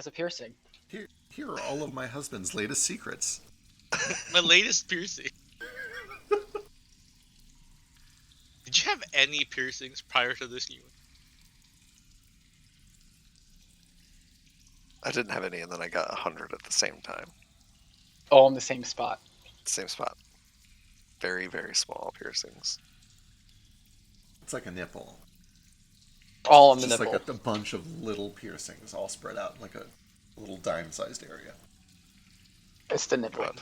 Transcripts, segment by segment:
has a piercing. Here are all of my husband's latest secrets. My latest piercing. Did you have any piercings prior to this new one? I didn't have any, and then I got 100 at the same time. All in the same spot. Same spot. Very, very small piercings. It's like a nipple. All on the Just nipple. like a bunch of little piercings all spread out in like a little dime-sized area. It's the nipple. But,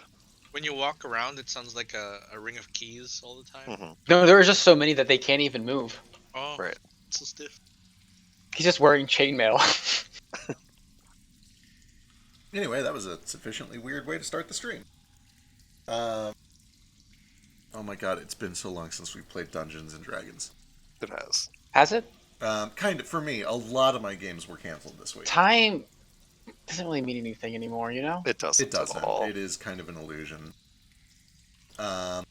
When you walk around, it sounds like a ring of keys all the time. mhm, No, there are just so many that they can't even move. Oh, Right. it's so stiff. He's just wearing chainmail. Anyway, that was a sufficiently weird way to start the stream. Oh my god, it's been so long since we played Dungeons and Dragons. It has. Has it? Kind of, for me, a lot of my games were canceled this week. Time doesn't really mean anything anymore, you know? It doesn't. It doesn't. At all. It is kind of an illusion. So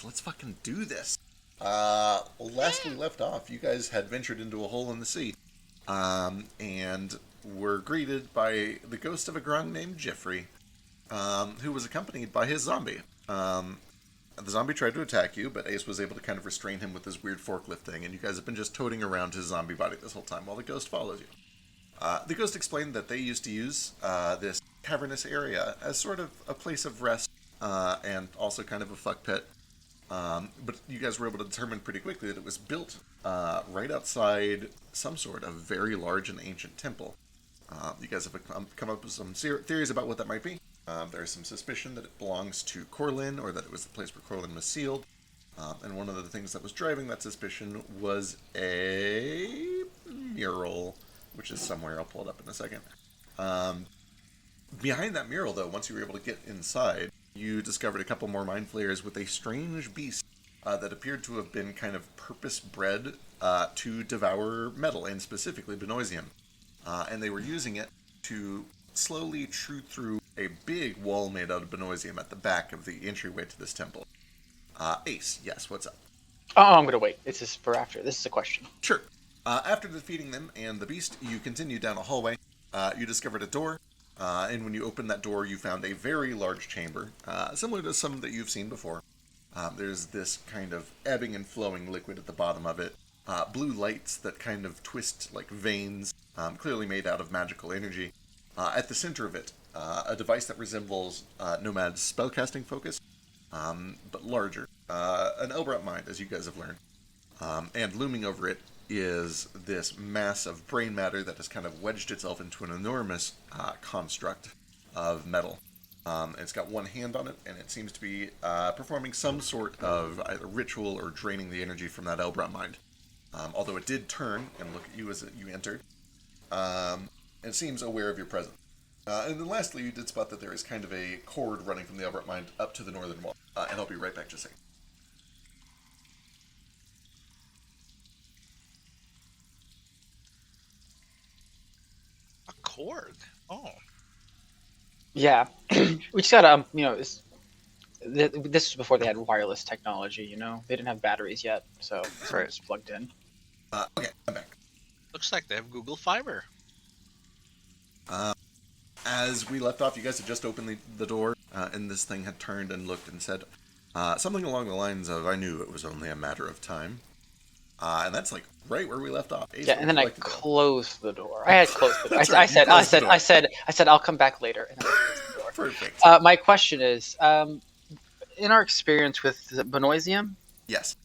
let's fucking do this. Last we left off, you guys had ventured into a hole in the sea. And were greeted by the ghost of a grung named Jeffrey, who was accompanied by his zombie. The zombie tried to attack you, but Ace was able to kind of restrain him with his weird forklift thing, and you guys have been just toting around his zombie body this whole time while the ghost follows you. The ghost explained that they used to use this cavernous area as sort of a place of rest, and also kind of a fuck pit. But you guys were able to determine pretty quickly that it was built right outside some sort of very large and ancient temple. You guys have come up with some theories about what that might be. There's some suspicion that it belongs to Corlin, or that it was the place where Corlin was sealed. And one of the things that was driving that suspicion was a mural, which is somewhere. I'll pull it up in a second. Behind that mural, though, once you were able to get inside, you discovered a couple more mind flayers with a strange beast that appeared to have been kind of purpose-bred to devour metal, and specifically Benoisium. And they were using it to slowly chew through a big wall made out of Benoisium at the back of the entryway to this temple. Ace, yes, what's up? Oh, I'm gonna wait. This is for after. This is a question. Sure. After defeating them and the beast, you continued down a hallway. You discovered a door, and when you opened that door, you found a very large chamber, similar to some that you've seen before. There's this kind of ebbing and flowing liquid at the bottom of it. Blue lights that kind of twist like veins, clearly made out of magical energy. At the center of it, a device that resembles Nomad's spellcasting focus, but larger. An Elbrat mind, as you guys have learned. And looming over it is this mass of brain matter that has kind of wedged itself into an enormous construct of metal. It's got one hand on it, and it seems to be performing some sort of either ritual or draining the energy from that Elbrat mind. Although it did turn and look at you as you entered, and seems aware of your presence. And then lastly, you did spot that there is kind of a cord running from the Elbrat mind up to the northern wall. And I'll be right back just a second. A cord. Oh. Yeah, we just gotta, this was before they had wireless technology. You know, they didn't have batteries yet, so it's Right. just plugged in. Okay, I'm back. Looks like they have Google Fiber. As we left off, you guys had just opened the door, and this thing had turned and looked and said something along the lines of, "I knew it was only a matter of time." And that's like right where we left off. Ace, Yeah, what and then would you I like to do? closed the door. I had closed the door. That's I right, you said, closed the door. I said, I'll come back later. And then I closed the door. Perfect. My question is, in our experience with the Benoisium, Yes.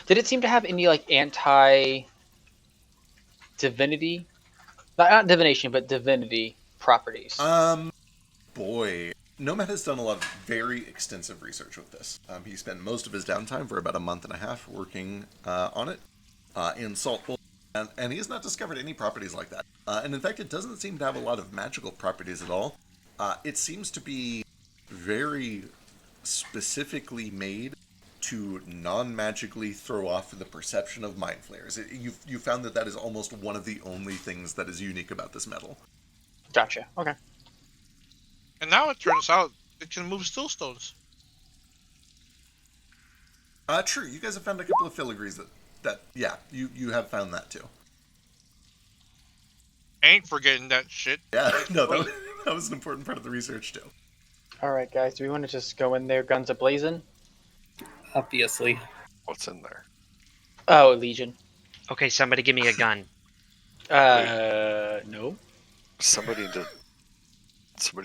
did it seem to have any like anti-divinity, not divination, but divinity properties? Boy, Nomad has done a lot of very extensive research with this. He spent most of his downtime for about a month and a half working on it in Saltpool, and he has not discovered any properties like that. And in fact, it doesn't seem to have a lot of magical properties at all. It seems to be very specifically made to non-magically throw off the perception of mind flayers. You found that is almost one of the only things that is unique about this metal. Gotcha. Okay. And now it turns out it can move stillstones. True. You guys have found a couple of filigrees that yeah, you have found that too. Ain't forgetting that shit. Yeah, no, that was an important part of the research too. All right, guys. Do we want to just go in there, guns a-blazing? Obviously. What's in there? Oh, Legion. Okay, somebody give me a gun. No. Somebody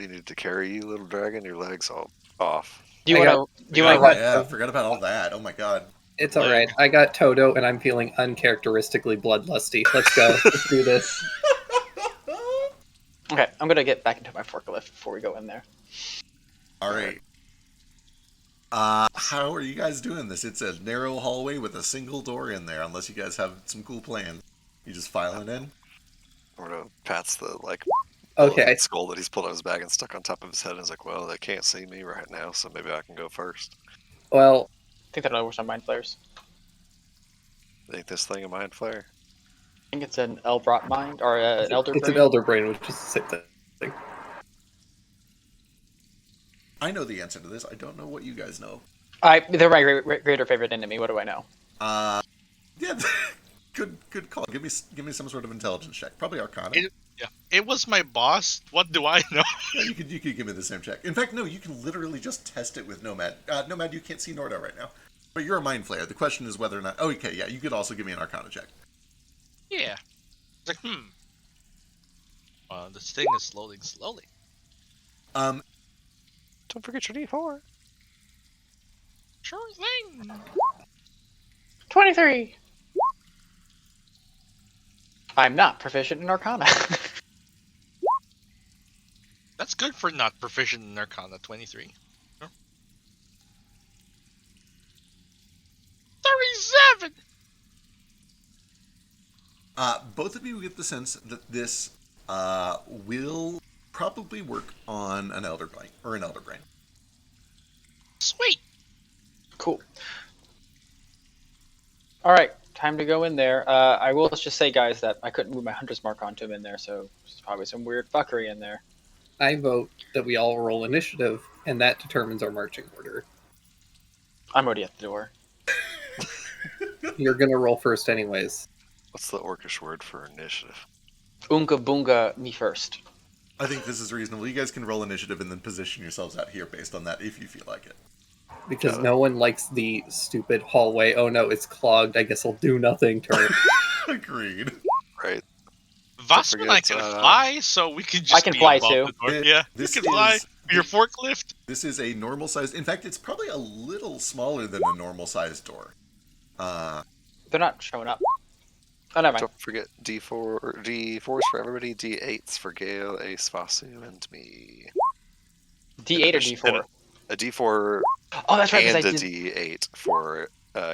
need to carry you, little dragon. Your legs all off. Do you I want to? Do you I want got- to? Yeah, forgot about all that. Oh my god. It's alright. I got Toto, and I'm feeling uncharacteristically bloodlusty. Let's go. Let's do this. Okay, I'm gonna get back into my forklift before we go in there. All right. How are you guys doing this? It's a narrow hallway with a single door in there, unless you guys have some cool plans. You just filing in? Mordo pats the Okay. skull that he's pulled out of his bag and stuck on top of his head and is like, well, they can't see me right now, so maybe I can go first. Well, I think that'll work on mind flares. Think this thing a mind flare? I think it's an Elbrot mind or an Elder it's Brain. an Elder Brain, which is the same thing. I know the answer to this. I don't know what you guys know. They're my greater favorite enemy. What do I know? Yeah, good call. Give me some sort of intelligence check. Probably Arcana. It was my boss. What do I know? Yeah, you could give me the same check. In fact, no, you can literally just test it with Nomad. Nomad, you can't see Nordo right now, but you're a mind flayer. The question is whether or not. Oh, okay, yeah, you could also give me an Arcana check. Yeah. It's like, this thing is loading slowly. Um, Don't forget your D4. Sure thing. 23. I'm not proficient in Arcana. That's good for not proficient in Arcana. 23. Huh? 37. both of you get the sense that this will probably work on an Elder Brain or an Elder Brain. Sweet. Cool. All right, time to go in there. I will just say, guys, that I couldn't move my hunter's mark onto him in there, so there's probably some weird fuckery in there. I vote that we all roll initiative, and that determines our marching order. I'm already at the door. You're gonna roll first anyways. What's the orcish word for initiative? Oonga boonga, me first. I think this is reasonable. You guys can roll initiative and then position yourselves out here based on that if you feel like it. Because no one likes the stupid hallway. Oh no, it's clogged. I guess I'll do nothing turn. Agreed. Right. Vasco and I forget, can fly, so we can just I can be fly above too. the door. It- Yeah, you this can fly. is- Your forklift. This is a normal size. In fact, it's probably a little smaller than a normal sized door. They're not showing up. Oh, never mind. Don't forget D4s for everybody, D8s for Gale, Ace, Vasu, and me. D8 or D4? A D4 Oh, that's right. 'Cause and I a did. D8 for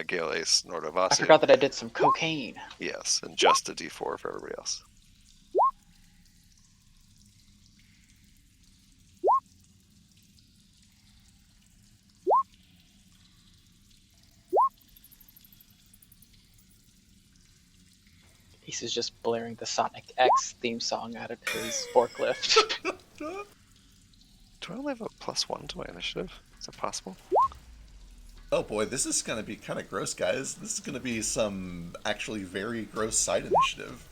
Gale, Ace, Nordo, Vasu. I forgot that I did some cocaine. Yes, and just a D4 for everybody else. Ace is just blaring the Sonic X theme song out of his forklift. Do I only have a +1 to my initiative? Is that possible? Oh boy, this is going to be kind of gross, guys. This is going to be some actually very gross side initiative.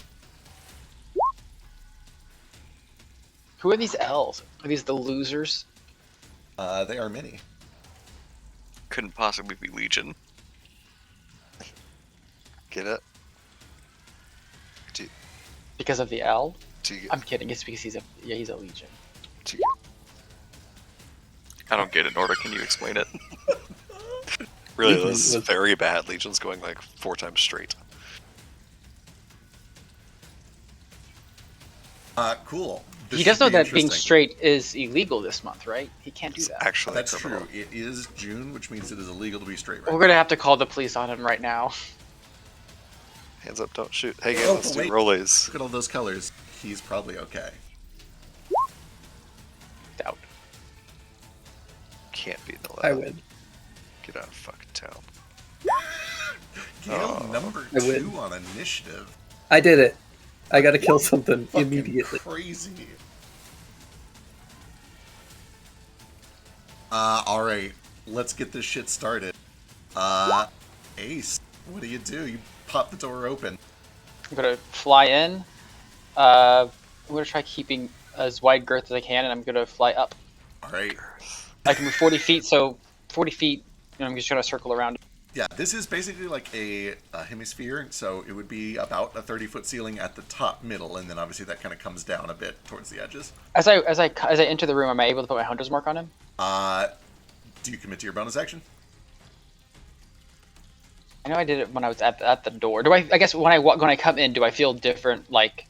Who are these L's? Are these the losers? They are many. Couldn't possibly be Legion. Get it? Because of the L? Do you, I'm kidding. It's because he's a Legion. do you, I don't get it, Norda. Can you explain it? Really, Legion this is was- very bad. Legion's going like 4 times straight. Cool. This He does should know be that being interesting. straight is illegal this month, right? He can't do It's that. actually That's criminal. true. It is June, which means it is illegal to be straight right We're gonna have to call the police on him right now. Hands up, don't shoot. Hey, Oh, let's do wait. rollies. Look at all those colors. He's probably okay. Doubt. Can't be the I lab. win. Get out of fucking town. Gale Oh. number I win. 2 on initiative. I did it. I gotta kill something Fucking immediately. crazy. Alright. Let's get this shit started. Ace, what do? You pop the door open. I'm gonna fly in. I'm gonna try keeping as wide girth as I can, and I'm gonna fly up. All right. I can move 40 feet, so 40 feet. And I'm just gonna circle around. Yeah, this is basically like a hemisphere, so it would be about a 30-foot ceiling at the top middle, and then obviously that kind of comes down a bit towards the edges. As I enter the room, am I able to put my hunter's mark on him? Do you commit to your bonus action? I know I did it when I was at the door. Do I? I guess when I come in, do I feel different? Like,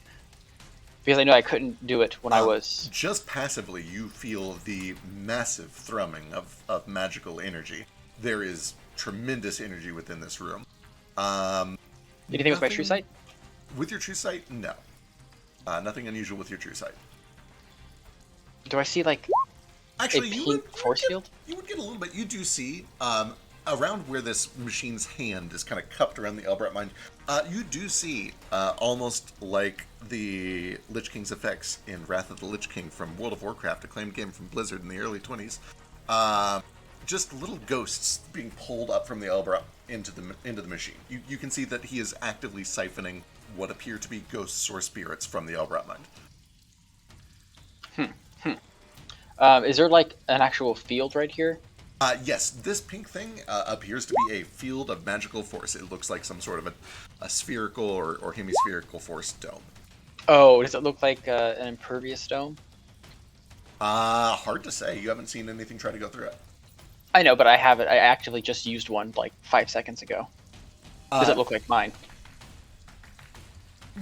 because I know I couldn't do it when I was. Just passively, you feel the massive thrumming of magical energy. There is tremendous energy within this room. Anything with my true sight? With your true sight, no. Nothing unusual with your true sight. Do I see like Actually, a you pink would force field? You would get a little bit. You do see around where this machine's hand is kind of cupped around the Elbrat mind. You do see almost like the Lich King's effects in Wrath of the Lich King from World of Warcraft, acclaimed game from Blizzard in the early 20s. Just little ghosts being pulled up from the Elbrat into the machine. You can see that he is actively siphoning what appear to be ghosts or spirits from the Elbrat mind. Is there like an actual field right here? Yes, this pink thing appears to be a field of magical force. It looks like some sort of a spherical or hemispherical force dome. Oh, does it look like an impervious dome? Hard to say. You haven't seen anything try to go through it. I know, but I have it. I actively just used one like 5 seconds ago. Does it look like mine?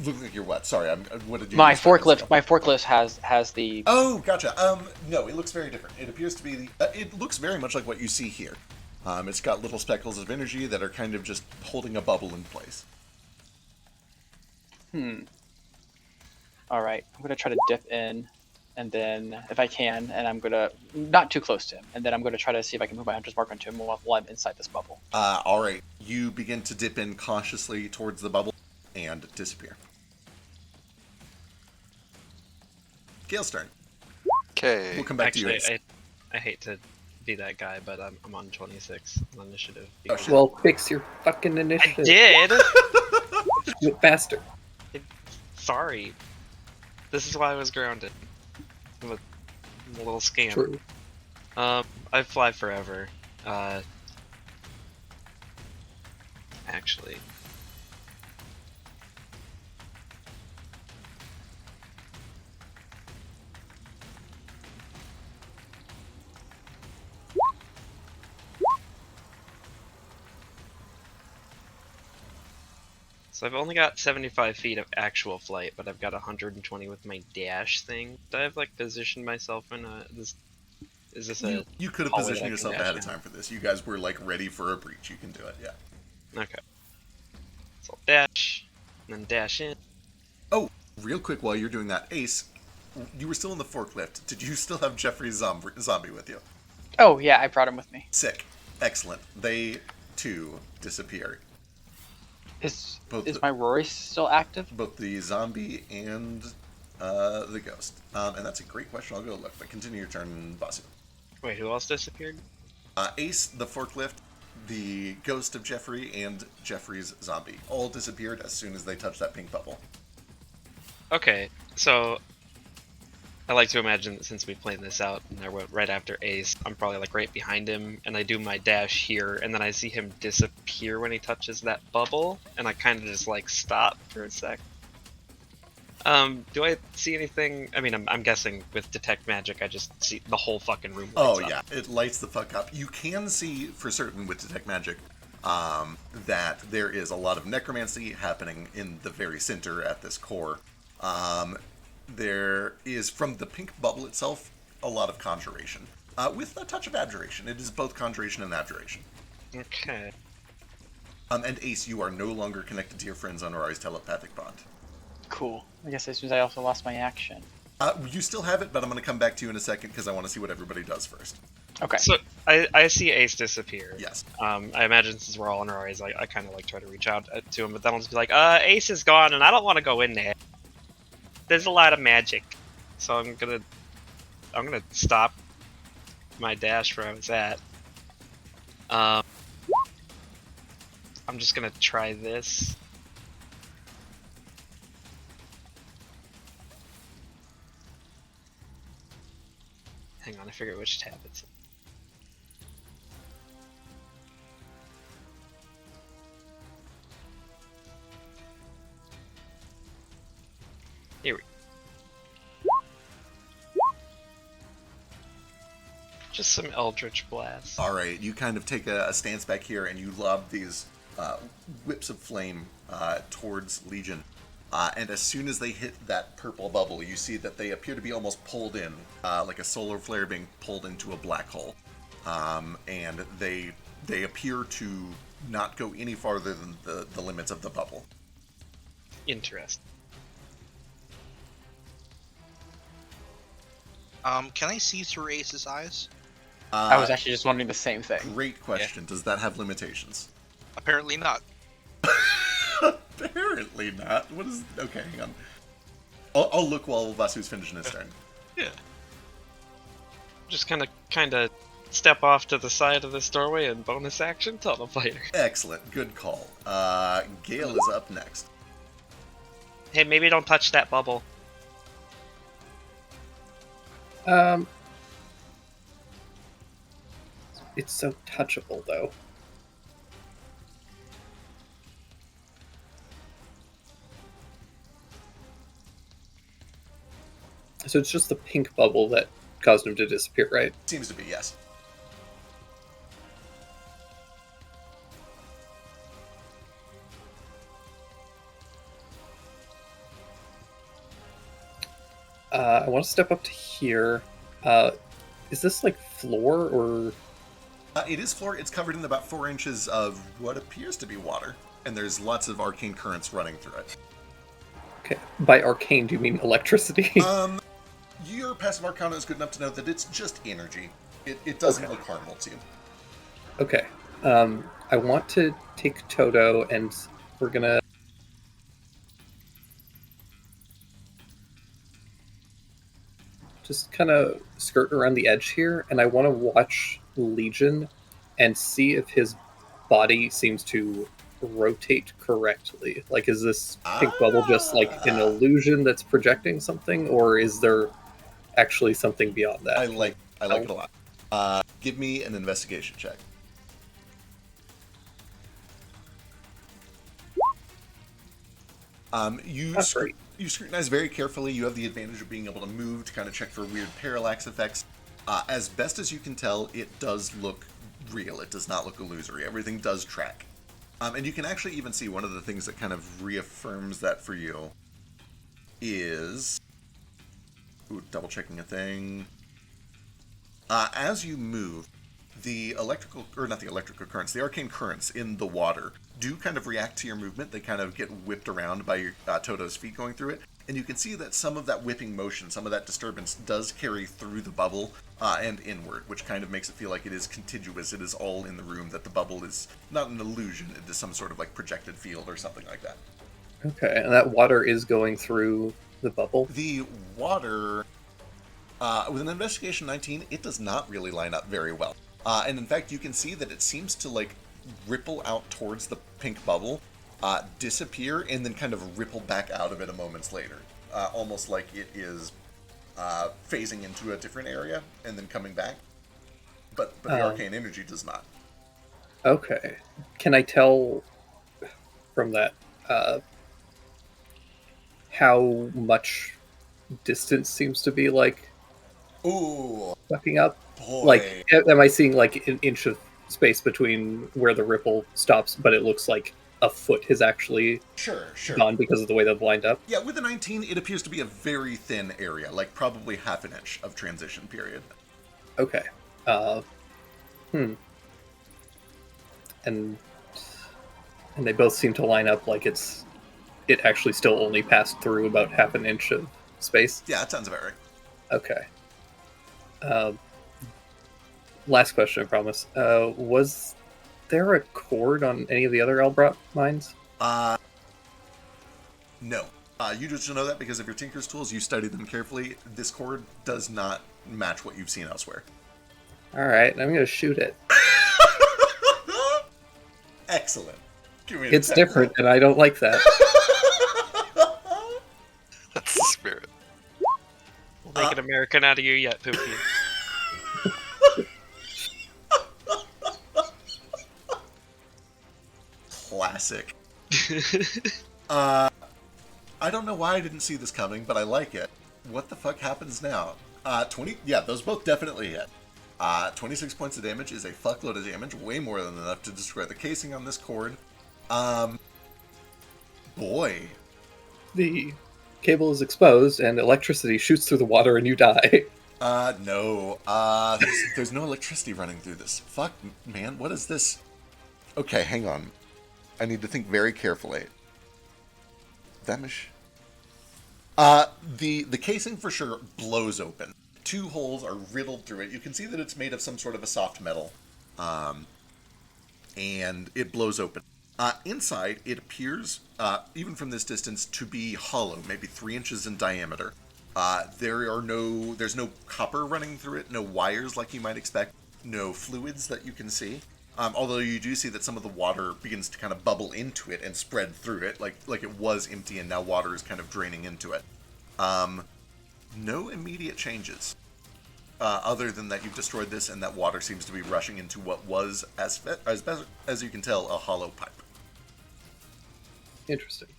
Look like you're what? Sorry, what did you? My use seconds forklift. ago? My forklift has the. Oh, gotcha. No, it looks very different. It appears to be it looks very much like what you see here. It's got little speckles of energy that are kind of just holding a bubble in place. All right, I'm gonna try to dip in, and then if I can, and I'm gonna not too close to him, and then I'm gonna try to see if I can move my hunter's mark onto him while I'm inside this bubble. All right. You begin to dip in cautiously towards the bubble and disappear. Gale's turn. Okay. We'll come back to you. Actually, I hate to be that guy, but I'm on 26 on initiative. Oh, shit. Well, fix your fucking I initiative. did. Do it faster. Sorry. This is why I was grounded. I'm a little scam. True. I fly forever. Actually. So I've only got 75 feet of actual flight, but I've got 120 with my dash thing. Do I have like positioned myself in a this? Is this a? You could have hallway positioned that I can yourself dash ahead of in? time for this. You guys were like ready for a breach. You can do it. Yeah. Okay. So I'll dash, and then dash in. Oh, real quick while you're doing that, Ace, you were still in the forklift. Did you still have Jeffrey's zombie with you? Oh yeah, I brought him with me. Sick. Excellent. They too disappear. Is Both is the- my Rory still active? Both the zombie and the ghost. And that's a great question. I'll go look. But continue your turn, Basu. Wait, who else disappeared? Ace, the forklift, the ghost of Jeffrey, and Jeffrey's zombie all disappeared as soon as they touched that pink bubble. Okay, so I like to imagine that since we planned this out and I went right after Ace, I'm probably like right behind him, and I do my dash here, and then I see him disappear when he touches that bubble, and I kind of just like stop for a sec. Do I see anything? I mean, I'm guessing with detect magic, I just see the whole fucking room. Oh, lights yeah. up. It lights the fuck up. You can see for certain with Detect Magic that there is a lot of necromancy happening in the very center at this core. There is, from the pink bubble itself, a lot of conjuration. With a touch of abjuration. It is both conjuration and abjuration. Okay. And Ace, you are no longer connected to your friends on Rari's telepathic bond. Cool. I guess as soon as I also lost my action. You still have it, but I'm going to come back to you in a second because I want to see what everybody does first. Okay. So I see Ace disappear. Yes. I imagine since we're all in our eyes, I kind of like try to reach out to him, but then I'll just be like, Ace is gone, and I don't want to go in there. There's a lot of magic, so I'm gonna stop my dash where I was at. I'm just gonna try this. Hang on, I forget which tab it's in. Here we go. Just some Eldritch Blast. All right, you kind of take a stance back here, and you lob these whips of flame towards Legion. And as soon as they hit that purple bubble, you see that they appear to be almost pulled in, like a solar flare being pulled into a black hole. And they appear to not go any farther than the limits of the bubble. Interesting. Can I see through Ace's eyes? I was actually just wondering the same thing. Great question. Does that have limitations? Apparently not. Apparently not. What is... Okay, hang on. I'll look while Vasu's finishing his turn. Yeah. Just kind of step off to the side of this doorway and bonus action teleporter. Excellent. Good call. Gale is up next. Hey, maybe don't touch that bubble. It's so touchable, though. So it's just the pink bubble that caused him to disappear, right? Seems to be, yes. I want to step up to here. Is this like floor or... It is floor. It's covered in about 4 inches of what appears to be water, and there's lots of arcane currents running through it. Okay. By arcane, do you mean electricity? Your passive arcana is good enough to know that it's just energy. It doesn't look harmful to you. Okay. I want to take Toto, and we're gonna... just kind of skirt around the edge here, and I want to watch Legion and see if his body seems to rotate correctly. Like, is this pink bubble just like an illusion that's projecting something, or is there actually something beyond that? I like it a lot. Give me an investigation check. You scrutinize very carefully. You have the advantage of being able to move to kind of check for weird parallax effects. As best as you can tell, it does look real. It does not look illusory. Everything does track. And you can actually even see one of the things that kind of reaffirms that for you is... Ooh, double checking a thing. As you move, the the arcane currents in the water do kind of react to your movement. They kind of get whipped around by your Toto's feet going through it. And you can see that some of that whipping motion, some of that disturbance does carry through the bubble and inward, which kind of makes it feel like it is contiguous. It is all in the room, that the bubble is not an illusion. It is some sort of like projected field or something like that. Okay, and that water is going through the bubble? The water, with an investigation 19, it does not really line up very well. And in fact, you can see that it seems to like ripple out towards the pink bubble, disappear, and then kind of ripple back out of it a moments later. Almost like it is phasing into a different area and then coming back. But the arcane energy does not. Okay. Can I tell from that how much distance seems to be like Ooh, sucking up? boy. Like, am I seeing like an inch of space between where the ripple stops, but it looks like a foot has actually Sure. gone because of the way they've lined up? Yeah, with a 19, it appears to be a very thin area, like probably half an inch of transition period. Okay. And they both seem to line up like it actually still only passed through about half an inch of space. Yeah, that sounds about right. Okay. Last question, I promise. Was there a cord on any of the other Elbrot mines? No. You just know that because of your Tinker's tools, you studied them carefully. This cord does not match what you've seen elsewhere. Alright, I'm gonna shoot it. Excellent. Give me an It's attack different, and I don't like that. roll. That's the spirit. We'll make an American out of you yet, Pookie. classic. I don't know why I didn't see this coming, but I like it. What the fuck happens now? 20. Yeah, those both definitely hit. 26 points of damage is a fuckload of damage, way more than enough to destroy the casing on this cord. Boy. The cable is exposed, and electricity shoots through the water, and you die. No. There's no electricity running through this. Fuck, man, what is this? Okay, hang on. I need to think very carefully. The casing for sure blows open. 2 holes are riddled through it. You can see that it's made of some sort of a soft metal. And it blows open. Inside, it appears, even from this distance, to be hollow, maybe 3 inches in diameter. There's no copper running through it, no wires like you might expect, no fluids that you can see. Although you do see that some of the water begins to kind of bubble into it and spread through it, like it was empty and now water is kind of draining into it. No immediate changes, other than that you've destroyed this and that water seems to be rushing into what was, as best as you can tell, a hollow pipe. Interesting.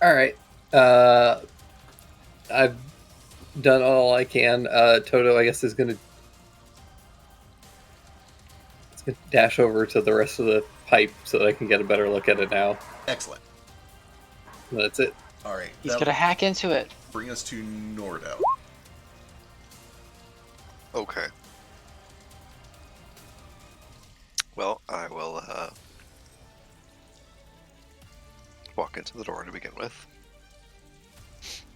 All right. I've done all I can. Toto, I guess, is gonna dash over to the rest of the pipe so that I can get a better look at it now. Excellent. And that's it. All right. He's gonna hack into it. Bring us to Nordo. Okay. Well, I will walk into the door to begin with.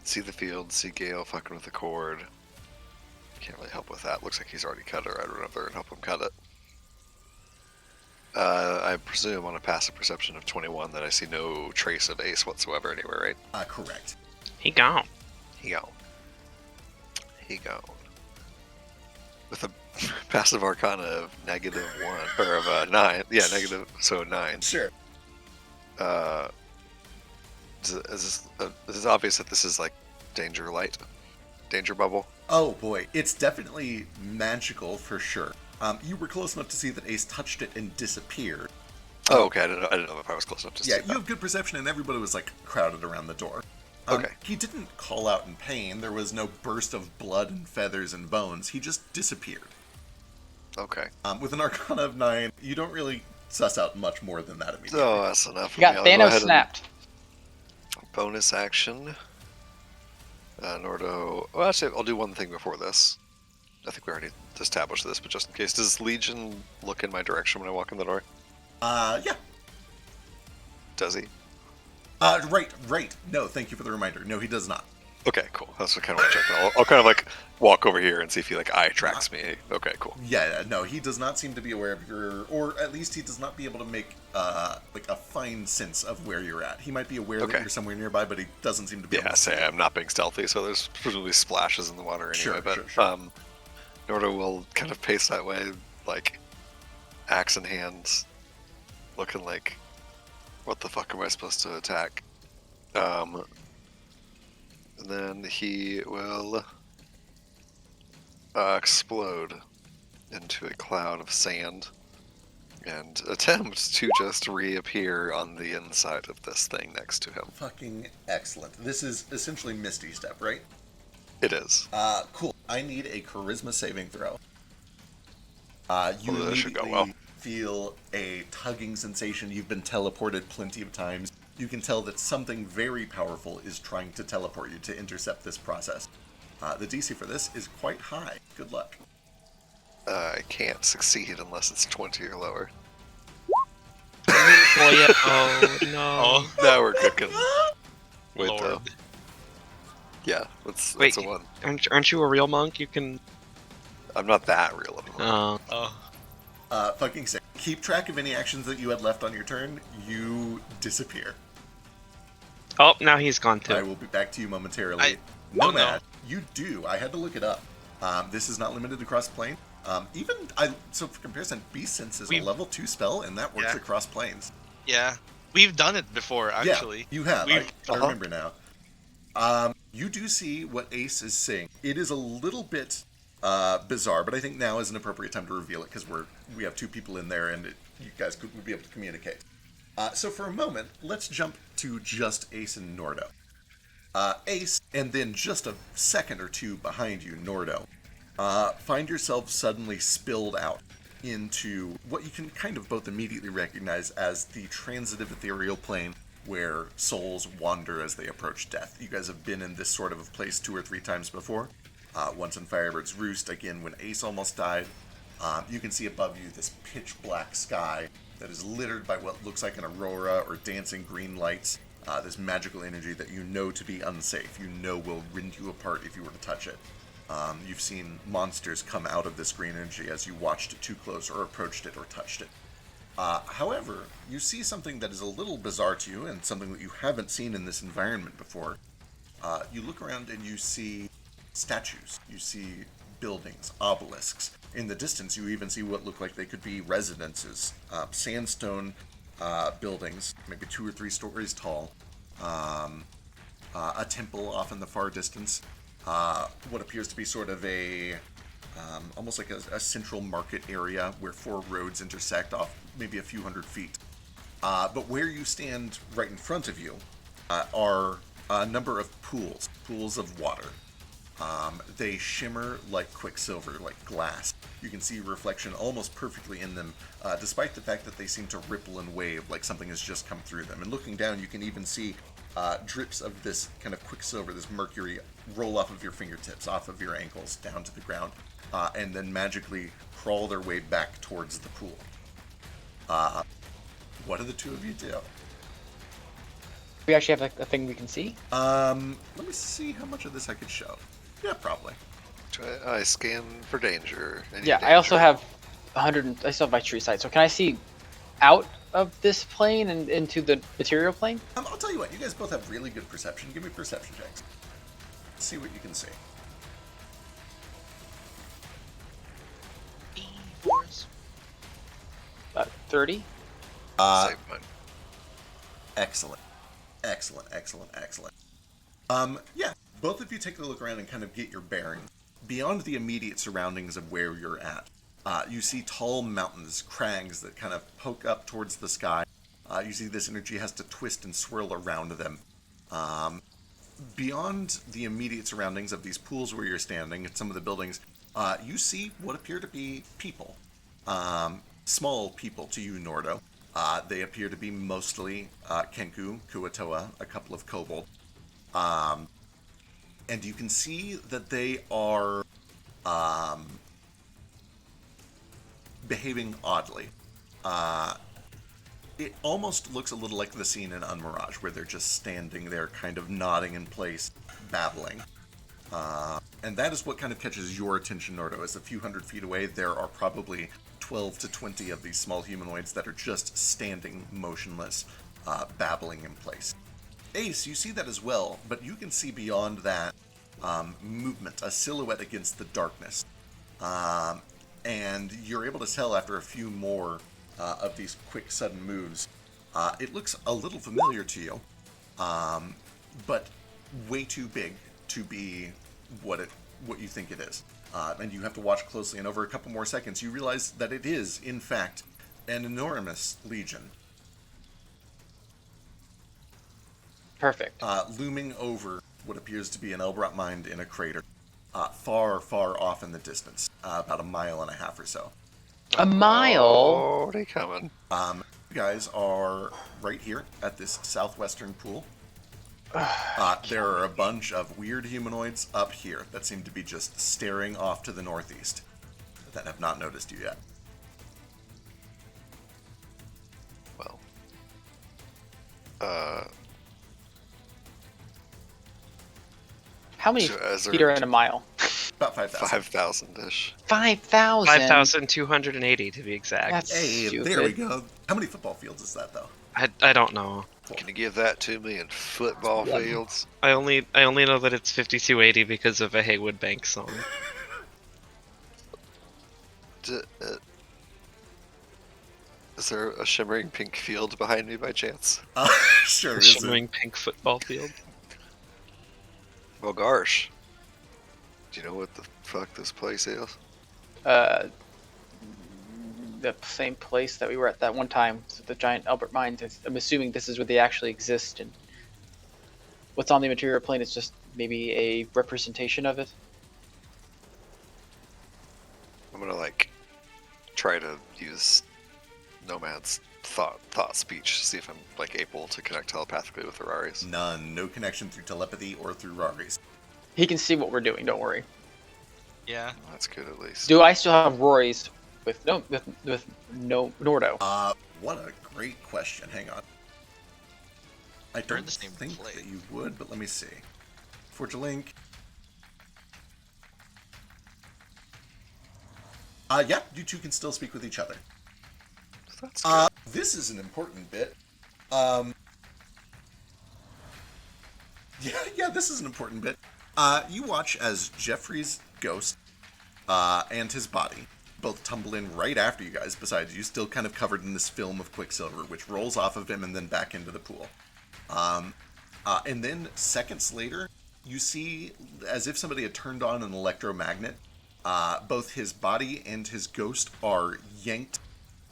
See the field, see Gale fucking with the cord. Can't really help with that. Looks like he's already cut her. I'd run up there and help him cut it. I presume on a passive perception of 21 that I see no trace of Ace whatsoever anywhere, right? Correct. He gone. He gone. With a passive arcana of -1, or of 9. Yeah, negative, so 9. Sure. Is this obvious that this is like danger light? Danger bubble? Oh boy, it's definitely magical for sure. You were close enough to see that Ace touched it and disappeared. Oh, okay. I didn't know if I was close enough to see Yeah, that. you have good perception, and everybody was like crowded around the door. Okay. He didn't call out in pain. There was no burst of blood and feathers and bones. He just disappeared. Okay. With an Arcana of 9, you don't really suss out much more than that immediately. So that's enough. You got I'll go Thanos ahead snapped. and bonus action. Nordo. Well, actually, I'll do one thing before this. I think we already established this, but just in case, does Legion look in my direction when I walk in the door? Yeah. Does he? Right. No, thank you for the reminder. No, he does not. Okay, cool. That's what I kind of want to check. I'll kind of like walk over here and see if he like eye tracks me. Okay, cool. Yeah, no, he does not seem to be aware of your, or at least he does not be able to make like a fine sense of where you're at. He might be aware that you're somewhere nearby, but he doesn't seem to be able to say I'm not being stealthy, so there's presumably splashes in the water anyway. Sure. Nordo will kind of pace that way, like axe in hands, looking like, what the fuck am I supposed to attack? And then he will explode into a cloud of sand and attempt to just reappear on the inside of this thing next to him. Fucking excellent. This is essentially Misty Step, right? It is. Cool. I need a charisma saving throw. You Well, that should go immediately well. feel a tugging sensation. You've been teleported plenty of times. You can tell that something very powerful is trying to teleport you to intercept this process. The DC for this is quite high. Good luck. I can't succeed unless it's 20 or lower. Oh yeah. Oh no. Oh, Now we're cooking. Wait, Lord. though. Yeah, that's Wait, a 1. aren't you a real monk? You can. I'm not that real anymore. Oh. Fucking sick. Keep track of any actions that you had left on your turn. You disappear. Oh, now he's gone I too. will be back to you momentarily. Oh, Nomad, no. you do. I had to look it up. This is not limited across plane. So for comparison, Beast Sense is a level 2 spell, and that works Yeah. across planes. Yeah. We've done it before, actually. Yeah, you have. We've- I remember now. You do see what Ace is saying. It is a little bit bizarre, but I think now is an appropriate time to reveal it because we have 2 people in there and you guys would be able to communicate. So for a moment, let's jump to just Ace and Nordo. Ace, and then just a second or 2 behind you, Nordo, find yourself suddenly spilled out into what you can kind of both immediately recognize as the transitive ethereal plane where souls wander as they approach death. You guys have been in this sort of a place 2 or 3 times before. Once in Firebird's Roost, again when Ace almost died. You can see above you this pitch black sky that is littered by what looks like an aurora or dancing green lights. This magical energy that you know to be unsafe. You know will rend you apart if you were to touch it. You've seen monsters come out of this green energy as you watched it too close or approached it or touched it. However, you see something that is a little bizarre to you and something that you haven't seen in this environment before. You look around and you see statues. You see buildings, obelisks. In the distance, you even see what look like they could be residences. Sandstone buildings, maybe 2 or 3 stories tall. A temple off in the far distance. What appears to be sort of a almost like a central market area where 4 roads intersect off maybe a few hundred feet. But where you stand right in front of you are a number of pools of water. They shimmer like quicksilver, like glass. You can see reflection almost perfectly in them, despite the fact that they seem to ripple and wave like something has just come through them. And looking down, you can even see drips of this kind of quicksilver, this mercury, roll off of your fingertips, off of your ankles, down to the ground, and then magically crawl their way back towards the pool. What do the 2 of you do? We actually have like a thing we can see. Let me see how much of this I could show. Yeah, probably. I scan for danger. Any Yeah, danger. I also have 100. I still have my tree sight. So can I see out of this plane and into the material plane? I'll tell you what. You guys both have really good perception. Give me perception checks. See what you can see. About 30. Save mine. Excellent. Excellent. Yeah, both of you take a look around and kind of get your bearings. Beyond the immediate surroundings of where you're at, you see tall mountains, crags that kind of poke up towards the sky. You see this energy has to twist and swirl around them. Beyond the immediate surroundings of these pools where you're standing and some of the buildings, you see what appear to be people. Small people to you, Nordo. They appear to be mostly Kenku, Kuatoa, a couple of kobold. And you can see that they are behaving oddly. It almost looks a little like the scene in Unmirage, where they're just standing there, kind of nodding in place, babbling. And that is what kind of catches your attention, Nordo. As a few hundred feet away, there are probably 12 to 20 of these small humanoids that are just standing motionless, babbling in place. Ace, you see that as well, but you can see beyond that movement, a silhouette against the darkness. And you're able to tell after a few more of these quick, sudden moves, it looks a little familiar to you, but way too big to be what you think it is. And you have to watch closely, and over a couple more seconds, you realize that it is, in fact, an enormous legion. Perfect. Looming over what appears to be an Elbrot mind in a crater, far, far off in the distance, about 1.5 miles or so. A mile? Oh, they coming. You guys are right here at this southwestern pool. There are a bunch of weird humanoids up here that seem to be just staring off to the northeast that have not noticed you yet. Well, How many so as feet are in a mile? About 5,000. 5,000-ish. 5,000. 5,280 to be exact. That's Hey, stupid. there we go. How many football fields is that, though? I don't know. Can you give that to me in football One. fields? I only know that it's 5280 because of a Haywood Bank song. Is there a shimmering pink field behind me by chance? Sure. A Is shimmering pink football field. Well, gosh. Do you know what the fuck this place is? The same place that we were at that one time, so the giant Albert mines. I'm assuming this is where they actually exist, and what's on the material plane is just maybe a representation of it. I'm gonna like try to use Nomad's thought speech, see if I'm like able to connect telepathically with the Raris. None. No connection through telepathy or through Raris. He can see what we're doing. Don't worry. Yeah. Well, that's good at least. Do I still have Rory's with Nordo? What a great question. Hang on. I They're in don't the same think place. that you would, but let me see. Forge a link. Yeah, you two can still speak with each other. That's good. This is an important bit. Yeah, this is an important bit. You watch as Jeffrey's ghost and his body both tumble in right after you guys, besides you, still kind of covered in this film of quicksilver, which rolls off of him and then back into the pool. And then seconds later, you see, as if somebody had turned on an electromagnet, both his body and his ghost are yanked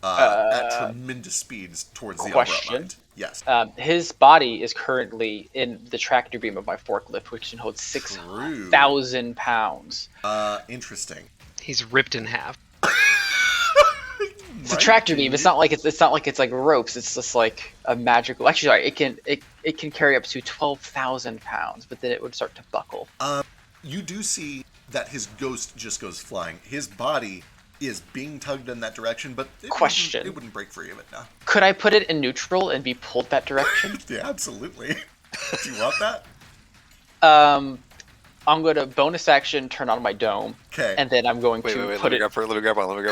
at tremendous speeds towards the question. umbrella. Yes. His body is currently in the tractor beam of my forklift, which can hold 6,000 pounds. Interesting. He's ripped in half. It's a tractor beam. It's not like it's like ropes. It's just like a magical. Actually, sorry, it can carry up to 12,000 pounds, but then it would start to buckle. You do see that his ghost just goes flying. His body is being tugged in that direction, but it wouldn't break free of it now. Could I put it in neutral and be pulled that direction? Yeah, absolutely. Do you want that? I'm going to bonus action turn on my dome. Okay. And then I'm going Wait, to let put me it. grab on.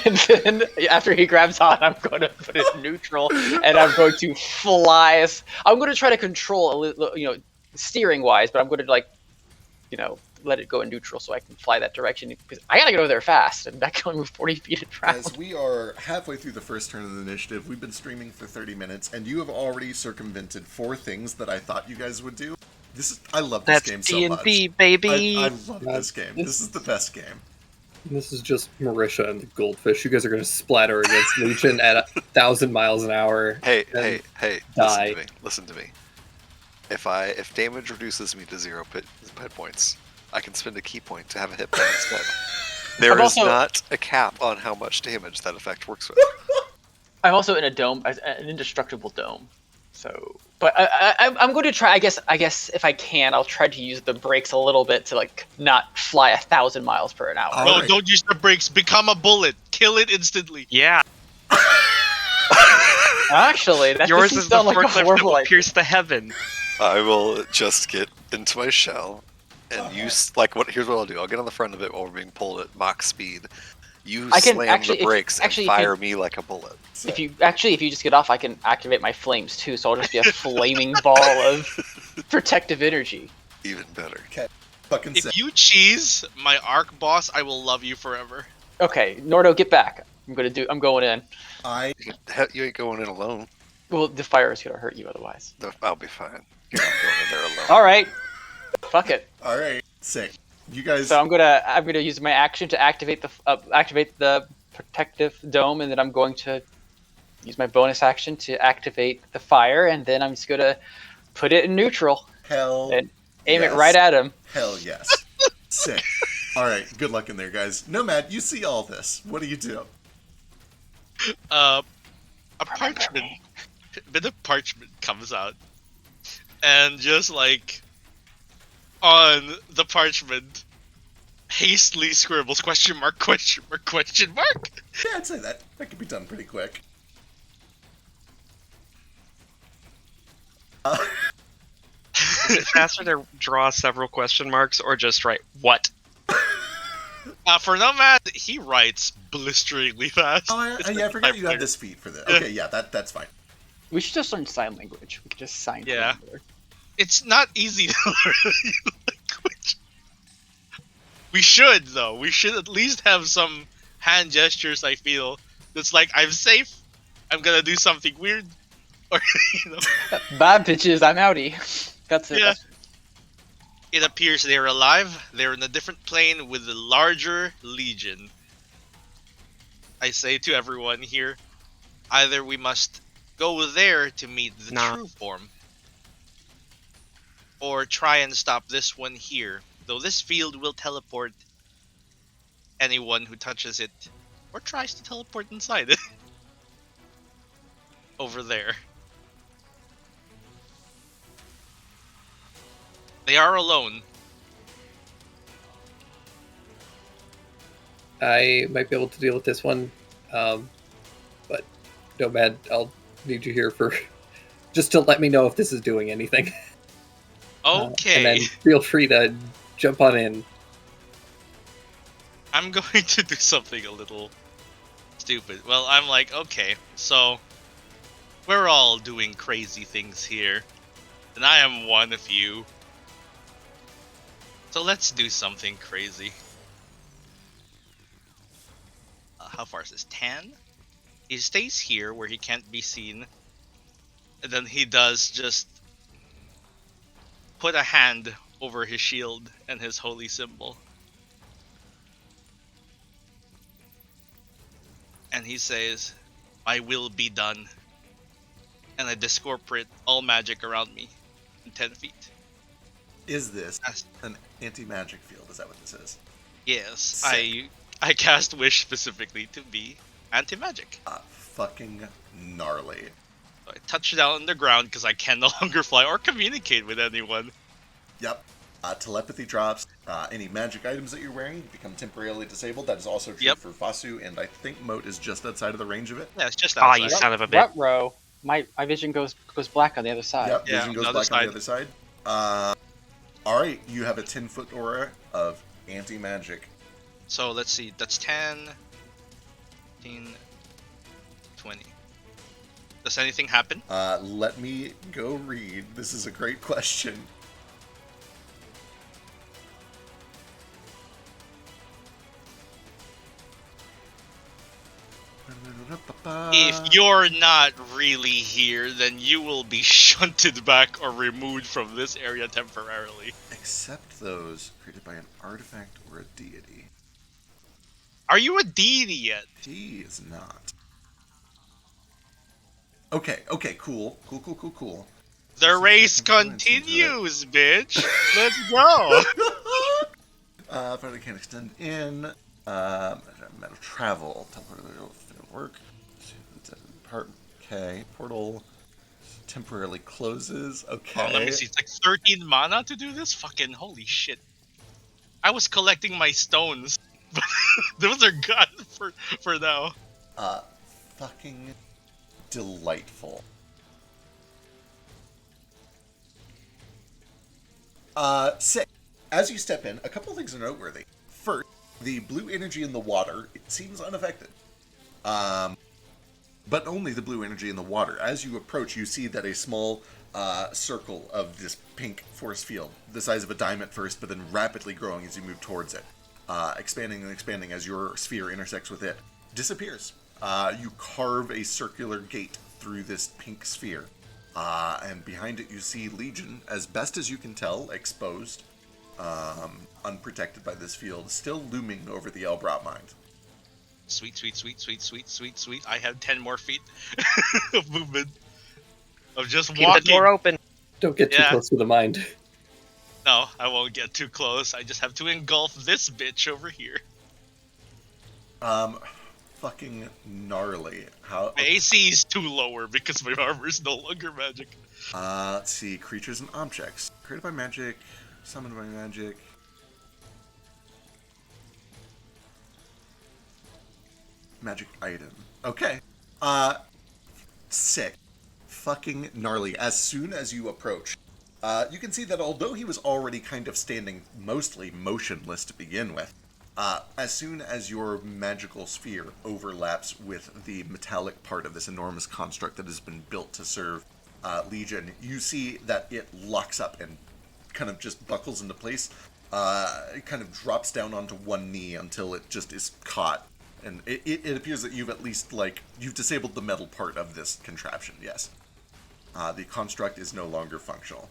And then after he grabs on, I'm going to put it in neutral, and I'm going to fly. I'm going to try to control a little, steering wise, but I'm going to let it go in neutral so I can fly that direction, because I gotta get over there fast, and I can only move 40 feet around. As we are halfway through the first turn of the initiative, we've been streaming for 30 minutes, and you have already circumvented 4 things that I thought you guys would do. I love this game so much. That's D&D, baby. I love this game. This is the best game. This is just Marisha and the goldfish. You guys are going to splatter against Legion at 1,000 miles an hour. Hey, die. Listen to me. If damage reduces me to 0 hit points, I can spend a key point to have a hit point instead. There is not a cap on how much damage that effect works with. I'm also in a dome, an indestructible dome. So, but I'm going to try. I guess if I can, I'll try to use the brakes a little bit to not fly 1,000 miles per hour. No, don't use the brakes. Become a bullet. Kill it instantly. Yeah. Actually, that Yours doesn't is the sound like a forklift that horrible will idea. pierce the heaven. I will just get into my shell and use here's what I'll do. I'll get on the front of it while we're being pulled at Mach speed. You slam the brakes and fire me like a bullet. If you just get off, I can activate my flames too, so I'll just be a flaming ball of protective energy. Even better. Okay. Fucking sick. If you cheese my arc boss, I will love you forever. Okay, Nordo, get back. I'm going in. You ain't going in alone. Well, the fire is gonna hurt you otherwise. I'll be fine. You're not going in there alone. All right. Fuck it. All right. Sick. You guys. So I'm gonna use my action to activate the protective dome, and then I'm going to use my bonus action to activate the fire, and then I'm just gonna put it in neutral Hell. and aim yes. it right at him. Hell yes. Sick. All right. Good luck in there, guys. Nomad, you see all this. What do you do? A parchment. A bit of parchment comes out, and just on the parchment, hastily scribbles question mark. Yeah, I'd say that could be done pretty quick. Is it faster to draw several question marks or just write what? For Nomad, he writes blisteringly fast. Oh, I forgot you had this feat for this. Okay, yeah, that's fine. We should just learn sign language. We could just sign. Yeah. language. It's not easy to learn language. We should, though. We should at least have some hand gestures, I feel. That's I'm safe. I'm gonna do something weird. Or, Bye, bitches. I'm outie. That's it. Yeah. It appears they're alive. They're in a different plane with a larger legion. I say to everyone here, either we must go there to meet the Nah. true form, or try and stop this one here. Though this field will teleport anyone who touches it, or tries to teleport inside it. Over there. They are alone. I might be able to deal with this one, but Nomad, I'll need you here for just to let me know if this is doing anything. Okay. And then feel free to jump on in. I'm going to do something a little stupid. Well, I'm like, okay, so we're all doing crazy things here, and I am one of you. So let's do something crazy. How far is this? 10? He stays here where he can't be seen, and then he does just put a hand over his shield and his holy symbol. And he says, "My will be done." And I discorporate all magic around me in 10 feet. Is this Yes. an anti-magic field? Is that what this is? Yes, Sick. I cast Wish specifically to be anti-magic. Fucking gnarly. So I touch down on the ground because I can no longer fly or communicate with anyone. Yep. Telepathy drops. Any magic items that you're wearing become temporarily disabled. That is also true Yep. for Vasu, and I think Moat is just outside of the range of it. Yeah, it's just Ah, outside. you son of a bitch. Rut row. My vision goes black on the other side. Yep, Yeah, vision on goes the other black on the side. other side. Alright, you have a 10-foot aura of anti-magic. So let's see, that's 10, 15, 20. Does anything happen? Let me go read. This is a great question. If you're not really here, then you will be shunted back or removed from this area temporarily. Except those created by an artifact or a deity. Are you a deity yet? He is not. Okay, cool. The This is race getting influence into continues, bitch. Let's go. Further can extend in. Metal travel. Temporarily work. Okay. Portal temporarily closes. Okay. Oh, let me see. It's like 13 mana to do this? Fucking holy shit. I was collecting my stones. But those are gone for now. Fucking delightful. Sick. As you step in, a couple of things are noteworthy. First, the blue energy in the water, it seems unaffected. But only the blue energy in the water. As you approach, you see that a small circle of this pink force field, the size of a dime at first, but then rapidly growing as you move towards it, expanding and expanding as your sphere intersects with it, disappears. You carve a circular gate through this pink sphere. And behind it you see Legion, as best as you can tell, exposed, unprotected by this field, still looming over the Elbrot mine. Sweet. I have 10 more feet of movement. Of just Keep walking. the door open. Don't get too Yeah. close to the mind. No, I won't get too close. I just have to engulf this bitch over here. Fucking gnarly. How? My AC is too lower because my armor is no longer magic. Let's see. Creatures and objects. Created by magic. Summoned by magic. Magic item. Okay. Sick. Fucking gnarly. As soon as you approach, you can see that although he was already kind of standing mostly motionless to begin with, as soon as your magical sphere overlaps with the metallic part of this enormous construct that has been built to serve Legion, you see that it locks up and kind of just buckles into place. It kind of drops down onto one knee until it just is caught. And it appears that you've at least, you've disabled the metal part of this contraption, yes. The construct is no longer functional.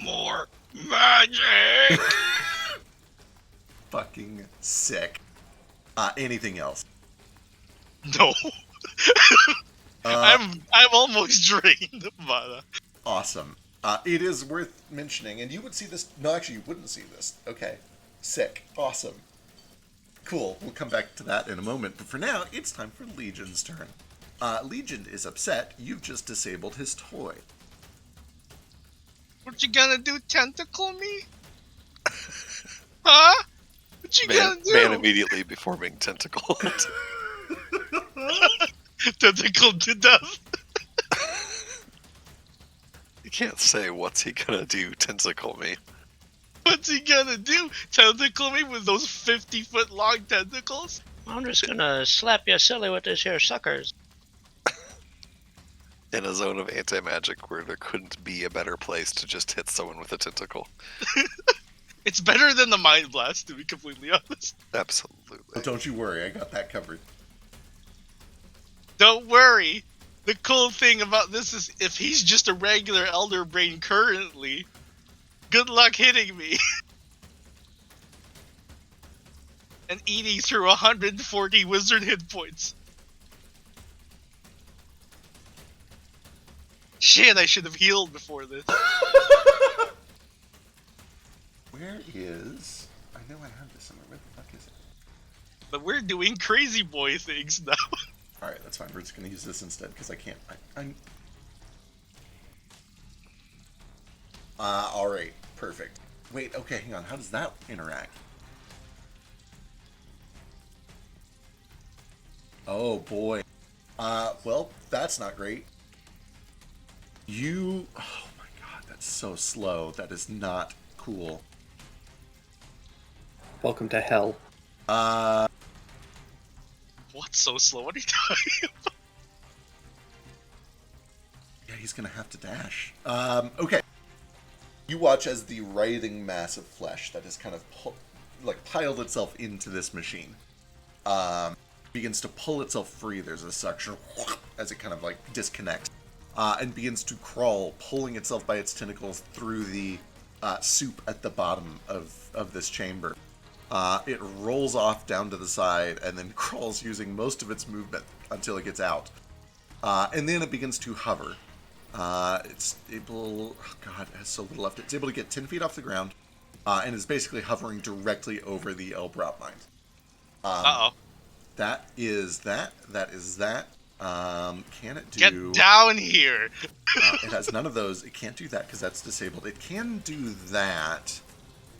More magic. Fucking sick. Anything else? No. Uh, I'm almost drained of mana. Awesome. It is worth mentioning, and you would see this. No, actually, you wouldn't see this. Okay. Sick. Awesome. Cool. We'll come back to that in a moment, but for now, it's time for Legion's turn. Legion is upset. You've just disabled his toy. What you gonna do, tentacle me? Huh? What you gonna do? Man immediately before being tentacled. Tentacled to death. You can't say, what's he gonna do, tentacle me. What's he gonna do? Tentacle me with those 50-foot long tentacles? I'm just gonna slap you silly with this here suckers. In a zone of anti-magic where there couldn't be a better place to just hit someone with a tentacle. It's better than the Mind Blast, to be completely honest. Absolutely. But don't you worry, I got that covered. Don't worry. The cool thing about this is if he's just a regular Elder Brain currently, good luck hitting me. And eating through 140 wizard hit points. Shit, I should have healed before this. Where is... I know I have this somewhere. Where the fuck is it? But we're doing crazy boy things now. Alright, that's fine. We're just going to use this instead, because I can't... Alright. Perfect. Wait, okay, hang on. How does that interact? Oh, boy. Well, that's not great. Oh my god, that's so slow. That is not cool. Welcome to hell. What's so slow? What are you talking about? Yeah, he's gonna have to dash. Okay. You watch as the writhing mass of flesh that has kind of piled itself into this machine begins to pull itself free. There's a suction as it kind of like disconnects and begins to crawl, pulling itself by its tentacles through the soup at the bottom of this chamber. It rolls off down to the side and then crawls using most of its movement until it gets out. And then it begins to hover. It's able... Oh god, it has so little left. It's able to get 10 feet off the ground and is basically hovering directly over the Elbrot mine. Uh-oh. That is that. That is that. Can it do... Get down here! It has none of those. It can't do that because that's disabled. It can do that,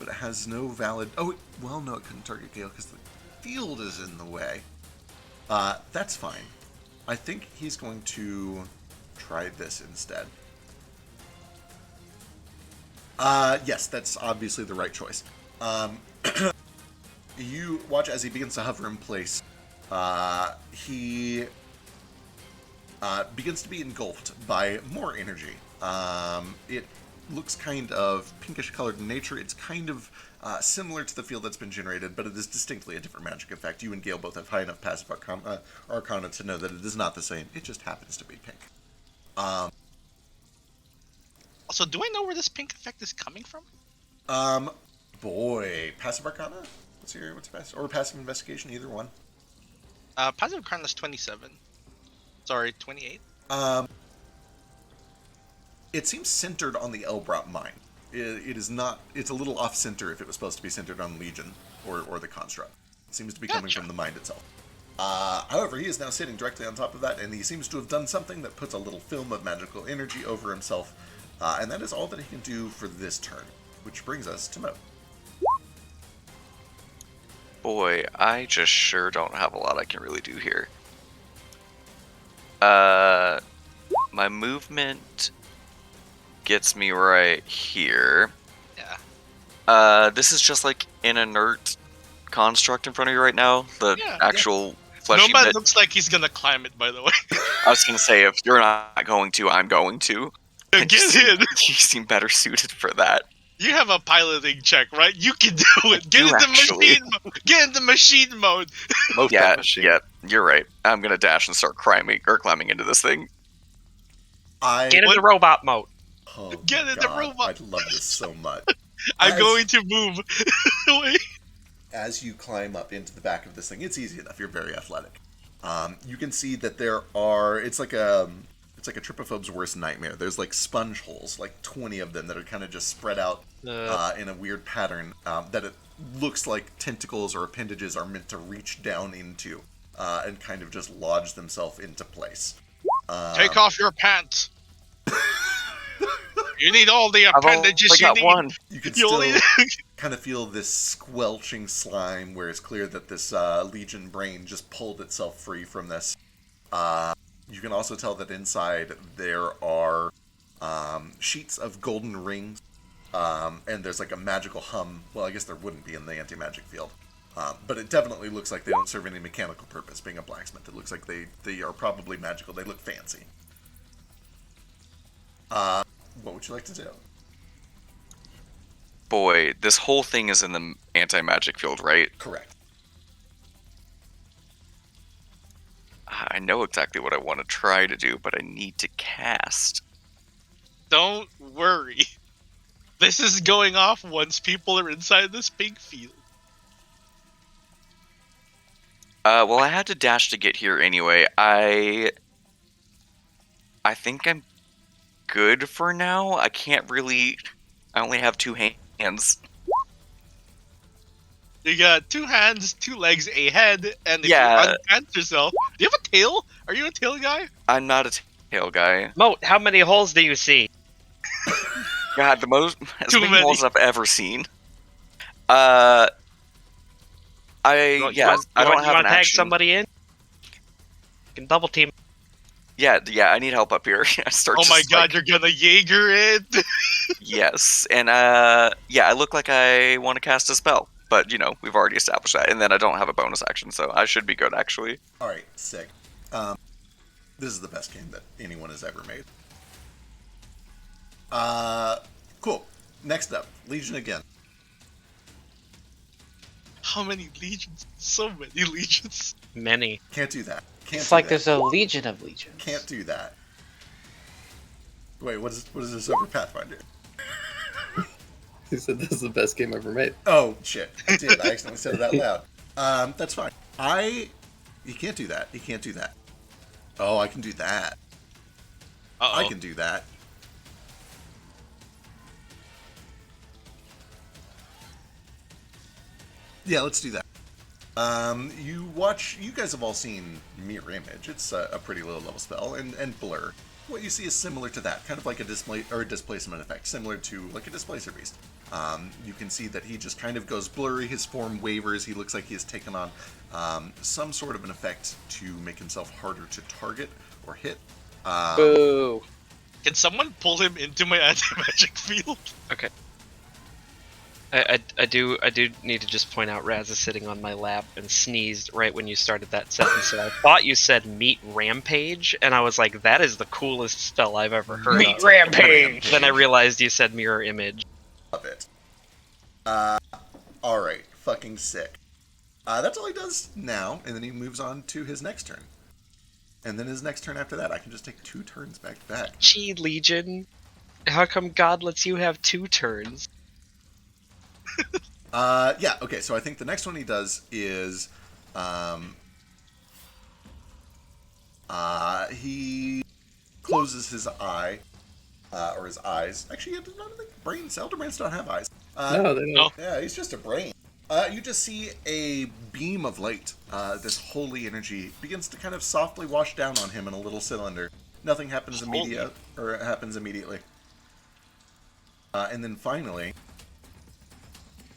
but it has no valid... Oh, well, no, it couldn't target Gale because the field is in the way. That's fine. I think he's going to try this instead. Yes, that's obviously the right choice. You watch as he begins to hover in place. He begins to be engulfed by more energy. It looks kind of pinkish colored in nature. It's kind of similar to the field that's been generated, but it is distinctly a different magic effect. You and Gale both have high enough passive arcana to know that it is not the same. It just happens to be pink. Also, do I know where this pink effect is coming from? Boy, passive arcana? What's passive? Or passive investigation, either one. Passive Arcana is 27. Sorry, 28. It seems centered on the Elbrot mine. It is not... It's a little off-center if it was supposed to be centered on Legion or the Construct. It seems to be coming from the mind itself. However, he is now sitting directly on top of that, and he seems to have done something that puts a little film of magical energy over himself. And that is all that he can do for this turn, which brings us to Mo. Boy, I just sure don't have a lot I can really do here. My movement gets me right here. Yeah. This is just like an inert construct in front of you right now. The actual fleshy Nomad bit. looks like he's gonna climb it, by the way. I was gonna say, if you're not going to, I'm going to. Get in! You seem better suited for that. You have a piloting check, right? You can do it. Get do into actually. machine mode. Get into machine mode. Most Yeah, machine. yeah, you're right. I'm gonna dash and start climbing into this thing. Get into robot mode. Oh, Get in the God, robot. I love this so much. I'm As- going to move away. As you climb up into the back of this thing, it's easy enough. You're very athletic. You can see that there are. It's like a trypophobe's worst nightmare. There's like sponge holes, like 20 of them that are kind of just spread out in a weird pattern that it looks like tentacles or appendages are meant to reach down into and kind of just lodge themselves into place. Take off your pants. You need all the I've appendages only you got need. one. You can You still only- kind of feel this squelching slime where it's clear that this Legion brain just pulled itself free from this. You can also tell that inside there are sheets of golden rings, and there's like a magical hum. Well, I guess there wouldn't be in the anti-magic field. But it definitely looks like they don't serve any mechanical purpose, being a blacksmith. It looks like they are probably magical. They look fancy. What would you like to do? Boy, this whole thing is in the anti-magic field, right? Correct. I know exactly what I want to try to do, but I need to cast. Don't worry. This is going off once people are inside this big field. Well, I had to dash to get here anyway. I think I'm good for now. I can't really. I only have two hands. You got 2 hands, 2 legs, a head, and if Yeah. you unpants yourself, do you have a tail? Are you a tail guy? I'm not a tail guy. Moat, how many holes do you see? God, the most as Too many many. holes I've ever seen. You I want- yeah, you I don't want, have an tag action. somebody in? You can double team. Yeah, I need help up here. I start. Oh my just, god, like, you're gonna Jaeger it! yes, and yeah, I look like I want to cast a spell, but we've already established that, and then I don't have a bonus action, so I should be good actually. All right, sick. This is the best game that anyone has ever made. Cool. Next up, Legion again. How many legions? So many legions. Many. Can't do that. Can't It's do like that. there's a legion of legions. Can't do that. Wait, what is this over Pathfinder? He said this is the best game ever made. Oh shit! I did. I accidentally said it out loud. That's fine. You can't do that. You can't do that. Oh, I can do that. Uh-oh. I can do that. Yeah, let's do that. You guys have all seen Mirror Image. It's a pretty low level spell, and Blur. What you see is similar to that, kind of like a displacement effect, similar to like a Displacer Beast. You can see that he just kind of goes blurry, his form wavers, he looks like he has taken on some sort of an effect to make himself harder to target or hit. Boo. Can someone pull him into my anti-magic field? Okay. I do need to just point out Raz is sitting on my lap and sneezed right when you started that sentence. So I thought you said meet rampage, and I was like, that is the coolest spell I've ever heard Meet of. rampage. Then I realized you said mirror image. Love it. Alright, fucking sick. That's all he does now, and then he moves on to his next turn. And then his next turn after that, I can just take 2 turns back to back. Gee, Legion. How come God lets you have 2 turns? Yeah, okay, so I think the next one he does is, he closes his eye, or his eyes. Actually, I don't think Elder Brains don't have eyes. No, they don't. Yeah, he's just a brain. You just see a beam of light, this holy energy, begins to kind of softly wash down on him in a little cylinder. Nothing happens immediately. And then finally...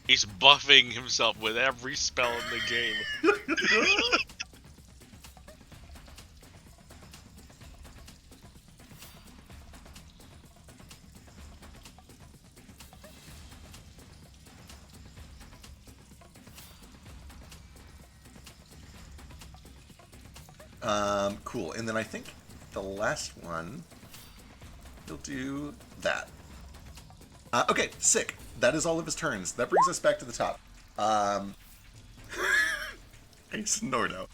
He's buffing himself with every spell in the game. Cool. And then I think the last one, he'll do that. Okay, sick. That is all of his turns. That brings us back to the top. I snort out.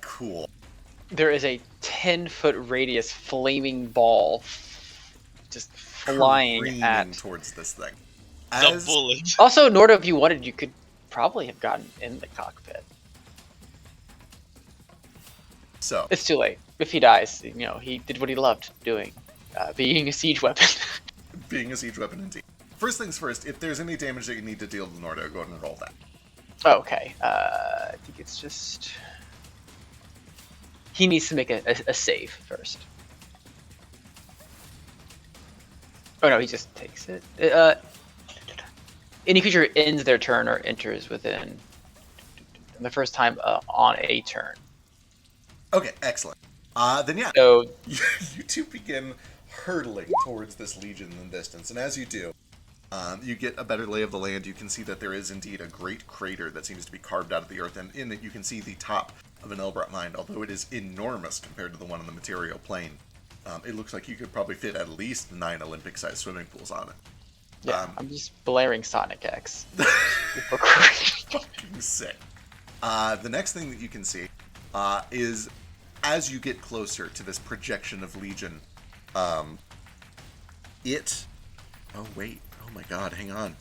Cool. There is a 10-foot radius flaming ball just flying careening at. towards this thing. The bullet. Also, Nordo, if you wanted, you could probably have gotten in the cockpit. So It's too late. If he dies, he did what he loved doing, being a siege weapon. being a siege weapon indeed. First things first, if there's any damage that you need to deal to Nordo, go ahead and roll that. Okay. I think it's just he needs to make a save first. Oh no, he just takes it. Any creature ends their turn or enters within the first time on a turn. Okay, excellent. Then yeah, So you two begin hurtling towards this legion in the distance, and as you do, you get a better lay of the land. You can see that there is indeed a great crater that seems to be carved out of the earth, and in it you can see the top of an Elbrot mine, although it is enormous compared to the one on the material plane. It looks like you could probably fit at least 9 Olympic-sized swimming pools on it. yeah, I'm just blaring Sonic X. Fucking sick. The next thing that you can see is as you get closer to this projection of Legion, it... Oh, wait. Oh my god, hang on.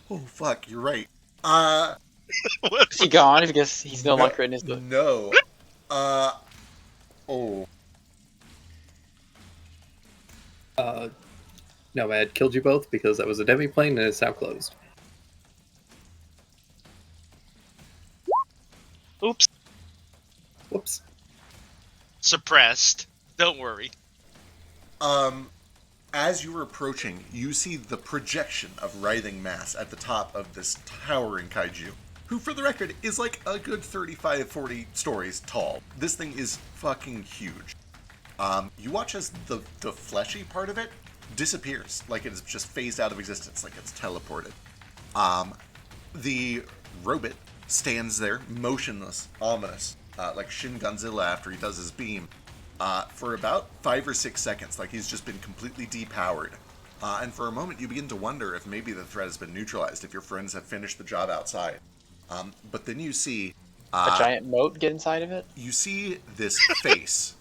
Oh, fuck, you're right. Is he gone? Because he's no longer in his... No. Oh. No, I had killed you both because that was a demi-plane and it's now closed. Oops. Whoops. Suppressed. Don't worry. As you are approaching, you see the projection of writhing mass at the top of this towering kaiju, who, for the record, is like a good 35, 40 stories tall. This thing is fucking huge. You watch as the fleshy part of it disappears, like it is just phased out of existence, like it's teleported. The robot stands there, motionless, ominous, like Shin Godzilla after he does his beam, for about 5 or 6 seconds, like he's just been completely depowered. And for a moment, you begin to wonder if maybe the threat has been neutralized, if your friends have finished the job outside. But then you see... a giant moat get inside of it? You see this face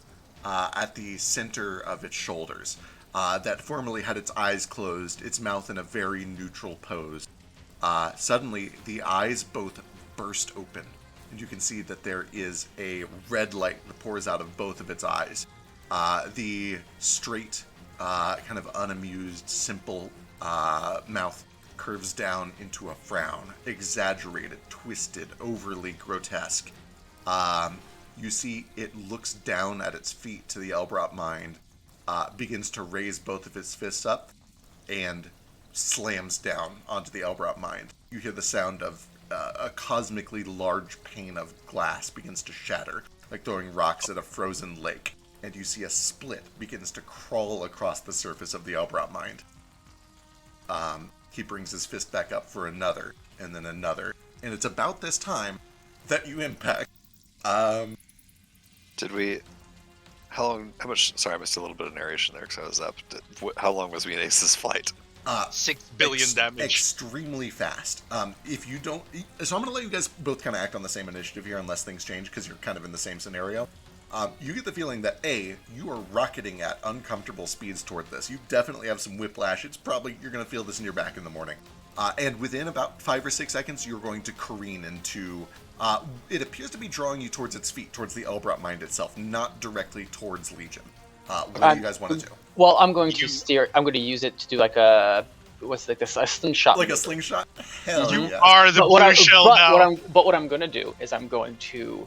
at the center of its shoulders that formerly had its eyes closed, its mouth in a very neutral pose. Suddenly, the eyes both burst open, and you can see that there is a red light that pours out of both of its eyes. The straight, kind of unamused, simple mouth curves down into a frown, exaggerated, twisted, overly grotesque. You see it looks down at its feet to the Elbrot mind, begins to raise both of its fists up, and slams down onto the Elbrot mind. You hear the sound of a cosmically large pane of glass begins to shatter, like throwing rocks at a frozen lake, and you see a split begins to crawl across the surface of the Elbrot mind. He brings his fist back up for another, and then another, and it's about this time that you impact. Did we... How much... Sorry, I missed a little bit of narration there because I was up. How long was we in Ace's flight? 6 billion damage. Extremely fast. If you don't... So I'm going to let you guys both kind of act on the same initiative here unless things change because you're kind of in the same scenario. You get the feeling that, A, you are rocketing at uncomfortable speeds toward this. You definitely have some whiplash. It's probably... You're going to feel this in your back in the morning. And within about 5 or 6 seconds, you're going to careen into... it appears to be drawing you towards its feet, towards the Elbrot mind itself, not directly towards Legion. What do you guys want to do? Well, I'm going to steer. I'm going to use it to do like a a slingshot. Like a slingshot? Hell You yeah. are the blue shell now. But what I'm going to do is I'm going to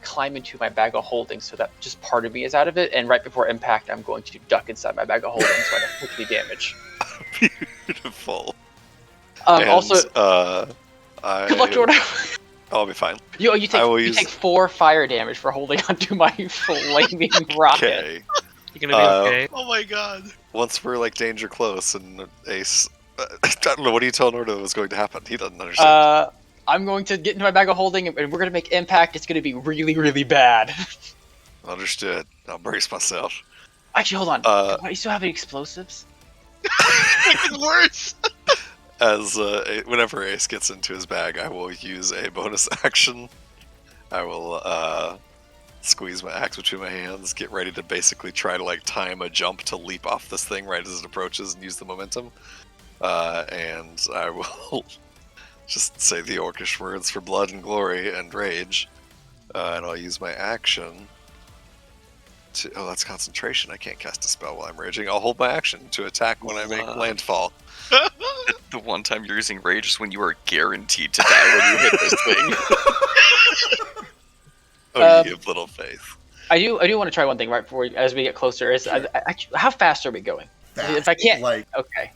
climb into my bag of holding so that just part of me is out of it, and right before impact, I'm going to duck inside my bag of holding so I don't quickly damage. Beautiful. And, also, good luck, Jordan. I'll be fine. You take 4 fire damage for holding onto my flaming rocket. Okay. You gonna be okay? Oh my god. Once we're like danger close and Ace... I don't know, what do you tell Nordo was going to happen? He doesn't understand. I'm going to get into my bag of holding and we're going to make impact. It's going to be really, really bad. Understood. I'll brace myself. Actually, hold on. Do you still have any explosives? It's worse. As whenever Ace gets into his bag, I will use a bonus action. I will squeeze my axe between my hands, get ready to basically try to like time a jump to leap off this thing right as it approaches and use the momentum. And I will just say the orcish words for blood and glory and rage. And I'll use my action to... Oh, that's concentration. I can't cast a spell while I'm raging. I'll hold my action to attack when I make landfall. The one time you're using rage is when you are guaranteed to die when you hit this thing. Oh, you have little faith. I do want to try one thing right before as we get closer. Is Sure. how fast are we going? Fast. If I can't, Like, okay.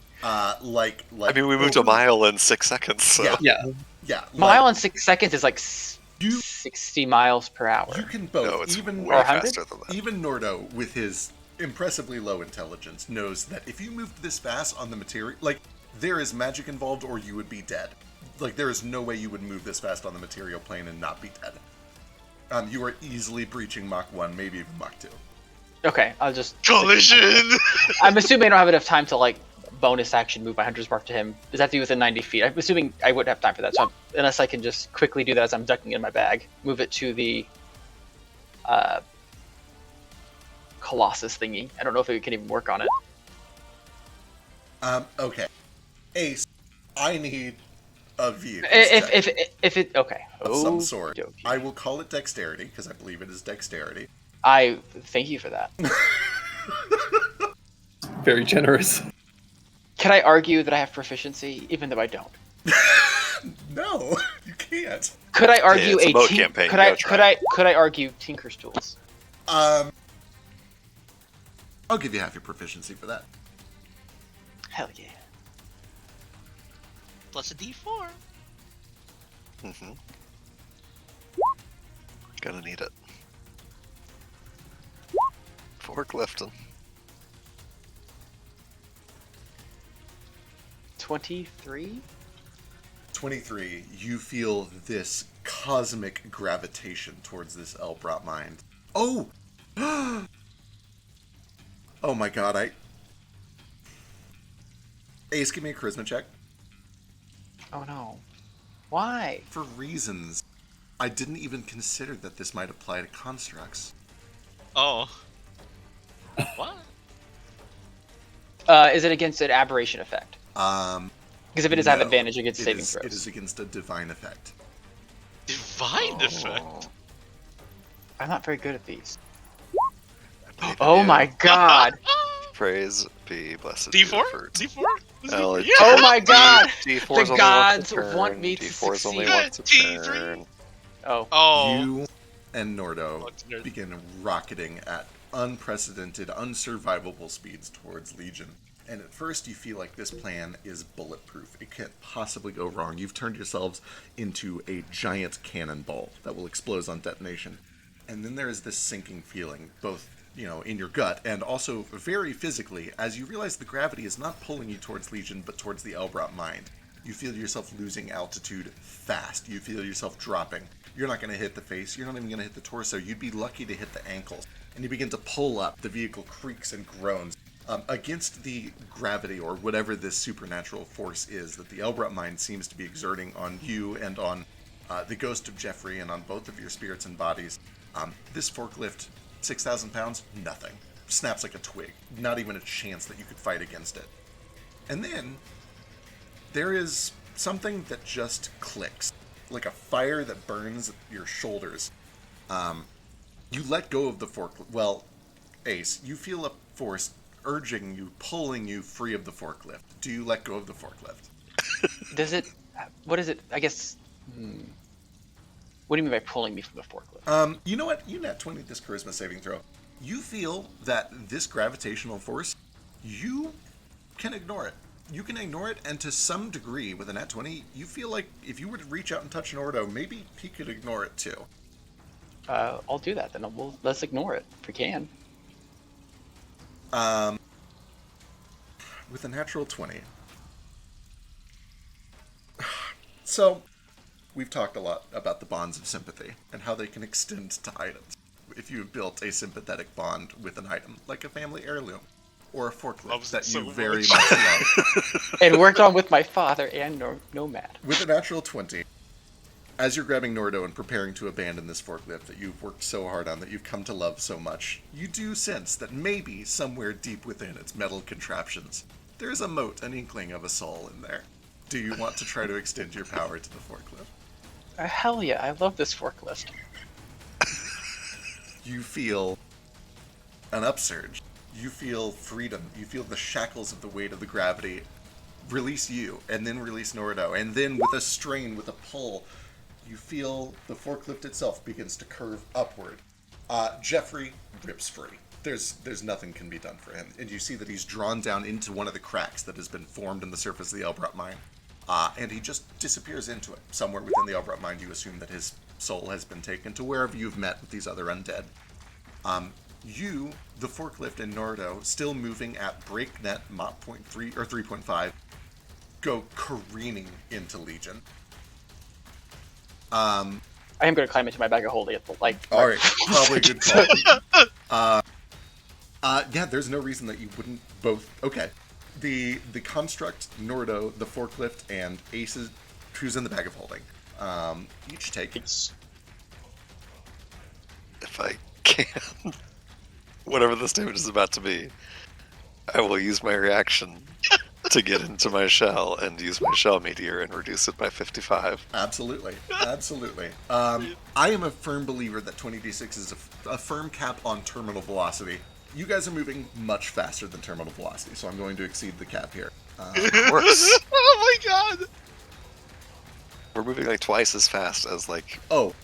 like. I mean, we moved a mile in 6 seconds, so... Yeah. Yeah. Yeah. Mile in 6 seconds is like You- 60 miles per hour. You can both. No, it's even way 100? faster than that. Even Nordo, with his impressively low intelligence, knows that if you moved this fast on the material, like, there is magic involved or you would be dead. Like, there is no way you would move this fast on the material plane and not be dead. You are easily breaching Mach 1, maybe even Mach 2. Okay, I'll just... Collision! I'm assuming I don't have enough time to, like, bonus action move my Hunter's Mark to him. Does that have to be within 90 feet? I'm assuming I wouldn't have time for that, so unless I can just quickly do that as I'm ducking in my bag. Move it to the... Colossus thingy. I don't know if it can even work on it. Okay. Ace, I need a vehicle. If it... Okay. Of some sort. Okey-dokey. I will call it dexterity, because I believe it is dexterity. I thank you for that. Very generous. Can I argue that I have proficiency, even though I don't? No, you can't. Could I argue it's a mode tink- campaign, Could you I gotta could try. I could I argue Tinker's tools? I'll give you half your proficiency for that. Hell yeah. Plus a D4. Mm-hmm. Gonna need it. Forklifting. 23. 23, you feel this cosmic gravitation towards this Elbrot mind. Oh! Oh my god, Ace, give me a charisma check. Oh no. Why? For reasons I didn't even consider that this might apply to constructs. Oh. What? Is it against an aberration effect? Because if it does have No, advantage against saving It throws. is against a divine effect. Divine effect. I'm not very good at these. Believe in Oh you. my god! Praise be blessed. be the D4? fruit. D4? Oh, Yeah. Oh my god! D4's The only gods once a want turn. me to D4's only succeed. once a D3. turn. Oh. Oh. You and Nordo What's yours? begin rocketing at unprecedented, unsurvivable speeds towards Legion. And at first you feel like this plan is bulletproof. It can't possibly go wrong. You've turned yourselves into a giant cannonball that will explode on detonation. And then there is this sinking feeling, both, in your gut and also very physically, as you realize the gravity is not pulling you towards Legion, but towards the Elbrot mind. You feel yourself losing altitude fast. You feel yourself dropping. You're not going to hit the face. You're not even going to hit the torso. You'd be lucky to hit the ankles. And you begin to pull up. The vehicle creaks and groans against the gravity or whatever this supernatural force is that the Elbrot mind seems to be exerting on you and on the ghost of Jeffrey and on both of your spirits and bodies. This forklift, 6,000 pounds, nothing. Snaps like a twig. Not even a chance that you could fight against it. And then there is something that just clicks, like a fire that burns your shoulders. You let go of the forklift. Well, Ace, you feel a force urging you, pulling you free of the forklift. Do you let go of the forklift? Does it... What is it? I guess... What do you mean by pulling me from the forklift? You know what? You nat 20 this charisma saving throw. You feel that this gravitational force, you can ignore it. You can ignore it, and to some degree, with a nat 20, you feel like if you were to reach out and touch Nordo, maybe he could ignore it too. I'll do that then. Let's ignore it if we can. With a natural 20. So, we've talked a lot about the bonds of sympathy and how they can extend to items. If you've built a sympathetic bond with an item, like a family heirloom, or a forklift Loves that it so you very much. much love. And worked on with my father and Nomad. With a natural 20, as you're grabbing Nordo and preparing to abandon this forklift that you've worked so hard on, that you've come to love so much, you do sense that maybe somewhere deep within its metal contraptions, there's a mote, an inkling of a soul in there. Do you want to try to extend your power to the forklift? Hell yeah, I love this forklift. You feel an upsurge. You feel freedom. You feel the shackles of the weight of the gravity release you, and then release Nordo, and then with a strain, with a pull, you feel the forklift itself begins to curve upward. Jeffrey rips free. There's nothing can be done for him, and you see that he's drawn down into one of the cracks that has been formed in the surface of the Elbrot mine, and he just disappears into it. Somewhere within the Elbrot mine, you assume that his soul has been taken to wherever you've met with these other undead. You, the forklift, and Nordo, still moving at breakneck Mach 0.3 or 3.5, go careening into Legion. I am going to climb into my bag of holding at the like. All right, probably a good call. Yeah, there's no reason that you wouldn't both. Okay, the construct, Nordo, the forklift, and Aces, who's in the bag of holding, each take. If I can, whatever this damage is about to be, I will use my reaction to get into my shell and use my shell meteor and reduce it by 55. Absolutely. I am a firm believer that 20d6 is a firm cap on terminal velocity. You guys are moving much faster than terminal velocity, so I'm going to exceed the cap here. Of course. Oh my god! We're moving like twice as fast as like Oh,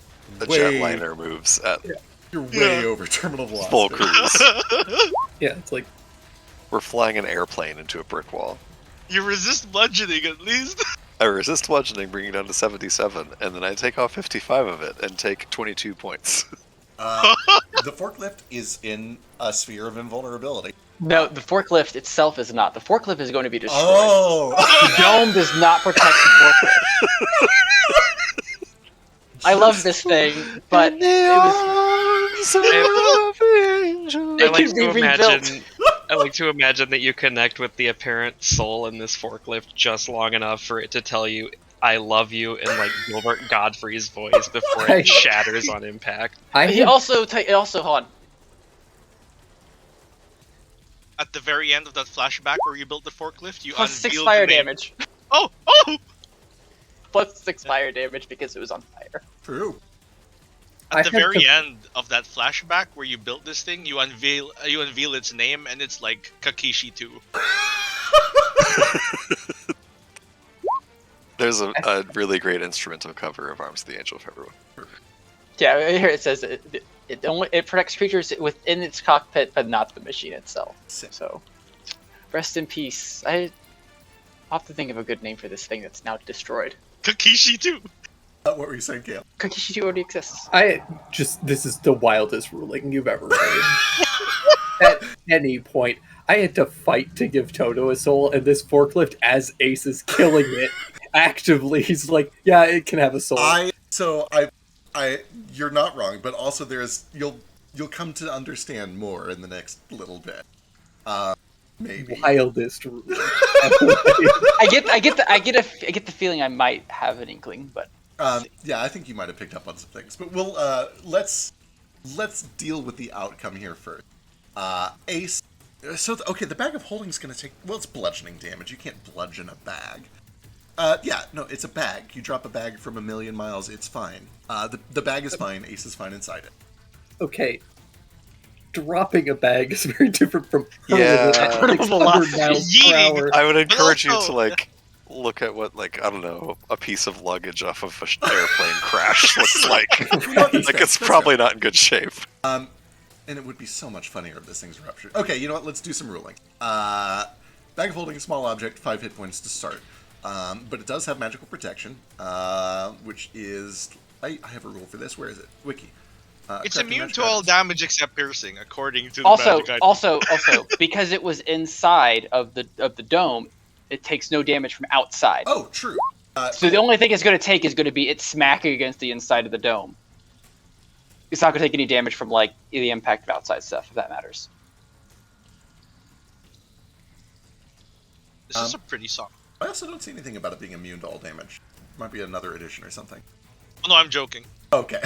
a way, jetliner moves at You're way over terminal velocity. full cruise. Yeah, it's like We're flying an airplane into a brick wall. You resist bludgeoning at least. I resist bludgeoning, bringing it down to 77, and then I take off 55 of it and take 22 points. The forklift is in a sphere of invulnerability. No, the forklift itself is not. The forklift is going to be destroyed. Oh! The dome does not protect the forklift. I love this thing, but it was. I like can be to rebuilt. imagine. I like to imagine that you connect with the apparent soul in this forklift just long enough for it to tell you "I love you" in like Gilbert Godfrey's voice before it shatters on impact. He also hold on. At the very end of that flashback where you built the forklift, you Plus 6 unveiled fire the name. damage. Oh! Plus 6 fire damage because it was on fire. True. At I the had very to- end of that flashback where you built this thing, you unveil its name, and it's like Kakishi 2. There's a really great instrumental cover of Arms of the Angel for everyone. Yeah, here it says it protects creatures within its cockpit, but not the machine itself. So, rest in peace. I'll have to think of a good name for this thing that's now destroyed. Kakishi 2! What were you saying, Kale? Kakishi 2 already exists. this is the wildest ruling you've ever made. At any point, I had to fight to give Toto a soul, and this forklift, as Ace is killing it, actively, he's like, yeah, it can have a soul. You're not wrong, but also you'll come to understand more in the next little bit. Maybe. Wildest ruling. I get the feeling I might have an inkling, but Yeah, I think you might have picked up on some things, but we'll let's deal with the outcome here first. Ace. So okay, the bag of holding is going to take. Well, it's bludgeoning damage. You can't bludgeon a bag. Yeah, no, it's a bag. You drop a bag from a million miles, it's fine. The bag is fine. Ace is fine inside it. Okay. Dropping a bag is very different from Yeah. hurling it at 600 miles per hour. I would encourage you also- to like look at what, like, I don't know, a piece of luggage off of an airplane crash looks like. Like, it's probably not in good shape. And it would be so much funnier if this thing's ruptured. Okay, you know what? Let's do some ruling. Bag of holding, small object, 5 hit points to start. But it does have magical protection, which is... I have a rule for this. Where is it? Wiki. It's crafting immune magic to all items. damage except piercing, according to the also magic item. also because it was inside of the dome, it takes no damage from outside. Oh, true. So the only thing it's going to take is going to be it smacking against the inside of the dome. It's not going to take any damage from like the impact of outside stuff, if that matters. This is a pretty song. I also don't see anything about it being immune to all damage. Might be another edition or something. Oh, no, I'm joking. Okay.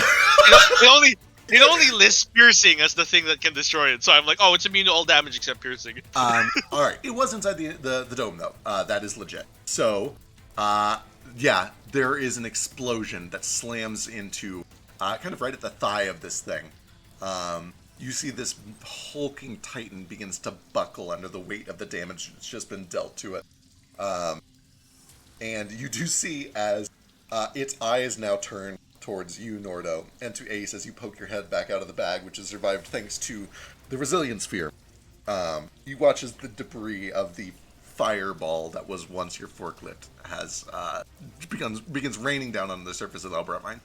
It only lists piercing as the thing that can destroy it. So I'm like, oh, it's immune to all damage except piercing. All right. It was inside the dome though. That is legit. So, yeah, there is an explosion that slams into kind of right at the thigh of this thing. You see this hulking titan begins to buckle under the weight of the damage that's just been dealt to it. And you do see as its eye is now turned towards you, Nordo, and to Ace as you poke your head back out of the bag, which has survived thanks to the resilience sphere. You watch as the debris of the fireball that was once your forklift has begins raining down on the surface of the Albrat mine.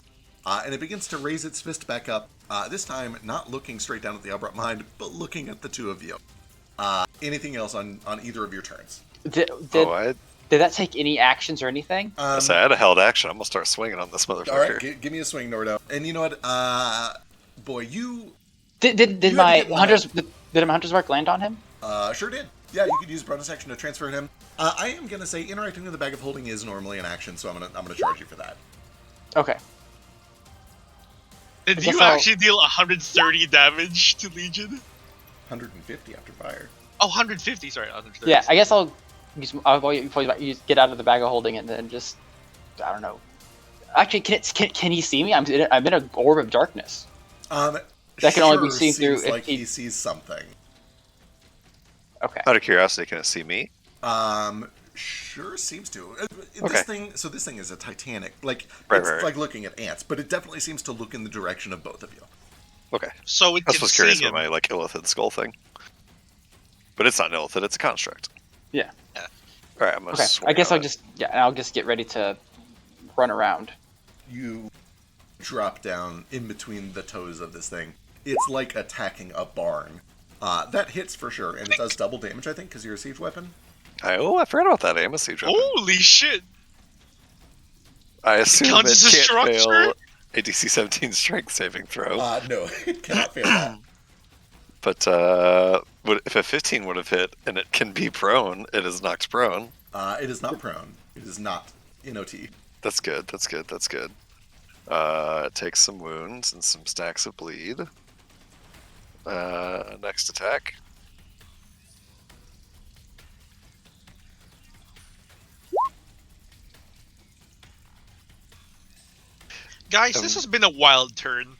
And it begins to raise its fist back up, this time not looking straight down at the Albrat mine, but looking at the two of you. Anything else on either of your turns? Did that take any actions or anything? I had a held action. I'm gonna start swinging on this motherfucker. All right, give me a swing, Nordo. And you know what? Boy, you... Did my hunter's mark land on him? Sure did. Yeah, you could use bonus action to transfer him. I am gonna say interacting with the bag of holding is normally an action, so I'm gonna charge you for that. Okay. Did you actually deal 130 damage to Legion? 150 after fire. Oh, 150. Sorry, 130. Yeah, I guess I'll get out of the bag of holding and then just, I don't know. Actually, can he see me? I'm in an orb of darkness. That can only be seen through. Like he sees something. Okay. Out of curiosity, can it see me? Sure seems to. Okay. This thing is a Titanic. Like Right. like looking at ants, but it definitely seems to look in the direction of both of you. Okay. So it I can was see curious him. about my like illithid skull thing, but it's not an illithid; it's a construct. Yeah. All right, I'm gonna. Okay. swing I guess on I'll just get ready to run around. You drop down in between the toes of this thing. It's like attacking a barn. That hits for sure, and it does double damage, I think, because you're a siege weapon. I forgot about that. I am a siege weapon. Holy shit! I assume it counts as a can't structure? fail a DC 17 strength saving throw. No, it cannot fail that. But if a 15 would have hit and it can be prone, it is knocked prone. It is not prone. It is not NOT. That's good. It takes some wounds and some stacks of bleed. Next attack. Guys, this has been a wild turn.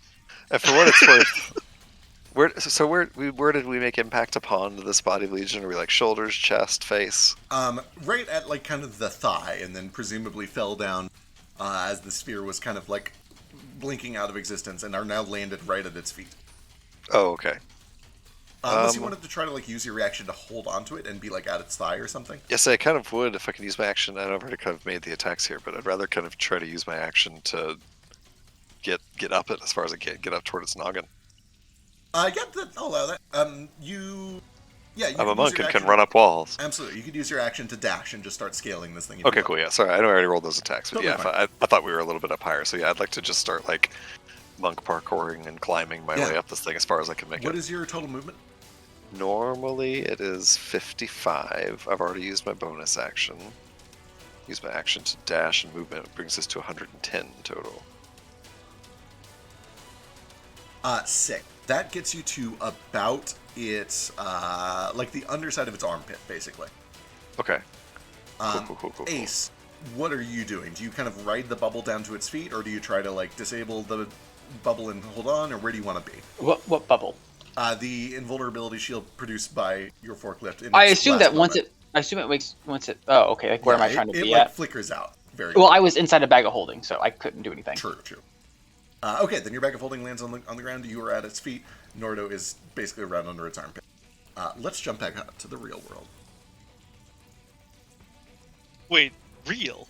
And for what it's worth, where did we make impact upon this body of Legion? Are we like shoulders, chest, face? Right at like kind of the thigh, and then presumably fell down as the sphere was kind of like blinking out of existence, and are now landed right at its feet. Oh, okay. Unless you wanted to try to like use your reaction to hold onto it and be like at its thigh or something. Yes, I kind of would if I could use my action. I know I've already kind of made the attacks here, but I'd rather kind of try to use my action to get up it as far as I can, get up toward its noggin. Yeah, I'll allow that. You I'm a monk and can run up walls. Absolutely, you could use your action to dash and just start scaling this thing. Okay, cool. Yeah, sorry, I know I already rolled those attacks, but Totally yeah, I thought we were a little bit up higher. So yeah, I'd like to just start like monk parkouring and climbing my way up this thing as far as I can make it. What is your total movement? Normally it is 55. I've already used my bonus action. Use my action to dash and movement. It brings us to 110 total. Sick. That gets you to about its like the underside of its armpit, basically. Okay. Cool. Ace, what are you doing? Do you kind of ride the bubble down to its feet, or do you try to like disable the bubble and hold on, or where do you want to be? What bubble? The invulnerability shield produced by your forklift. I assume that once it Oh, okay. Like, where am I trying to be like at? Flickers out. Very well. I was inside a bag of holding, so I couldn't do anything. True. Okay, then your bag of holding lands on the ground. You are at its feet. Nordo is basically around under its armpit. Let's jump back out to the real world. Wait, real?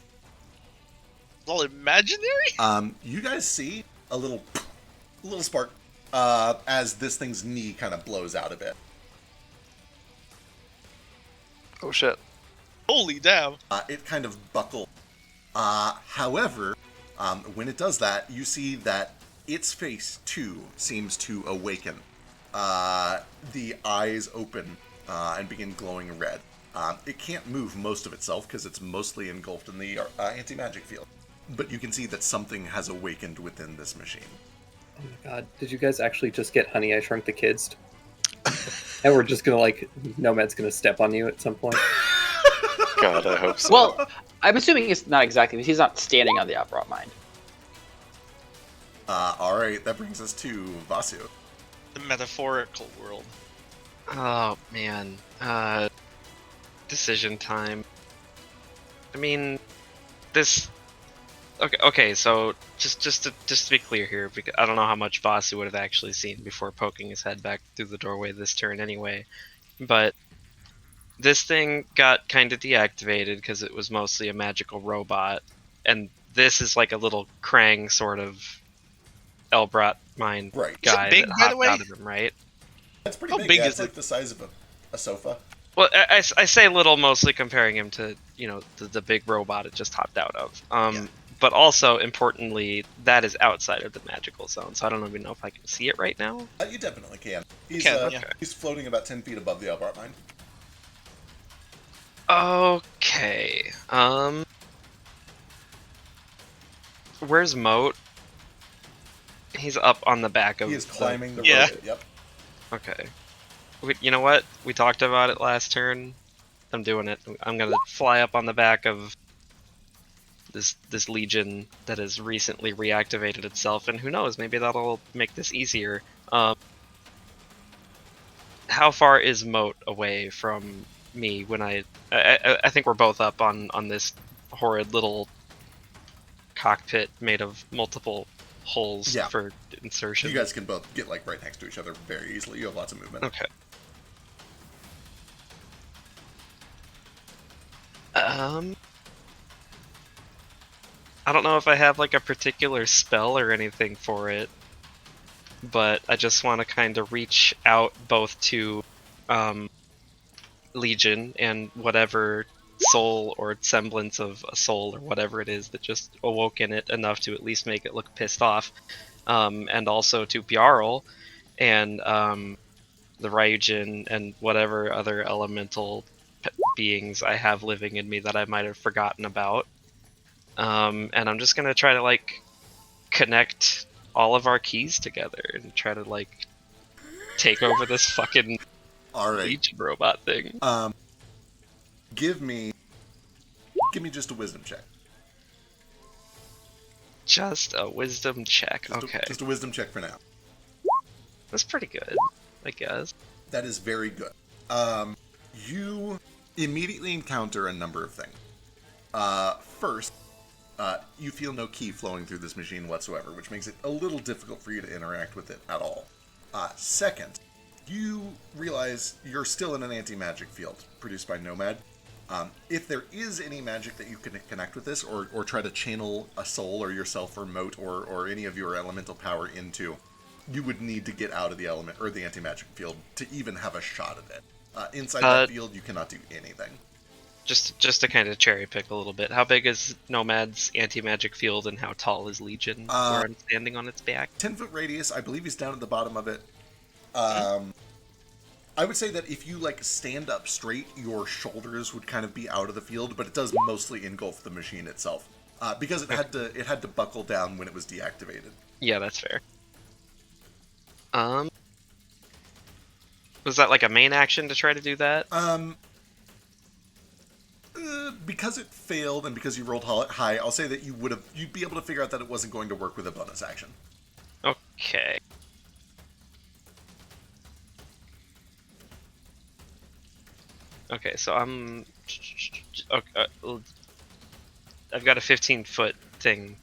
It's all imaginary? You guys see a little spark as this thing's knee kind of blows out a bit. Oh shit. Holy damn. It kind of buckles. However, when it does that, you see that its face, too, seems to awaken. The eyes open and begin glowing red. It can't move most of itself because it's mostly engulfed in the anti-magic field. but you can see that something has awakened within this machine. Oh my god, did you guys actually just get Honey, I Shrunk the Kids? And we're just gonna, like, Nomad's gonna step on you at some point? God, I hope so. Well, I'm assuming it's not exactly, because he's not standing on the Outright Mind. Alright, that brings us to Vasu. The metaphorical world. Oh man. Decision time. I mean, this. Okay. So just to be clear here, because I don't know how much Vasu would have actually seen before poking his head back through the doorway this turn, anyway. But this thing got kind of deactivated because it was mostly a magical robot, and this is like a little Krang sort of Elbrat mind Right. guy big, that by the hopped way? out of him, right? That's pretty How big. big Yeah, is it's like the size of a sofa. Well, I say little, mostly comparing him to, the big robot it just hopped out of. Yeah. But also, importantly, that is outside of the magical zone, so I don't even know if I can see it right now. You definitely can. Yeah. He's floating about 10 feet above the Albert Mine. Okay. Where's Moat? He's up on the back of He is climbing the Yeah. rope. Yep. Okay. You know what? We talked about it last turn. I'm doing it. I'm gonna fly up on the back of this Legion that has recently reactivated itself, and who knows, maybe that'll make this easier. How far is Moat away from me when I think we're both up on this horrid little cockpit made of multiple holes Yeah. for insertion. You guys can both get like right next to each other very easily. You have lots of movement. Okay. I don't know if I have like a particular spell or anything for it, but I just want to kind of reach out both to Legion and whatever soul or semblance of a soul or whatever it is that just awoke in it enough to at least make it look pissed off, and also to Bjarl and the Ryujin and whatever other elemental beings I have living in me that I might have forgotten about. And I'm just gonna try to like connect all of our keys together and try to like take over this fucking All right. Legion robot thing. Give me just a wisdom check. Just a wisdom check. Just Okay, just a wisdom check for now. that's pretty good, I guess. That is very good. You immediately encounter a number of things. First, you feel no key flowing through this machine whatsoever, which makes it a little difficult for you to interact with it at all. Second, you realize you're still in an anti-magic field produced by Nomad. If there is any magic that you can connect with this, or try to channel a soul or yourself or Moat or any of your elemental power into, you would need to get out of the element or the anti-magic field to even have a shot at it. Inside that field, you cannot do anything. Just to kind of cherry pick a little bit, how big is Nomad's anti-magic field and how tall is Legion where I'm standing on its back? 10-foot radius. I believe he's down at the bottom of it. I would say that if you like stand up straight, your shoulders would kind of be out of the field, but it does mostly engulf the machine itself because it had to buckle down when it was deactivated. Yeah, that's fair. Was that like a main action to try to do that? Because it failed and because you rolled high, I'll say that you'd be able to figure out that it wasn't going to work with a bonus action. Okay. Okay, so I'm. Okay, I've got a 15-foot thing.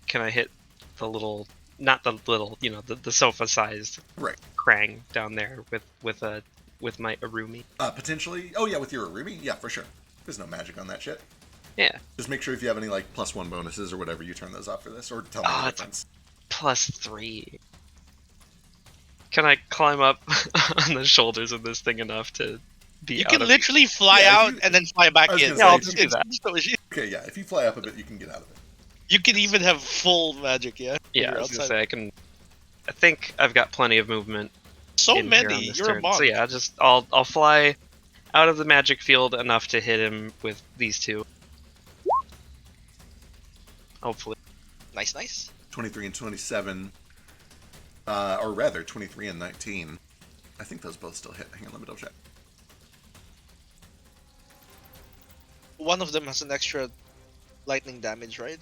Can I hit the little, not the little, the sofa-sized Right. Krang down there with my Arumi? Potentially. Oh yeah, with your Arumi? Yeah, for sure. There's no magic on that shit. Yeah. Just make sure if you have any like +1 bonuses or whatever, you turn those off for this, or tell me the it's difference. +3. Can I climb up on the shoulders of this thing enough to be You out can of literally fly Yeah, if out you- and then fly back I was in. gonna say, Yeah, I'll just do that. So you- Okay, yeah. If you fly up a bit, you can get out of it. You can even have full magic, yeah? Yeah, You're I was gonna outside. say I think I've got plenty of movement. So in here on many. this You're turn. a monk. So yeah, I'll fly out of the magic field enough to hit him with these two. Hopefully. Nice. 23 and 27, or rather 23 and 19. I think those both still hit. Hang on, let me double check. One of them has an extra lightning damage, right?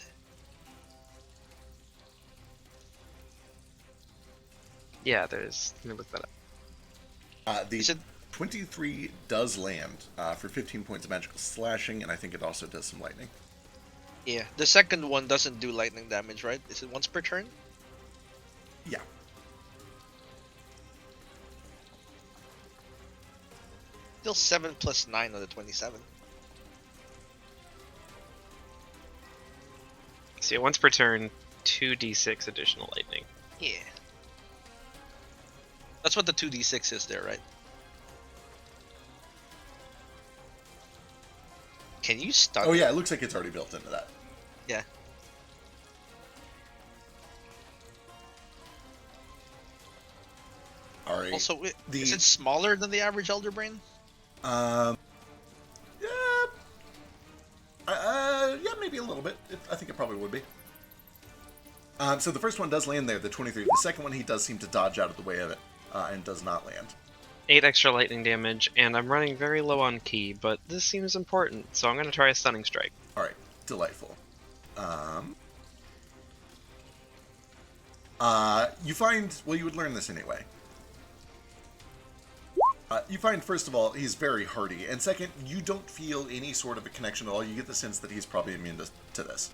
Yeah, there's. Let me look that up. The Is it 23 does land for 15 points of magical slashing, and I think it also does some lightning. Yeah, the second one doesn't do lightning damage, right? Is it once per turn? Yeah. Still 7 plus 9 on the 27. So yeah, once per turn, 2d6 additional lightning. Yeah. That's what the 2d6 is there, right? Can you stun? Oh yeah, it looks like it's already built into that. Yeah. All right. Also, is it smaller than the average Elder Brain? Yeah, yeah, maybe a little bit. I think it probably would be. So the first one does land there, the 23. The second one, he does seem to dodge out of the way of it, and does not land. 8 extra lightning damage, and I'm running very low on ki, but this seems important, so I'm going to try a stunning strike. All right, delightful. You find, well, you would learn this anyway. You find, first of all, he's very hardy, and second, you don't feel any sort of a connection at all. You get the sense that he's probably immune to this.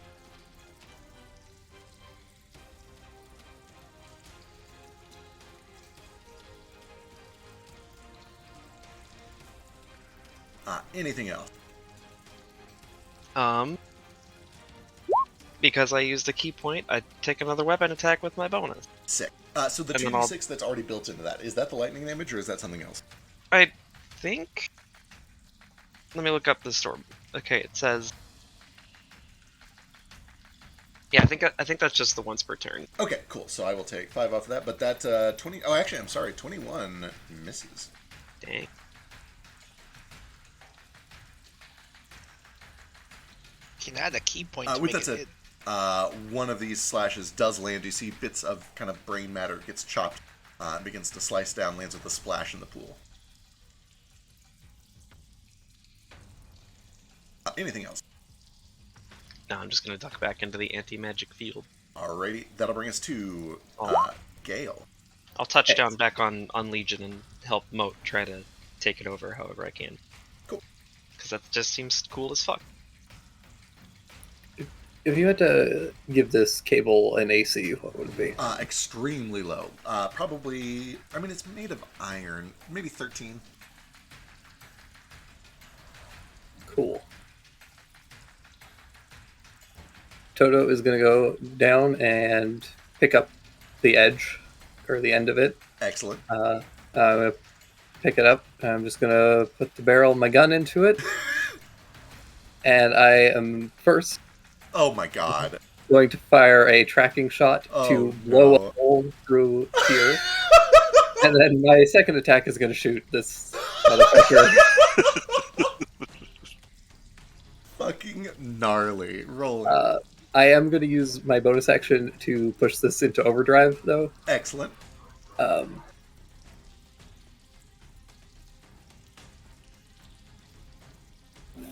Anything else? Because I used a key point, I take another weapon attack with my bonus. Sick. So the And then 2d6 that's already built into that, is that the lightning damage, or is that something else? I think... Let me look up the storm. Okay, it says... Yeah, I think that's just the once per turn. Okay, cool. So I will take 5 off of that, but that 20... Oh, actually, I'm sorry. 21 misses. Dang. You can add a key point to With make that it said, hit. one of these slashes does land. You see bits of kind of brain matter gets chopped, begins to slice down, lands with a splash in the pool. Anything else? No, I'm just gonna duck back into the anti-magic field. Alrighty, that'll bring us to Gale. I'll touch down back on Legion and help Moat try to take it over however I can. Cool. Because that just seems cool as fuck. If you had to give this cable an AC, what would it be? Extremely low. Probably, I mean, it's made of iron. Maybe 13. Cool. Toto is going to go down and pick up the edge, or the end of it. Excellent. I'm going to pick it up. I'm just going to put the barrel of my gun into it. And I am first Oh my god. going to fire a tracking shot to blow a hole through here. And then my second attack is going to shoot this motherfucker. Fucking gnarly. Rolling. I am going to use my bonus action to push this into overdrive, though. Excellent.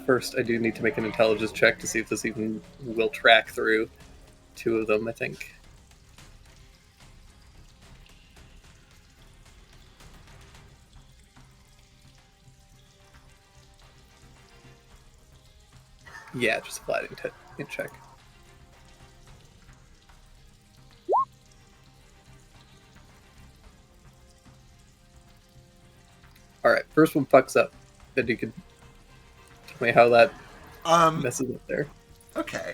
First, I do need to make an intelligence check to see if this even will track through 2 of them, I think. Yeah, just a flat in check. Alright, first one fucks up. Then you can tell me how that messes up there. Okay.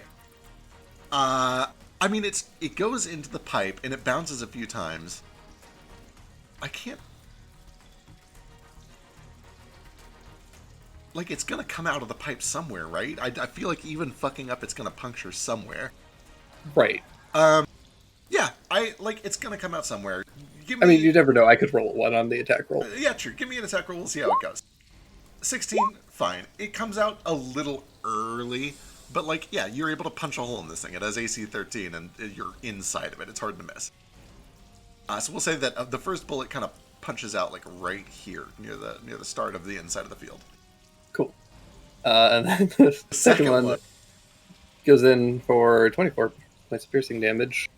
I mean, it goes into the pipe and it bounces a few times. I can't. Like, it's gonna come out of the pipe somewhere, right? I feel like even fucking up, it's gonna puncture somewhere. Right. Yeah, it's gonna come out somewhere. I mean, you never know. I could roll 1 on the attack roll. Yeah, true. Give me an attack roll. We'll see how it goes. 16, fine. It comes out a little early, But, like, yeah, you're able to punch a hole in this thing. It has AC 13, and you're inside of it. It's hard to miss. So we'll say that the first bullet kind of punches out, like, right here, near the start of the inside of the field. Cool. And then the second one goes in for 24 points of piercing damage.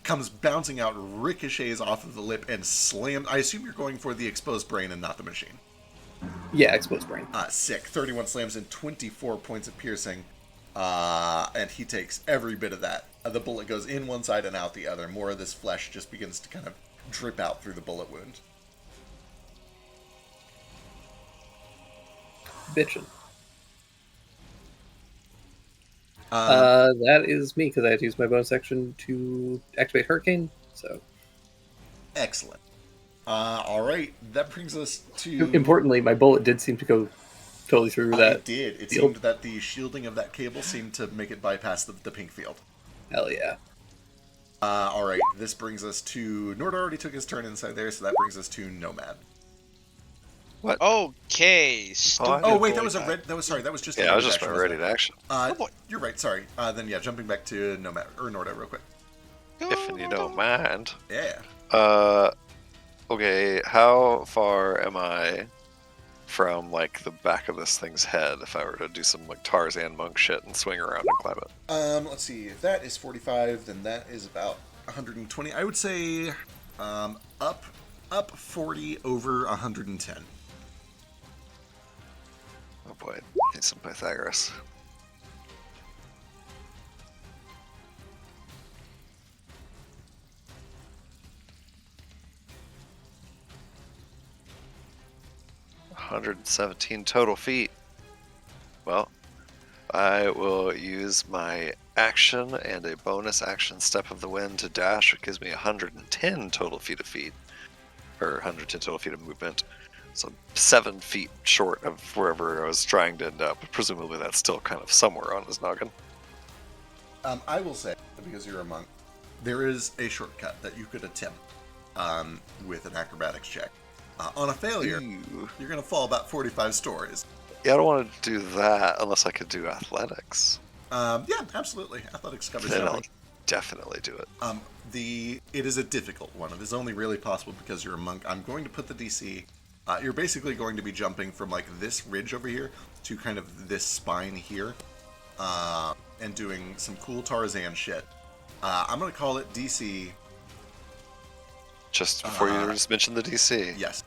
Comes bouncing out, ricochets off of the lip, and slams. I assume you're going for the exposed brain and not the machine. Yeah, exposed brain. Sick. 31 slams and 24 points of piercing. And he takes every bit of that. The bullet goes in one side and out the other. More of this flesh just begins to kind of drip out through the bullet wound. Bitchin'. That is me, because I had to use my bonus action to activate Hurricane, so... Excellent. Alright, that brings us to... Importantly, my bullet did seem to go totally through that. It did. It field. seemed that the shielding of that cable seemed to make it bypass the pink field. Hell yeah. Alright, this brings us to... Nord already took his turn inside there, so that brings us to Nomad. Okay. Oh wait, that was a red. That was just. Yeah, I was just action, ready to action. You're right. Sorry. Then yeah, jumping back to Nomad or Norda real quick. If you don't mind. Yeah. Okay, how far am I from, like, the back of this thing's head if I were to do some, like, Tarzan monk shit and swing around and climb it? Let's see. If that is 45, then that is about 120. I would say, up 40 over 110. Oh boy, need some Pythagoras. $117 total feet. Well, I will use my action and a bonus action Step of the Wind to dash, which gives me 110 total feet of feet, or 110 total feet of movement. So 7 feet short of wherever I was trying to end up. Presumably that's still kind of somewhere on his noggin. I will say, because you're a monk, there is a shortcut that you could attempt with an acrobatics check. On a failure, you're going to fall about 45 stories. Yeah, I don't want to do that unless I could do athletics. Yeah, absolutely. Athletics covers Then I'll everything. definitely do it. It is a difficult one. It is only really possible because you're a monk. I'm going to put the DC. You're basically going to be jumping from like this ridge over here to kind of this spine here, and doing some cool Tarzan shit. I'm going to call it DC. Just before you just mentioned the DC. Yes.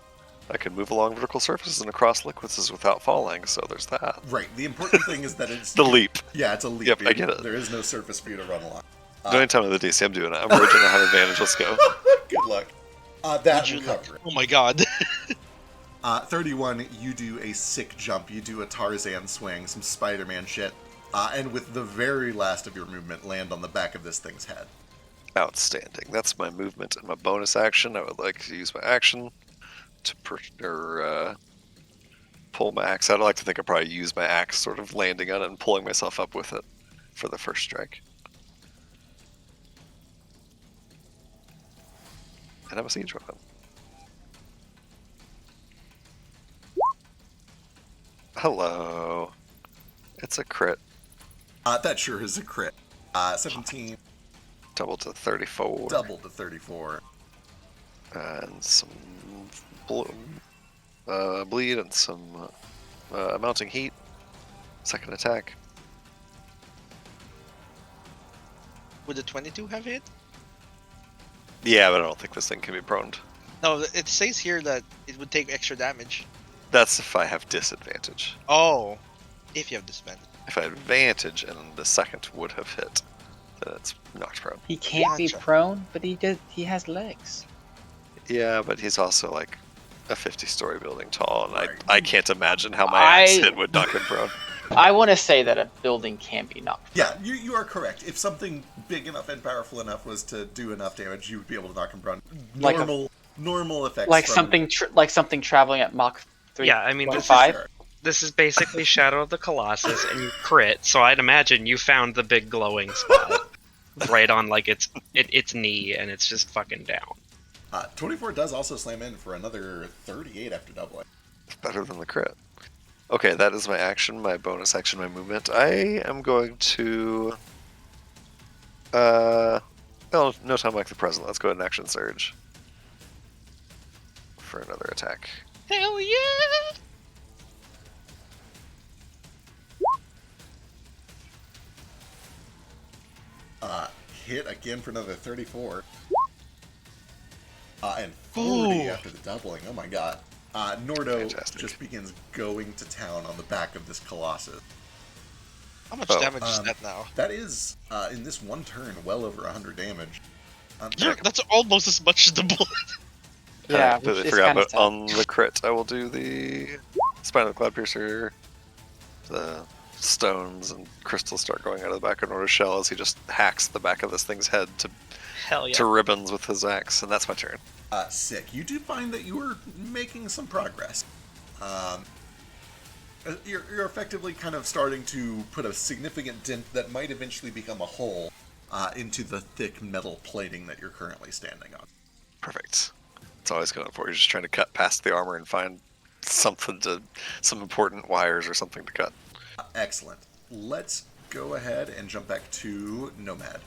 I can move along vertical surfaces and across liquids without falling, so there's that. Right. The important thing is that it's... The leap. Yeah, it's a leap. Yep, I get it. There is no surface for you to run along. Don't even tell me the DC, I'm doing it. I'm original, I have advantage, let's go. Good luck. That will cover it. Oh my god. 31, you do a sick jump. You do a Tarzan swing, some Spider-Man shit. And with the very last of your movement, land on the back of this thing's head. Outstanding. That's my movement and my bonus action. I would like to use my action to pull my axe. I'd like to think I probably use my axe sort of landing on it and pulling myself up with it for the first strike. And I'm a siege weapon. Hello. It's a crit. That sure is a crit. 17. Double to 34. Double to 34. And some bleed and some mounting heat. Second attack. Would the 22 have hit? Yeah, but I don't think this thing can be prone. No, it says here that it would take extra damage. That's if I have disadvantage. Oh, if you have disadvantage. If I had advantage and the second would have hit, then it's knocked prone. He can't be Gotcha. prone, but he has legs. Yeah, but he's also like a 50-story building tall, and Right. I can't imagine how my axe hit would knock him prone. I want to say that a building can be knocked. Yeah, you are correct. If something big enough and powerful enough was to do enough damage, you would be able to knock him prone. Like Normal effects. Like from- something traveling at Mach 3. Yeah, I mean, Well, this is, five? sure. this is basically Shadow of the Colossus, and you crit, so I'd imagine you found the big glowing spot right on like its knee, and it's just fucking down. 24 does also slam in for another 38 after doubling. It's better than the crit. Okay, that is my action, my bonus action, my movement. I am going to... Well, no time like the present. Let's go ahead and action surge. For another attack. Hell yeah! Hit again for another 34. And 40 Ooh. after the doubling. Oh my god. Nordo Fantastic. just begins going to town on the back of this Colossus. How much Oh, damage is that now? That is, in this one turn, well over 100 damage. That's almost as much as the bullet. Yeah, I which completely is forgot, kind of but sad. on the crit, I will do the Spinal Cloud Piercer. The stones and crystals start going out of the back of Nordo's shell as he just hacks the back of this thing's head Hell yeah. to ribbons with his axe, and that's my turn. Sick. You do find that you are making some progress. You're effectively kind of starting to put a significant dent that might eventually become a hole into the thick metal plating that you're currently standing on. Perfect. It's always going for. You're just trying to cut past the armor and find some important wires or something to cut. Excellent. Let's go ahead and jump back to Nomad.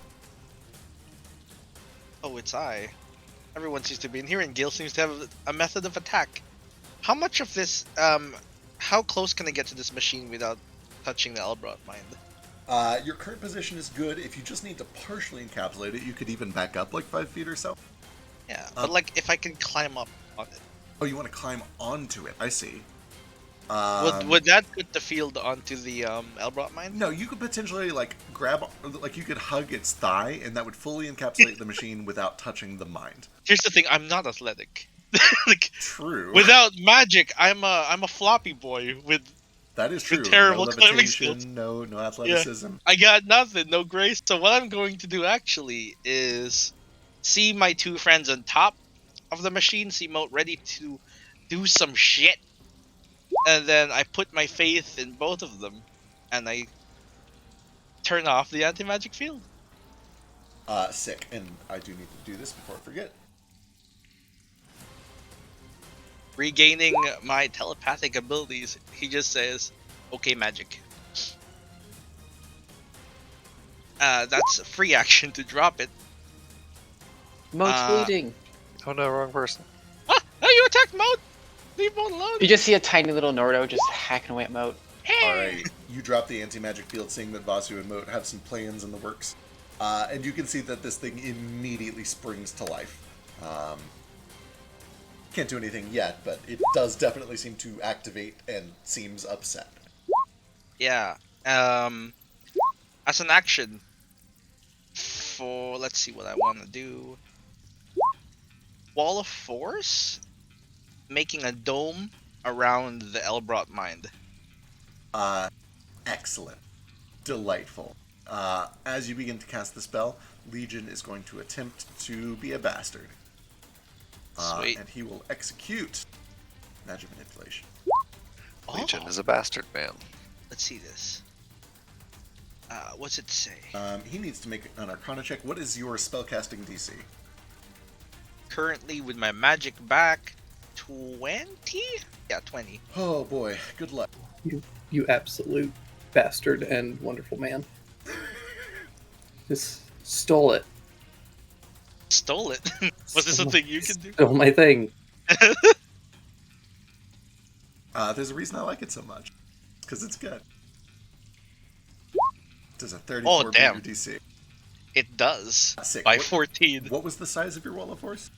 Oh, it's I. Everyone seems to be in here, and Gil seems to have a method of attack. How much of this, how close can I get to this machine without touching the Elbrot Mind? Your current position is good. If you just need to partially encapsulate it, you could even back up like 5 feet or so. Yeah, but like, if I can climb up on it. Oh, you want to climb onto it. I see. Would that put the field onto the Elbrot Mind? No, you could potentially like grab, like you could hug its thigh, and that would fully encapsulate the machine without touching the mind. Here's the thing: I'm not athletic. Like, True. without magic, I'm a floppy boy with. That is true. terrible no climbing levitation, skills. no athleticism. I got nothing, no grace. So what I'm going to do actually is see my two friends on top of the machine, see Moat ready to do some shit, and then I put my faith in both of them, and I turn off the anti-magic field. Sick. And I do need to do this before I forget. Regaining my telepathic abilities, he just says, "Okay, magic." That's a free action to drop it. Moat's bleeding. Oh no, wrong person. Ah! Oh, you attacked Moat! Leave Moat alone! You just see a tiny little Nordo just hacking away at Moat. Alright, you drop the anti-magic field, seeing that Vasu and Moat have some plans in the works. And you can see that this thing immediately springs to life. Can't do anything yet, but it does definitely seem to activate and seems upset. Yeah. As an action, for let's see what I want to do. Wall of Force, making a dome around the Elbrot Mind. Excellent. Delightful. As you begin to cast the spell, Legion is going to attempt to be a bastard. Sweet. And he will execute magic manipulation. Legion Oh, is a bastard man. let's see this. What's it say? He needs to make an Arcana check. What is your spellcasting DC? Currently, with my magic back, 20? Yeah, 20. Oh boy, good luck. You absolute bastard and wonderful man. Just stole it. Stole it. Was this something you can do? Stole my thing. There's a reason I like it so much. Because it's good. Does a 34 Oh, beat damn. your DC? It does. Sick. By What- 14. What was the size of your Wall of Force?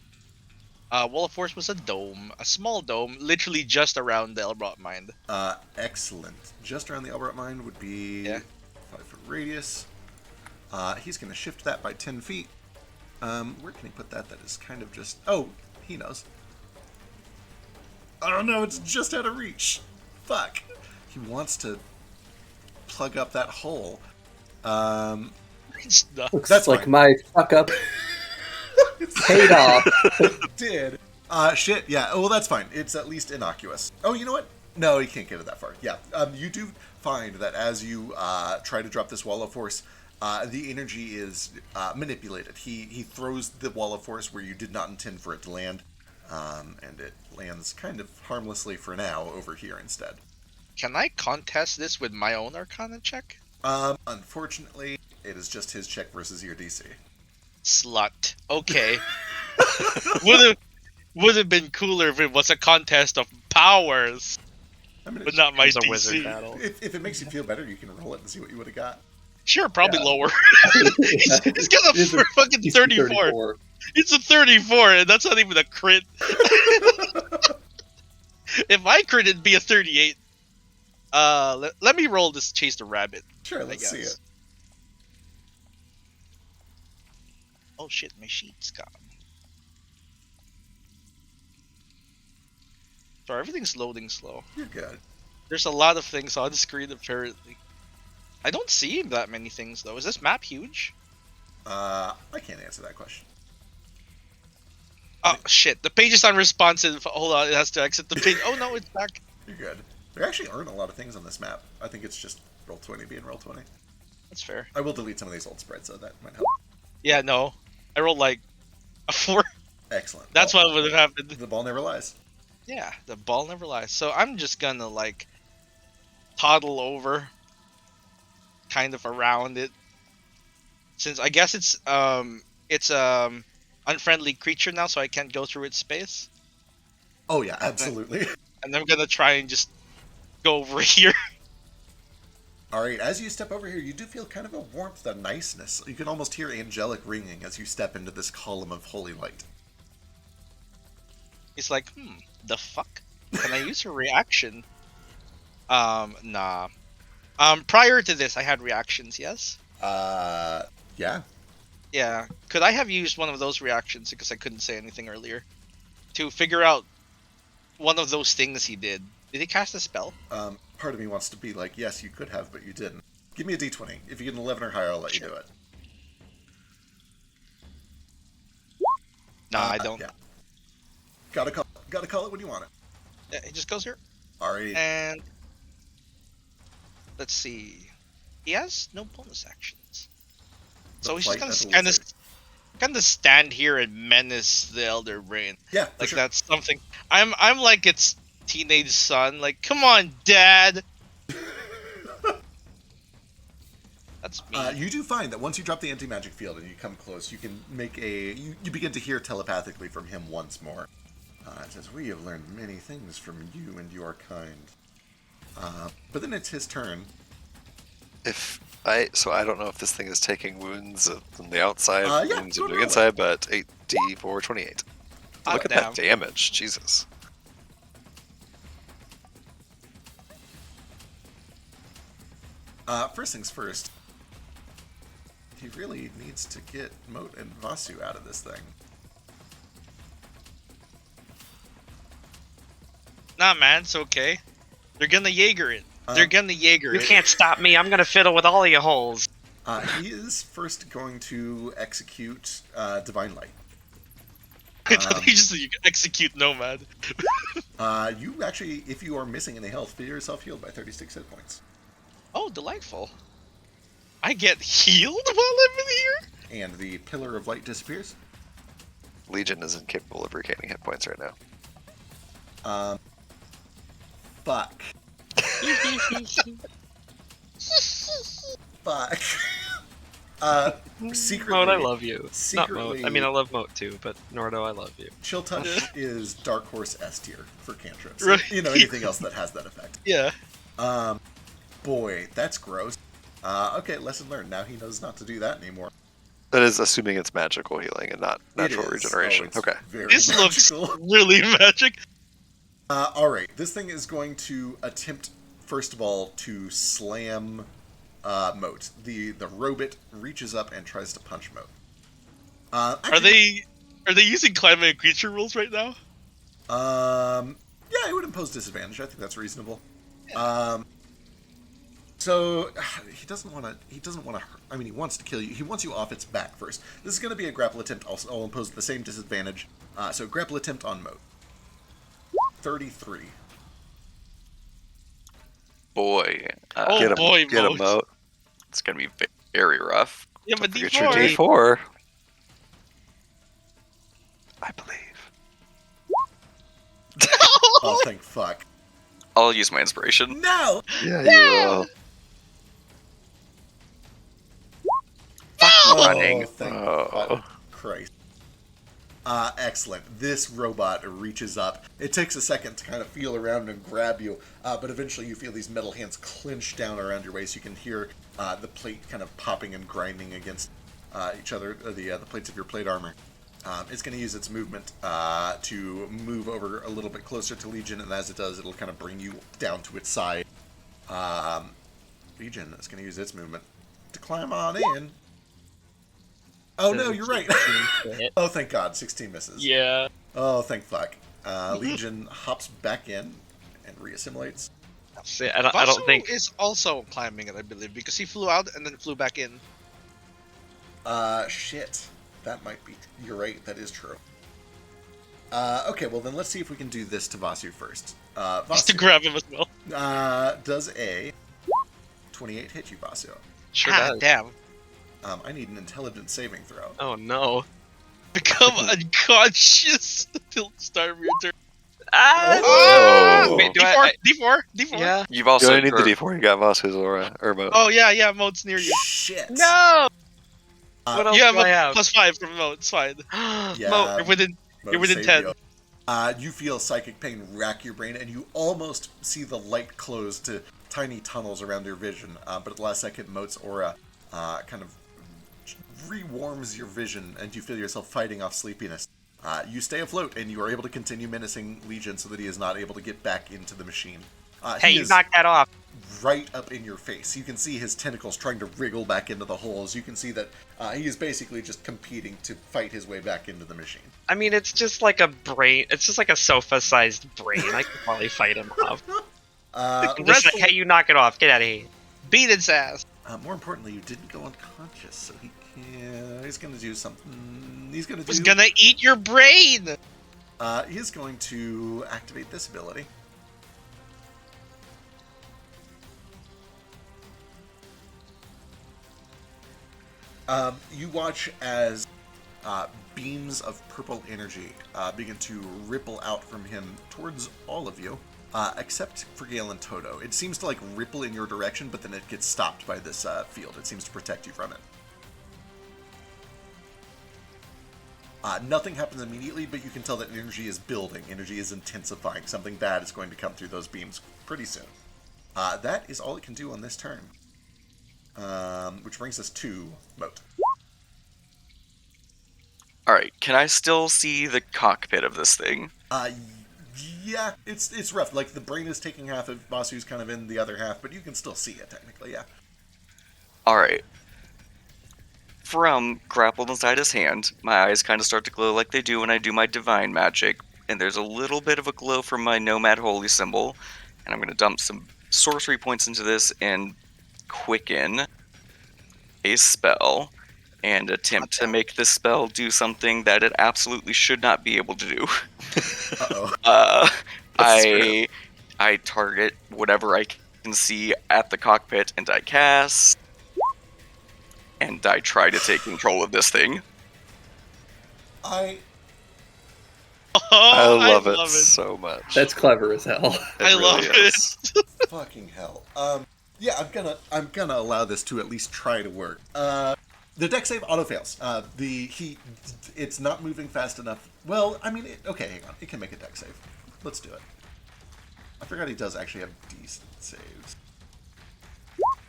Wall of Force was a dome. A small dome, literally just around the Elbrot Mind. Excellent. Just around the Elbrot Mine would be Yeah. 5-foot radius. He's going to shift that by 10 feet. Where can he put that? That is kind of just... Oh, he knows. Oh no, it's just out of reach. Fuck. He wants to plug up that hole. It's not. Looks That's like fine. my fuck up paid off. Did. Shit, yeah. Well, that's fine. It's at least innocuous. Oh, you know what? No, you can't get it that far. Yeah. You do find that as you try to drop this Wall of Force, the energy is manipulated. He throws the Wall of Force where you did not intend for it to land, and it lands kind of harmlessly for now over here instead. Can I contest this with my own Arcana check? Unfortunately, it is just his check versus your DC. Slut. Okay. would have been cooler if it was a contest of powers, I mean, but not my It's a DC. wizard battle. if it makes you feel better, you can roll it and see what you would have got. Sure, probably Yeah. lower. he's got It's a fucking DC 34. It's a 34, and that's not even a crit. If I crit, it'd be a 38. Let me roll this chase the rabbit. Sure, let's see it. Oh shit, my sheet's gone. Sorry, everything's loading slow. You're good. There's a lot of things on screen apparently. I don't see that many things though. Is this map huge? I can't answer that question. Oh shit, the page is unresponsive. Hold on, it has to exit the page. Oh no, it's back. You're good. There actually aren't a lot of things on this map. I think it's just Roll20 being Roll20. That's fair. I will delete some of these old spreads, so that might help. Yeah, no. I rolled like a 4. Excellent. That's what would have happened. The ball never lies. Yeah, the ball never lies. So I'm just gonna like toddle over, kind of around it, since I guess it's unfriendly creature now, so I can't go through its space. Oh yeah, absolutely. And I'm gonna try and just go over here. Alright, as you step over here, you do feel kind of a warmth, a niceness. You can almost hear angelic ringing as you step into this column of holy light. He's like, the fuck? Can I use a reaction? Nah. Prior to this, I had reactions, yes? Yeah. Yeah. Could I have used one of those reactions, because I couldn't say anything earlier, to figure out one of those things he did? Did he cast a spell? Part of me wants to be like, yes, you could have, but you didn't. Give me a d20. If you get an 11 or higher, I'll let you do it. Nah, I don't. Yeah. Gotta call it when you want it. Yeah, it just goes here. Alright. And let's see. He has no bonus actions. So he's just gonna stand here and menace the Elder Brain. Yeah, for Like sure. that's something. I'm like its teenage son. Like, come on, Dad. That's me. You do find that once you drop the anti-magic field and you come close, you can make you begin to hear telepathically from him once more. It says, "We have learned many things from you and your kind." But then it's his turn. I don't know if this thing is taking wounds from the outside, Yeah, wounds go from the roll inside, but 8d4 28. Hot Look at damn. that damage, Jesus. First things first. He really needs to get Moat and Vasu out of this thing. Nah, man, it's okay. They're gonna Jaeger it. They're gonna Jaeger You it. can't stop me. I'm gonna fiddle with all of your holes. He is first going to execute Divine Light. You just you can execute Nomad. You actually, if you are missing any health, feel yourself healed by 36 hit points. Oh, delightful. I get healed while I'm in here? And the Pillar of Light disappears. Legion is incapable of regaining hit points right now. Fuck. Fuck. Secretly, Moat, I love you. secretly- Not Moat. I mean, I love Moat too, but Nordo, I love you. Chill Touch is Dark Horse S tier for cantrips. Right. You know, anything else that has that effect. Yeah. Boy, that's gross. Okay, lesson learned. Now he knows not to do that anymore. That is assuming it's magical healing and not natural It is. regeneration. Oh, it's Okay. Very This magical. looks really magic. Alright, this thing is going to attempt, first of all, to slam Moat. The robot reaches up and tries to punch Moat. Are they using climate and creature rules right now? Yeah, it would impose disadvantage. I think that's reasonable. So he doesn't want to. I mean, he wants to kill you. He wants you off its back first. This is going to be a grapple attempt. I'll impose the same disadvantage. So grapple attempt on Moat. 33. Boy. Oh, get boy, get Moat. a moat. It's going to be very rough. Yeah, but Don't forget your D4. D4. I believe. Oh, thank fuck. I'll use my inspiration. No! Yeah, you will. Oh, Running. thank Oh. Christ. Excellent. This robot reaches up. It takes a second to kind of feel around and grab you, but eventually you feel these metal hands clench down around your waist. You can hear the plate kind of popping and grinding against each other, the plates of your plate armor. It's going to use its movement to move over a little bit closer to Legion, and as it does, it'll kind of bring you down to its side. Legion is going to use its movement to climb on in. Oh no, you're right. Oh, thank God, 16 misses. Yeah. Oh, thank fuck. Legion hops back in and reassimilates. See, I don't think. is also climbing it, I believe, because he flew out and then flew back in. Shit. That might be... You're right, that is true. Okay, well then let's see if we can do this to Vasu first. Just to Vasu, grab him as well. does a 28 hit you, Vasu? Sure God does. damn. I need an intelligence saving throw. Oh no. Become unconscious until the start of your turn. Oh! Wait, do D4, I- D4, D4. Yeah. You've You also only need the D4. You got Vasu's aura. Urbo. Oh yeah, Mode's near you. Shit! No. What else You have do I a have? +5 from Mode. It's fine. Yeah. Mo- You're within. Mode You're within saved 10. You feel psychic pain rack your brain, and you almost see the light close to tiny tunnels around your vision. But at the last second, Moat's aura kind of re-warms your vision, and you feel yourself fighting off sleepiness. You stay afloat, and you are able to continue menacing Legion so that he is not able to get back into the machine. Hey, He you is knocked that off. right up in your face. You can see his tentacles trying to wriggle back into the holes. You can see that he is basically just competing to fight his way back into the machine. I mean, it's just like a brain. It's just like a sofa-sized brain. I could probably fight him off. I'm just like, hey, you knock it off. Get out of here. Beat its ass. More importantly, you didn't go unconscious, so he's going to do something. He's going to Was do. gonna eat your brain. He is going to activate this ability. You watch as beams of purple energy begin to ripple out from him towards all of you, except for Gale and Toto. It seems to like ripple in your direction, but then it gets stopped by this field. It seems to protect you from it. Nothing happens immediately, but you can tell that energy is building. Energy is intensifying. Something bad is going to come through those beams pretty soon. That is all it can do on this turn. Which brings us to Moat. Alright, can I still see the cockpit of this thing? Yeah, it's rough. Like, the brain is taking half of Vasu's kind of in the other half, but you can still see it, technically, yeah. Alright. From grappled inside his hand, my eyes kind of start to glow like they do when I do my divine magic, and there's a little bit of a glow from my Nomad Holy symbol, and I'm going to dump some sorcery points into this and quicken a spell, and attempt to make this spell do something that it absolutely should not be able to do. Uh-oh. I target whatever I can see at the cockpit, and I cast, and I try to take control of this thing. I I love it so much. That's clever as hell. I love is. fucking hell. Yeah, I'm gonna allow this to at least try to work. The deck save auto fails. It's not moving fast enough. Well, I mean, okay, hang on. It can make a deck save. Let's do it. I forgot he does actually have decent saves.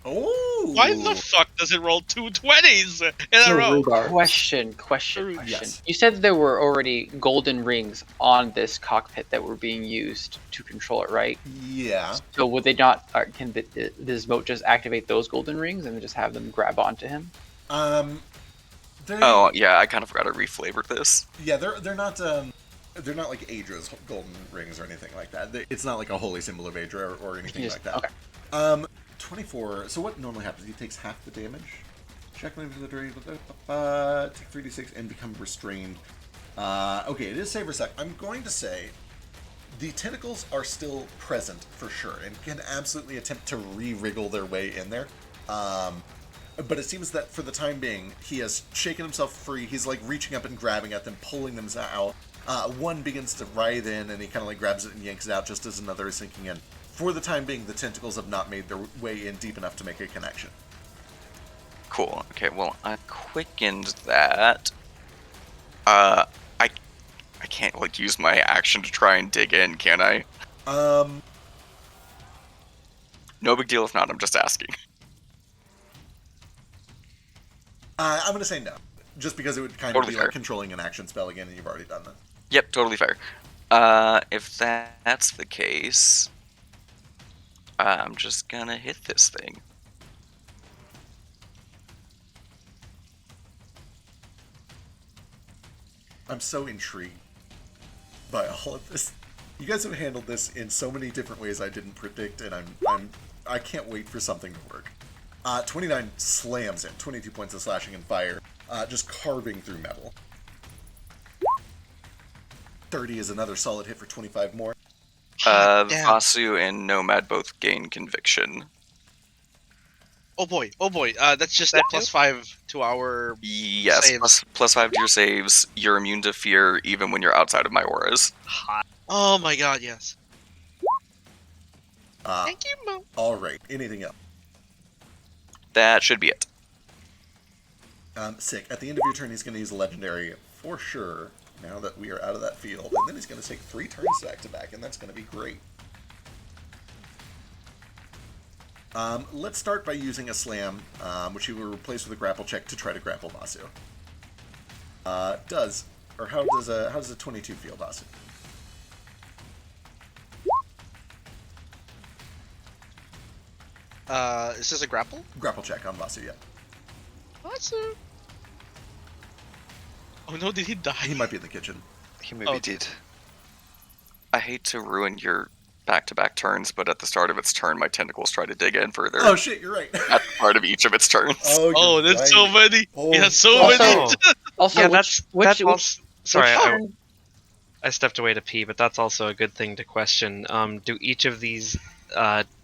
Oh! Why the fuck does it roll 2 20s in So a row? rhubarb. Question. Yes. You said there were already golden rings on this cockpit that were being used to control it, right? Yeah. So would they not? Does Moat just activate those golden rings and just have them grab onto him? Oh, yeah, I kind of forgot to reflavor this. Yeah, they're not like Aedra's golden rings or anything like that. It's not like a holy symbol of Aedra or anything like that. Okay. 24. So what normally happens? He takes half the damage. Check movement to the drain. Take 3d6 and become restrained. Okay, it is save or sec. I'm going to say the tentacles are still present for sure and can absolutely attempt to re-wriggle their way in there. But it seems that for the time being, he has shaken himself free. He's like reaching up and grabbing at them, pulling them out. One begins to writhe in, and he kind of like grabs it and yanks it out just as another is sinking in. for the time being, the tentacles have not made their way in deep enough to make a connection. Cool. Okay, well, I quickened that. I can't, like, use my action to try and dig in, can I? No big deal if not, I'm just asking. I'm going to say no. Just because it would kind of Totally be fair. like controlling an action spell again, and you've already done that. Yep, totally fair. If that's the case, I'm just gonna hit this thing. I'm so intrigued by all of this. You guys have handled this in so many different ways I didn't predict, and I can't wait for something to work. 29 slams in, 22 points of slashing and fire, just carving through metal. 30 is another solid hit for 25 more. Damn. Vasu and Nomad both gain conviction. Oh boy. That's just that +5 to our Yes, saves. plus 5 to your saves. You're immune to fear even when you're outside of my auras. Hot. Oh my god, yes. Thank you, Mo. Alright, anything else? That should be it. Sick. At the end of your turn, he's going to use a legendary for sure, now that we are out of that field. And then he's going to take 3 turns back to back, and that's going to be great. Let's start by using a slam, which he will replace with a grapple check to try to grapple Vasu. How does a 22 feel, Vasu? Is this a grapple? Grapple check on Vasu, yeah. Awesome. Oh no, did he die? He might be in the kitchen. He maybe Oh. did. I hate to ruin your back-to-back turns, but at the start of its turn, my tentacles try to dig in further. Oh shit, you're right. At the part of each of its turns. Oh, you're that's so right. many. Oh, He has so fuck. many. Also, yeah, which sorry, turn? I stepped away to pee, but that's also a good thing to question. Do each of these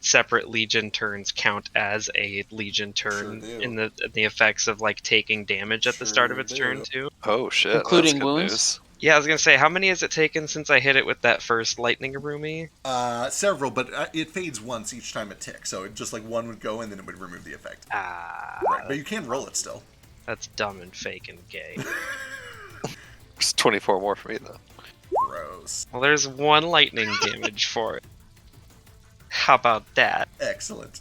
separate Legion turns count as a Legion turn Sure do. in the effects of like taking damage at the start of Sure its turn do. too? Oh shit, Including that's good wounds? news. Yeah, I was gonna say, how many has it taken since I hit it with that first lightning Arumi? Several, but it fades once each time it ticks, so it just like one would go and then it would remove the effect. Right, but you can roll it still. That's dumb and fake and gay. It's 24 more for me though. Gross. Well, there's one lightning damage for it. How about that? Excellent.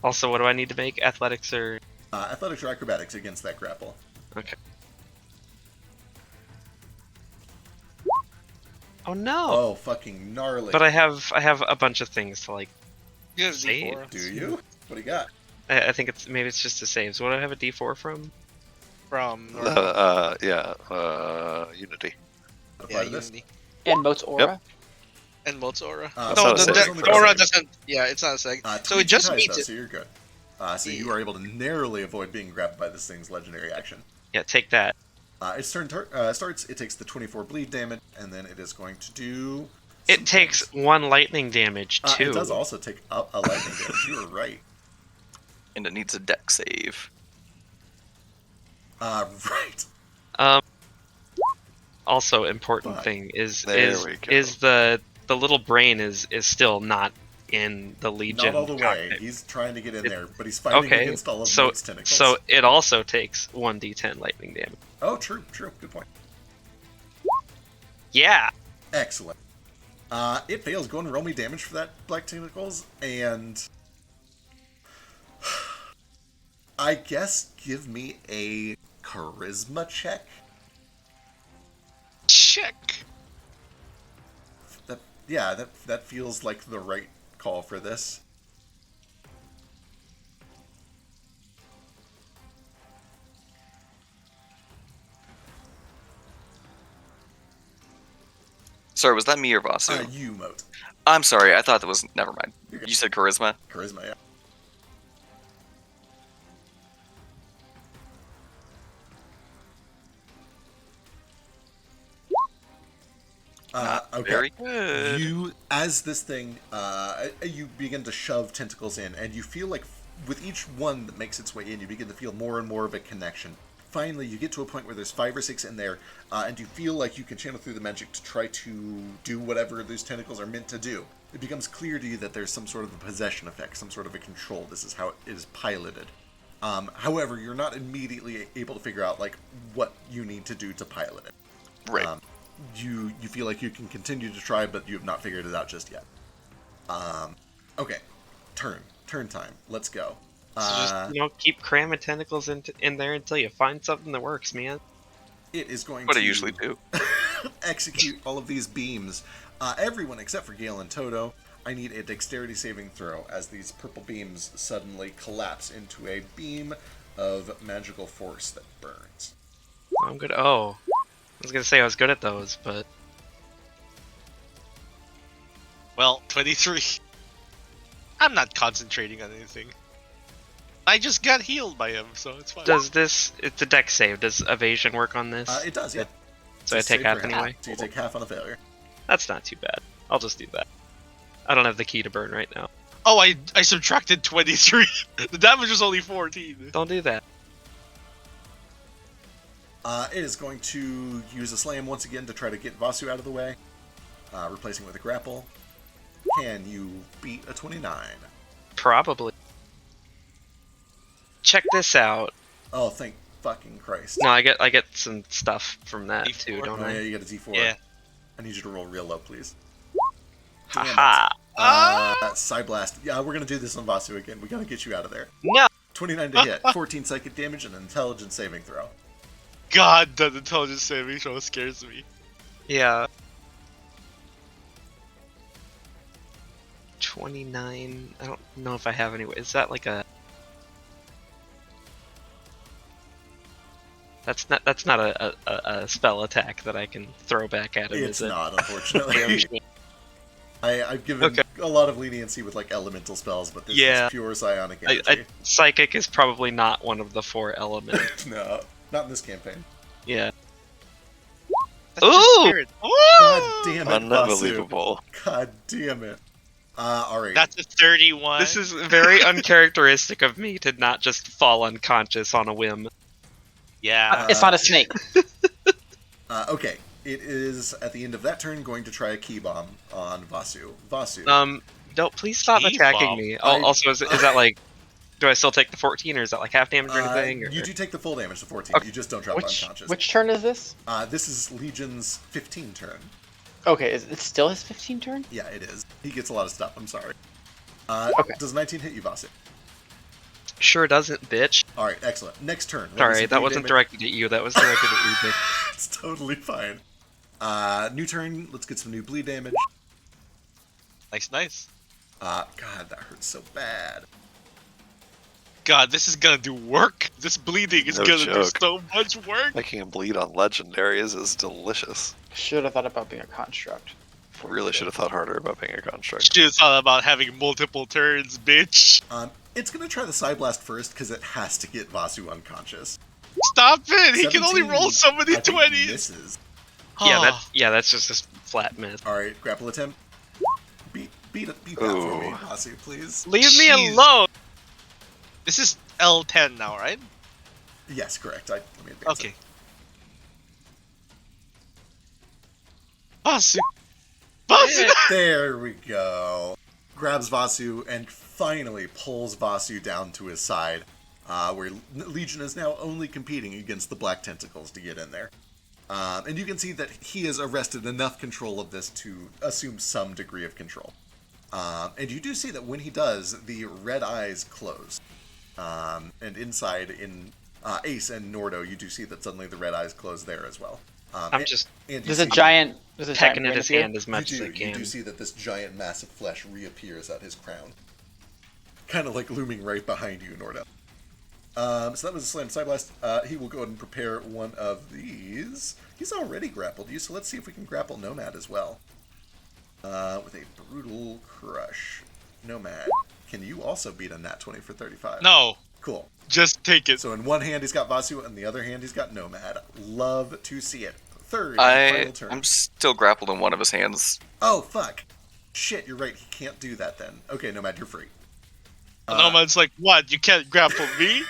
Also, what do I need to make? Athletics or... Athletics or acrobatics against that grapple. Okay. Oh no! Oh, fucking gnarly. But I have a bunch of things to like. You have Save. D4 Do you? What do you got? I think it's just a save. So what do I have a D4 from? from Unity. Apply to this? Unity. And Moat's aura. And Moat's aura. So No, it's the only aura save. doesn't. Yeah, it's not a seg. So 22 it just ties, meets though, it. So you're good. So you are able to narrowly avoid being grabbed by this thing's legendary action. Yeah, take that. Its turn starts. It takes the 24 bleed damage, and then it is going to do. It some takes things. one lightning damage too. It does also take a lightning damage. You are right. And it needs a deck save. Right. Also, important Fine. thing is There we go. the little brain is still not in the Legion. Not all the way. cockpit. He's trying to get in there, but he's fighting Okay, against all of so Moat's tentacles. so it also takes 1d10 lightning damage. Oh, true. Good point. Yeah. Excellent. It fails. Go and roll me damage for that black tentacles, and I guess give me a charisma check. Check. That feels like the right call for this. Sorry, was that me or Vasu? You, Moat. I'm sorry, I thought that was. Never mind. You're good. You said charisma? Charisma, yeah. Okay. Very good. You, as this thing, you begin to shove tentacles in, and you feel like with each one that makes its way in, you begin to feel more and more of a connection. Finally, you get to a point where there's 5 or 6 in there, and you feel like you can channel through the magic to try to do whatever those tentacles are meant to do. it becomes clear to you that there's some sort of a possession effect, some sort of a control. This is how it is piloted. However, you're not immediately able to figure out like what you need to do to pilot it. Right. You feel like you can continue to try, but you have not figured it out just yet. Okay, turn time. Let's go. So just keep cramming tentacles in there until you find something that works, man. It is going What to I usually do. execute all of these beams. Everyone except for Gale and Toto. I need a dexterity saving throw as these purple beams suddenly collapse into a beam of magical force that burns. I'm good. Oh, I was gonna say I was good at those, but Well, 23. I'm not concentrating on anything. I just got healed by him, so it's fine. does this? It's a dex save. Does evasion work on this? It does, yeah. So I Just take save half for anyway. So you take half on a failure. That's not too bad. I'll just do that. I don't have the key to burn right now. Oh, I subtracted 23. The damage was only 14. Don't do that. It is going to use a slam once again to try to get Vasu out of the way, replacing with a grapple. Can you beat a 29? Probably. Check this out. Oh, thank fucking Christ. No, I get some stuff from that D4. too, don't Oh, yeah, I? you get a D4. Yeah. I need you to roll real low, please. Haha. Psyblast. Yeah, we're gonna do this on Vasu again. We gotta get you out of there. No. 29 to hit, 14 psychic damage, and an intelligence saving throw. God, that intelligence saving throw scares me. Yeah. 29. I don't know if I have any. Is that like a? That's not a spell attack that I can throw back at him, It's is it? not, unfortunately. I've given Okay. a lot of leniency with like elemental spells, but this Yeah. is pure psionic energy. Psychic is probably not one of the 4 elements. No, not in this campaign. Yeah. That's Ooh! just spirit. God damn it, Vasu. Unbelievable. God damn it. Alright. That's a 31. This is very uncharacteristic of me to not just fall unconscious on a whim. yeah. It's not a snake. Okay. It is, at the end of that turn, going to try a key bomb on Vasu. Vasu. Don't please stop Key attacking bomb. me. I- Also, is that like, do I still take the 14, or is that like half damage or anything? Or? You do take the full damage to 14. Okay. You just don't drop unconscious. Which turn is this? This is Legion's 15 turn. Okay, is it still his 15 turn? Yeah, it is. He gets a lot of stuff. I'm sorry. Okay. Does 19 hit you, Vasu? Sure doesn't, bitch. Alright, excellent. Next turn. What is Sorry, the that bleed wasn't damage? directed at you. That was directed at you, bitch. It's totally fine. New turn. Let's get some new bleed damage. Nice. God, that hurts so bad. God, this is gonna do work. This bleeding is No gonna do joke. so much work. Making him bleed on legendaries is delicious. Should have thought about being a construct. Really should have thought harder about being a construct. Shit, it's all about having multiple turns, bitch. It's gonna try the Psyblast first because it has to get Vasu unconscious. Stop it! He can only 17, roll so many I think 20s. misses. That's just a flat miss. Alright, grapple attempt. Beat that for Ooh. me, Vasu, please. Leave me Jeez. alone. This is L10 now, right? Yes, correct. Let me advance Okay. it. Vasu. Vasu. There we go. Grabs Vasu and finally pulls Vasu down to his side, where Legion is now only competing against the black tentacles to get in there. And you can see that he has arrested enough control of this to assume some degree of control. And you do see that when he does, the red eyes close. And inside in Ace and Nordo, you do see that suddenly the red eyes close there as well. I'm just and you There's a see- giant. There's a pecking giant at his grin hand as much you as I do, can. You do see that this giant mass of flesh reappears at his crown. Kind of like looming right behind you, Nordo. So that was a slam Psyblast. He will go ahead and prepare one of these. He's already grappled you, so let's see if we can grapple Nomad as well. With a brutal crush. Nomad, can you also beat a nat 20 for 35? No, Cool. just take it. So in one hand he's got Vasu, and the other hand he's got Nomad. Love to see it. Third and final turn. I'm still grappled in one of his hands. Oh, fuck. Shit, you're right. He can't do that then. Okay, Nomad, you're free. Nomad's like, what? You can't grapple me?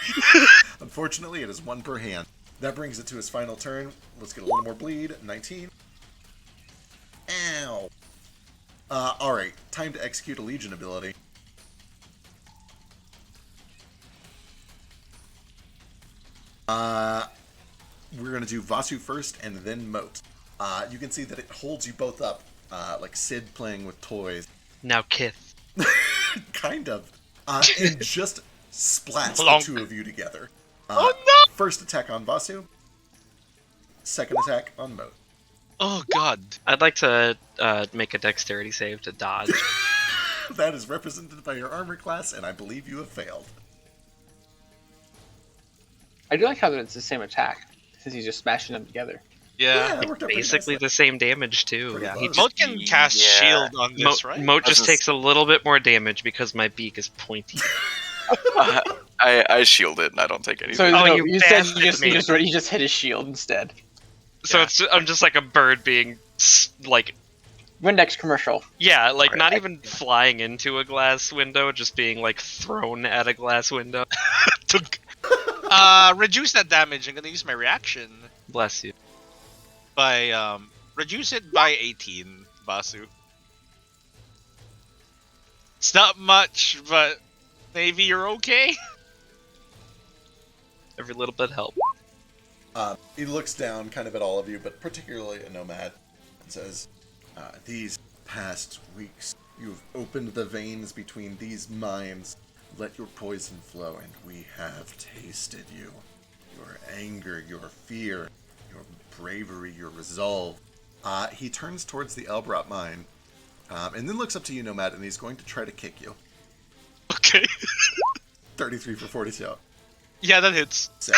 Unfortunately, it is one per hand. That brings it to his final turn. Let's get a little more bleed. 19. Ow. Alright, time to execute a Legion ability. We're going to do Vasu first and then Moat. You can see that it holds you both up, like Sid playing with toys. Now Kith. Kind of. And just splats the Plonk. two of you together. Oh no! First attack on Vasu. Second attack on Moat. Oh god. I'd like to make a dexterity save to dodge. That is represented by your armor class, and I believe you have failed. I do like how it's the same attack, since he's just smashing them together. Yeah. it worked out pretty Basically nicely. the same damage too. Pretty Yeah. close. Moat can cast Yeah. shield on this, right? Moat just That's takes a little bit more damage because my beak is pointy. I shield it and I don't take anything. So Oh, no, you you said bastard you me. just hit his shield instead. So Yeah. I'm just like a bird being like, Windex commercial. yeah, like not Right. even flying into a glass window, just being like thrown at a glass window. Reduce that damage. I'm gonna use my reaction Bless you. by reduce it by 18, Vasu. It's not much, but maybe you're okay. Every little bit helps. He looks down kind of at all of you, but particularly a Nomad, and says, these past weeks, you've opened the veins between these minds. Let your poison flow, and we have tasted you. Your anger, your fear, your bravery, your resolve. He turns towards the Elbrot mine, and then looks up to you, Nomad, and he's going to try to kick you. Okay. 33 for 42. Yeah, that hits. Sick.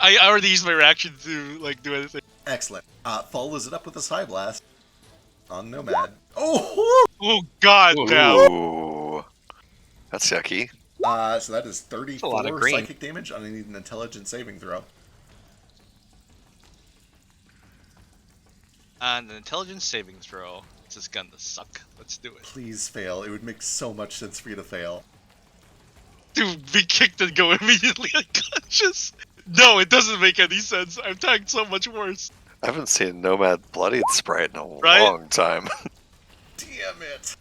I already used my reaction to like do anything. Excellent. Follows it up with a Psy Blast on Nomad. Oh! Oh god damn. Ooh. That's yucky. So that is a lot of 34 green. psychic damage. I need an intelligence saving throw. And an intelligence saving throw. This is gonna suck. Let's do it. Please fail. It would make so much sense for you to fail. Dude, be kicked and go immediately unconscious. No, it doesn't make any sense. I'm tagged so much worse. I haven't seen Nomad Bloodied Sprite in a Right? long time. Damn it.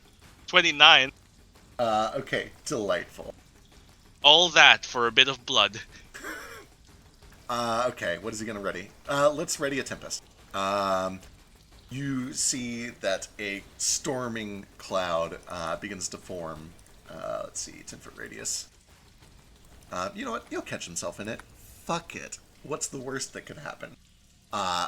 29. Okay, delightful. All that for a bit of blood. Okay, what is he gonna ready? Let's ready a Tempest. You see that a storming cloud begins to form. Let's see, 10-foot radius. You know what? He'll catch himself in it. Fuck it. What's the worst that could happen?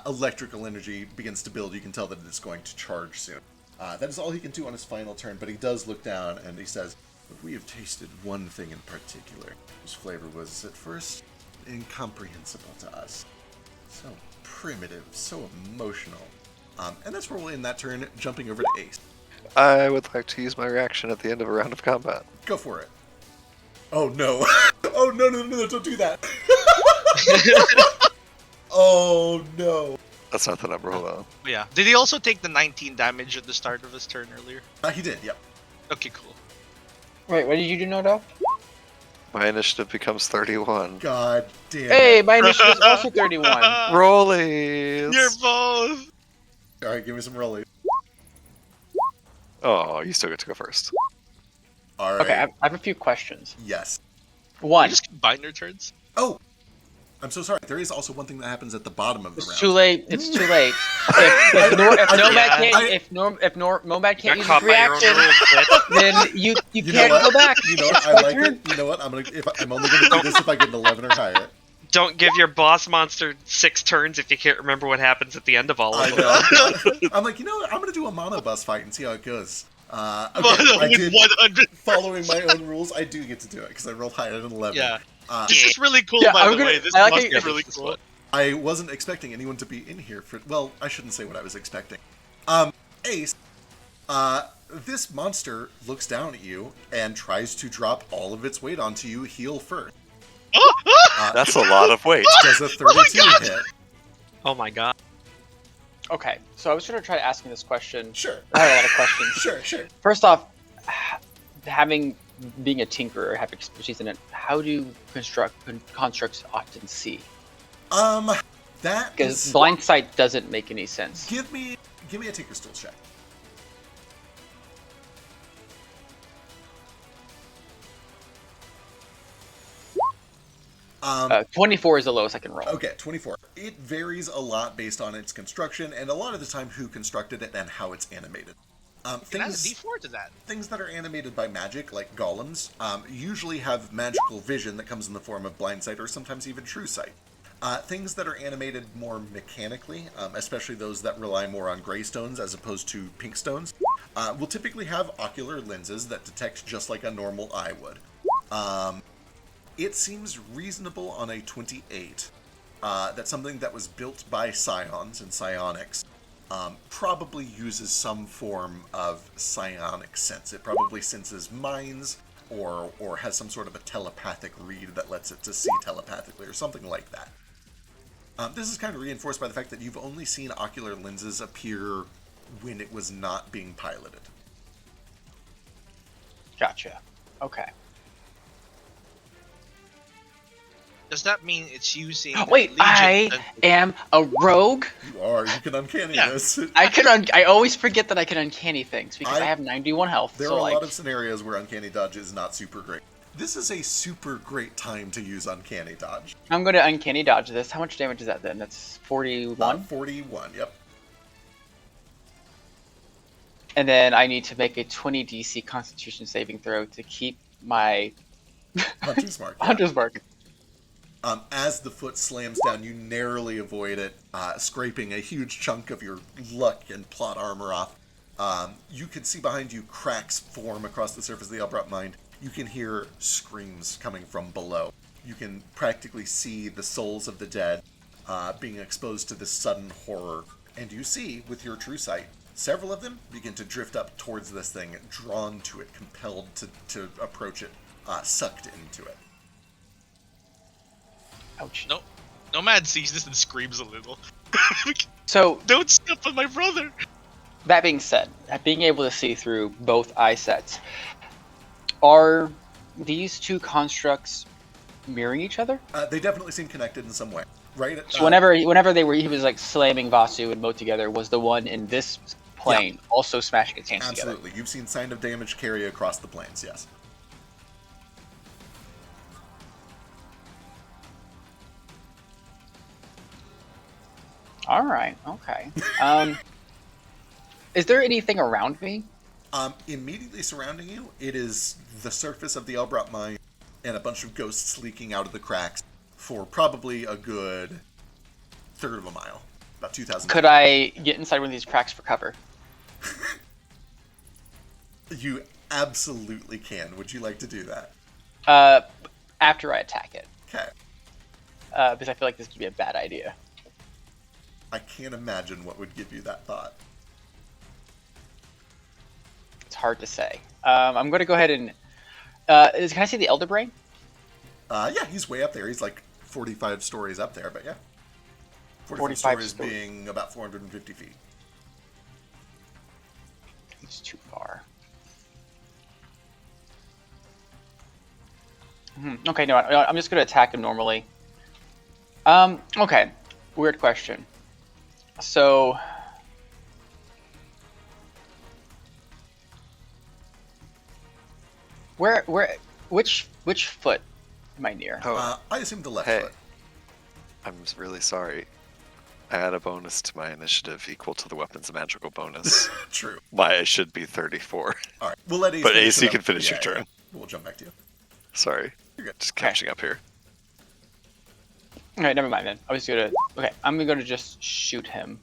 Electrical energy begins to build. You can tell that it's going to charge soon. That is all he can do on his final turn, but he does look down and he says, "We have tasted one thing in particular, whose flavor was at first incomprehensible to us. So primitive, so emotional." And that's where we'll end that turn, jumping over to Ace. I would like to use my reaction at the end of a round of combat. Go for it. Oh no. Oh no, don't do that. Oh no. That's not the number, hold on. Yeah. Did he also take the 19 damage at the start of his turn earlier? He did, yep. Okay, cool. Wait, what did you do, Nodo? My initiative becomes 31. God damn Hey, it. my initiative is also 31. Rollies! You're both. Alright, give me some rolling. Oh, you still get to go first. Alright. Okay, I have a few questions. Yes. You One, just combine your turns? Oh! I'm so sorry. There is also one thing that happens at the bottom of the it's round. too late. It's too late. If Nomad can't use Got his caught by your own reaction, rules, bitch. then you You know can't what? go back. You know what? I like it. You know what? I'm only gonna do this if I get an 11 or higher. Don't give your boss monster 6 turns if you can't remember what happens at the end of all I of them. know. I'm like, you know what? I'm gonna do a mono bus fight and see how it goes. Okay, Mono I with did. 100. Following my own rules, I do get to do it because I rolled higher than 11. Yeah. Uh, This is really cool, Yeah, by I'm the gonna- way. This I like must how be you- really cool. I wasn't expecting anyone to be in here for. Well, I shouldn't say what I was expecting. Ace, this monster looks down at you and tries to drop all of its weight onto you, heel first. That's a lot of weight. Does a 32 hit? Oh my god. Okay, so I was going to try asking this question. Sure. I have a lot of questions. Sure. First off, being a tinkerer, having expertise in it, how do constructs often see? That Because is. blind sight doesn't make any sense. Give me a Tinker's Tools check. Um, 24 is the lowest I can roll. Okay, 24. It varies a lot based on its construction, and a lot of the time who constructed it and how it's animated. Can add a D4 to that. Things that are animated by magic, like golems, usually have magical vision that comes in the form of blind sight or sometimes even true sight. Things that are animated more mechanically, especially those that rely more on gray stones as opposed to pink stones, will typically have ocular lenses that detect just like a normal eye would. It seems reasonable on a 28 that something that was built by scions and psionics probably uses some form of psionic sense. It probably senses minds or has some sort of a telepathic read that lets it to see telepathically or something like that. This is kind of reinforced by the fact that you've only seen ocular lenses appear when it was not being piloted. Gotcha. Okay. Does that mean it's using? Wait, Legion I senses? am a rogue. You are. You can uncanny Yeah. this. I always forget that I can uncanny things because I I- have 91 health. There so are a like, lot of scenarios where uncanny dodge is not super great. This is a super great time to use uncanny dodge. I'm going to uncanny dodge this. How much damage is that then? That's 41. 41. Yep. And then I need to make a 20 DC Constitution saving throw to keep my Hunter's mark. Yeah. Hunter's mark. As the foot slams down, you narrowly avoid it, scraping a huge chunk of your luck and plot armor off. You can see behind you cracks form across the surface of the Elbrat Mind. You can hear screams coming from below. You can practically see the souls of the dead being exposed to this sudden horror. And you see, with your true sight, several of them begin to drift up towards this thing, drawn to it, compelled to approach it, sucked into it. Ouch. No, Nomad sees this and screams a little. So Don't step on my brother. that being said, being able to see through both eye sets, are these two constructs mirroring each other? They definitely seem connected in some way, right? So whenever he was like slamming Vasu and Mo together, was the one in this plane also smashing its hands together? Absolutely. You've seen sign of damage carry across the planes, yes. All right. Okay. Is there anything around me? Immediately surrounding you, it is the surface of the Elbrat mine and a bunch of ghosts leaking out of the cracks for probably a good third of a mile, about 2,000 Could I get inside one of these cracks for cover? You absolutely can. Would you like to do that? After I attack it, Okay. because I feel like this could be a bad idea. I can't imagine what would give you that thought. It's hard to say. I'm going to go ahead and. Can I see the Elder Brain? Yeah, he's way up there. He's like 45 stories up there, but yeah. 45 stories stories. being about 450 feet. It's too far. Okay, no, I'm just going to attack him normally. Okay. Weird question. So. Which foot am I near? Oh, I assume the left hey. foot. I'm really sorry. I add a bonus to my initiative equal to the weapon's magical bonus. True. Why I should be 34. All right. We'll let Ace But finish Ace, it you up. can finish your Yeah, turn. yeah. We'll jump back to you. Sorry. You're good. Just Okay. catching up here. All right, never mind then. I was gonna. Okay, I'm gonna just shoot him.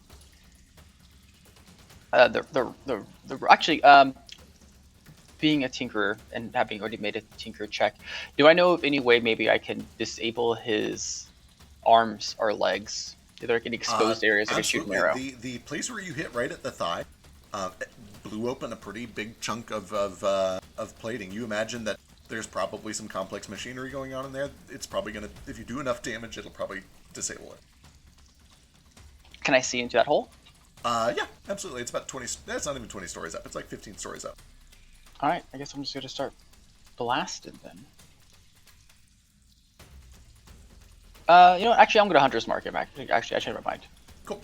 Actually, being a tinkerer and having already made a tinker check, do I know of any way maybe I can disable his arms or legs? Are there any exposed areas I can shoot an arrow? Absolutely. The place where you hit right at the thigh blew open a pretty big chunk of plating. You imagine that there's probably some complex machinery going on in there. It's probably gonna, if you do enough damage, it'll probably disable it. Can I see into that hole? Yeah, absolutely. It's about 20. That's not even 20 stories up. It's like 15 stories up. All right, I guess I'm just gonna start blasting then. You know, actually, I'm gonna Hunter's Mark him. Actually, I changed my mind. Cool.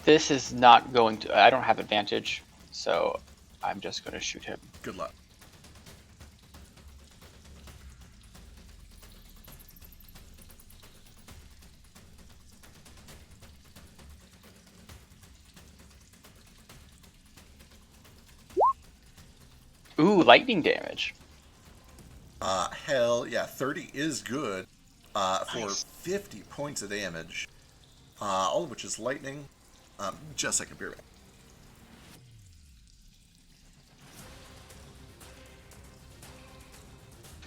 This is not going to. I don't have advantage, so I'm just gonna shoot him. Good luck. Ooh, lightning damage. Hell yeah, 30 is good for Nice. 50 points of damage, all of which is lightning. Just like a beer.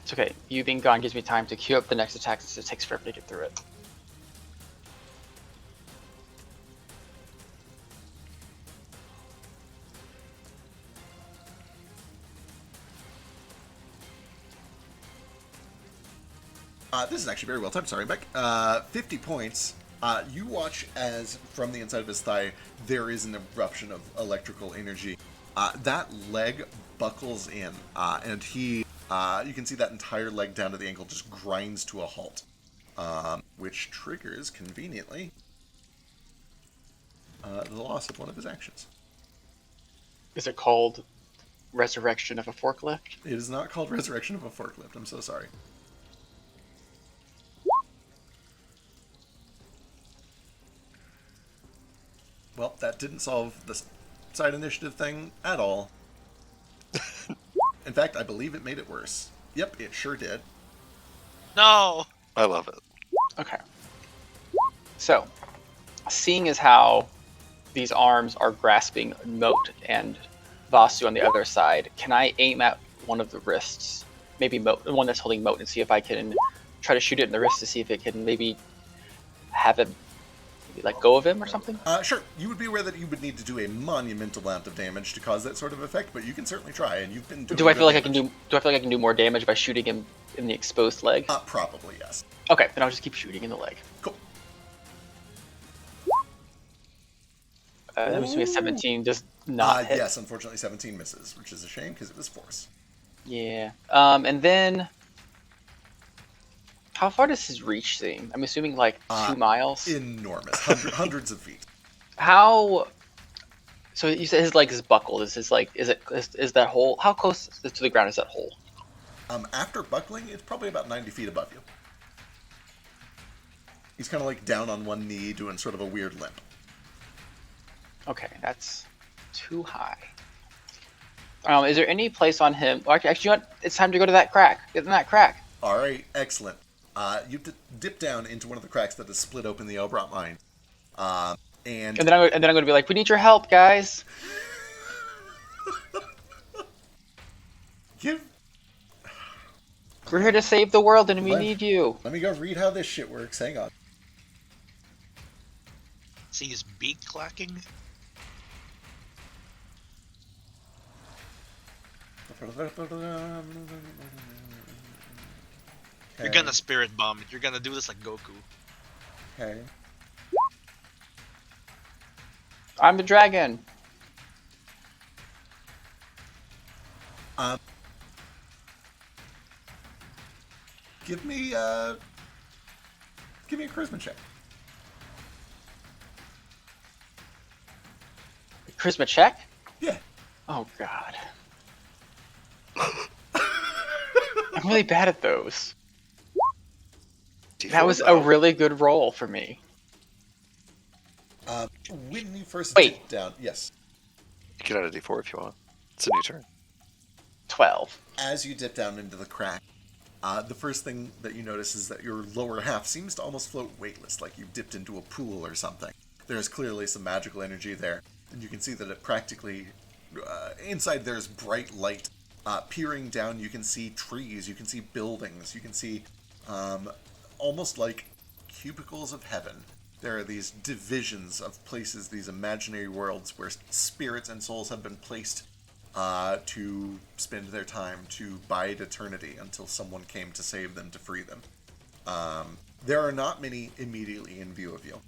It's okay. You being gone gives me time to queue up the next attack since it takes forever to get through it. This is actually very well timed. Sorry, Beck. 50 points. You watch as from the inside of his thigh there is an eruption of electrical energy. That leg buckles in, and he, you can see that entire leg down to the ankle just grinds to a halt, which triggers conveniently the loss of one of his actions. Is it called Resurrection of a Forklift? It is not called Resurrection of a Forklift. I'm so sorry. Well, that didn't solve the side initiative thing at all. In fact, I believe it made it worse. Yep, it sure did. No. I love it. Okay. So, seeing as how these arms are grasping Moat and Vasu on the other side, can I aim at one of the wrists? Maybe Moat, the one that's holding Moat, and see if I can try to shoot it in the wrist to see if it can maybe have it let go of him or something? Sure. You would be aware that you would need to do a monumental amount of damage to cause that sort of effect, but you can certainly try, and you've been doing Do I feel like I damage. can do? Do I feel like I can do more damage by shooting him in the exposed leg? Probably, yes. Okay, then I'll just keep shooting in the leg. Cool. I'm assuming a 17 does not hit. Yes, unfortunately 17 misses, which is a shame because it was force. Yeah. And then, how far does his reach seem? I'm assuming like 2 miles. Enormous. Hundreds of feet. How? So you said his leg is buckled. Is his like? Is that hole? How close to the ground is that hole? After buckling, it's probably about 90 feet above you. He's kind of like down on one knee, doing sort of a weird limp. Okay, that's too high. Is there any place on him? Well, actually, you know what? It's time to go to that crack. Get in that crack. All right, excellent. You dip down into one of the cracks that has split open the Elbrot mine, and And then I'm going to be like, we need your help, guys. give. We're here to save the world, and we Let- need you. Let me go read how this shit works. Hang on. See his beak clacking. You're gonna spirit bomb it. You're gonna do this like Goku. Okay. I'm the dragon. Give me a charisma check. Charisma check? Yeah. Oh, God. I'm really bad at those. That was a really good roll for me. When you first Wait. dip down, yes. You can add a d4 if you want. It's a new turn. 12. As you dip down into the crack, the first thing that you notice is that your lower half seems to almost float weightless, like you've dipped into a pool or something. There's clearly some magical energy there, and you can see that it practically... inside there's bright light. Peering down, you can see trees, you can see buildings, you can see almost like cubicles of heaven. There are these divisions of places, these imaginary worlds where spirits and souls have been placed to spend their time, to bide eternity until someone came to save them, to free them. There are not many immediately in view of you,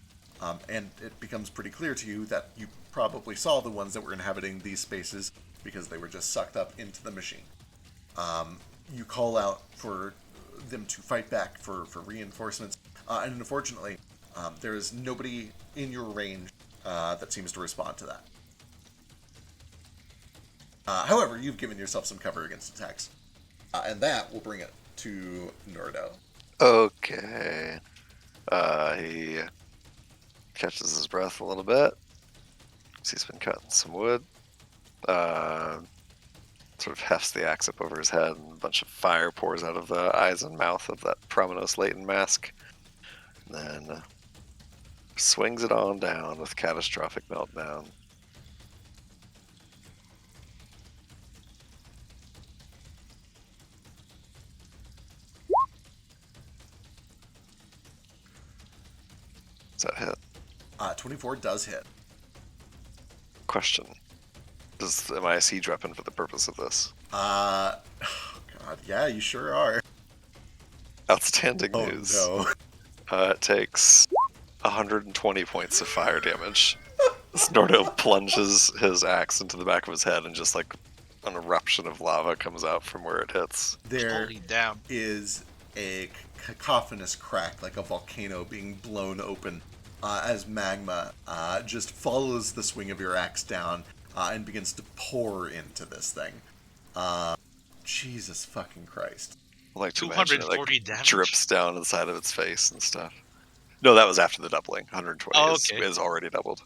and it becomes pretty clear to you that you probably saw the ones that were inhabiting these spaces because they were just sucked up into the machine. You call out for them to fight back for reinforcements, and unfortunately, there is nobody in your range that seems to respond to that. However, you've given yourself some cover against attacks, and that will bring it to Nordo. Okay. He catches his breath a little bit. He's been cutting some wood. Sort of hefts the axe up over his head, and a bunch of fire pours out of the eyes and mouth of that Promenos Leighton mask. And then swings it on down with Catastrophic Meltdown. Does that hit? 24 does hit. Question. Am I a siege weapon for the purpose of this? God, yeah, you sure are. Outstanding Oh news. no. It takes 120 points of fire damage. Snordo plunges his axe into the back of his head, and just like an eruption of lava comes out from where it hits. There Holy damn. is a cacophonous crack, like a volcano being blown open, as magma just follows the swing of your axe down and begins to pour into this thing. Jesus fucking Christ. I like to imagine it 240 like damage? drips down inside of its face and stuff. No, that was after the doubling. 120 Oh, okay. is already doubled.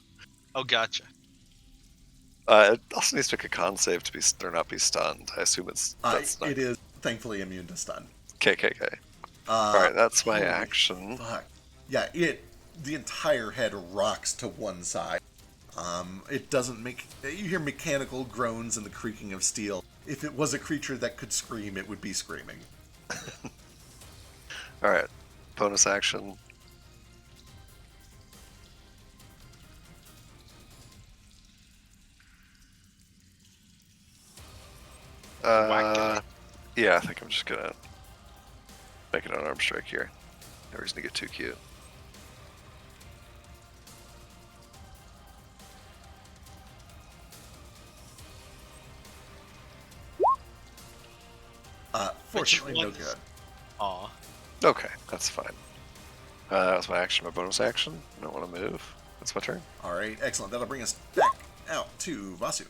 Oh, gotcha. It also needs to make a con save to be or not be stunned. I assume that's not It is thankfully immune to stun. KKK. Alright, that's my holy action. Fuck. Yeah, the entire head rocks to one side. It doesn't make... You hear mechanical groans and the creaking of steel. If it was a creature that could scream, it would be screaming. Alright, bonus action. Yeah, I think I'm just gonna make it an arm strike here. No reason to get too cute. Fortunately, no ones? good. Aw. Okay, that's fine. That was my action. My bonus action. I don't want to move. That's my turn. Alright, excellent. That'll bring us back out to Vasu.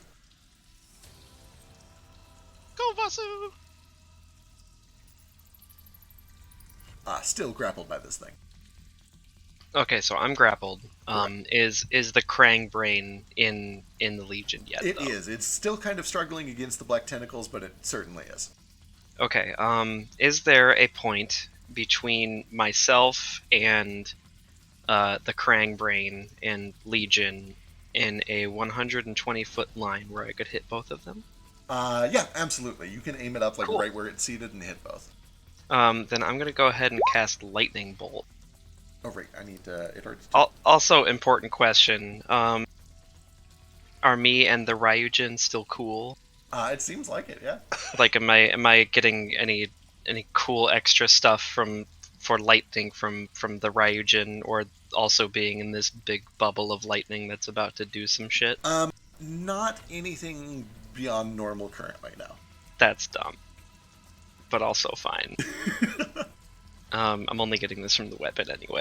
Go, Vasu! Still grappled by this thing. Okay, so I'm grappled. Is the Krang brain in the Legion yet? It though? is. It's still kind of struggling against the black tentacles, but it certainly is. Okay. Is there a point between myself and the Krang brain and Legion in a 120-foot line where I could hit both of them? Yeah, absolutely. You can aim it up like Cool. right where it's seated and hit both. Then I'm gonna go ahead and cast Lightning Bolt. Oh, right. I need it already. Also, important question. Are me and the Ryujin still cool? It seems like it, yeah. Like, am I getting any cool extra stuff for lightning from the Ryujin, or also being in this big bubble of lightning that's about to do some shit? Not anything beyond normal currently, no. That's dumb, but also fine. I'm only getting this from the weapon anyway.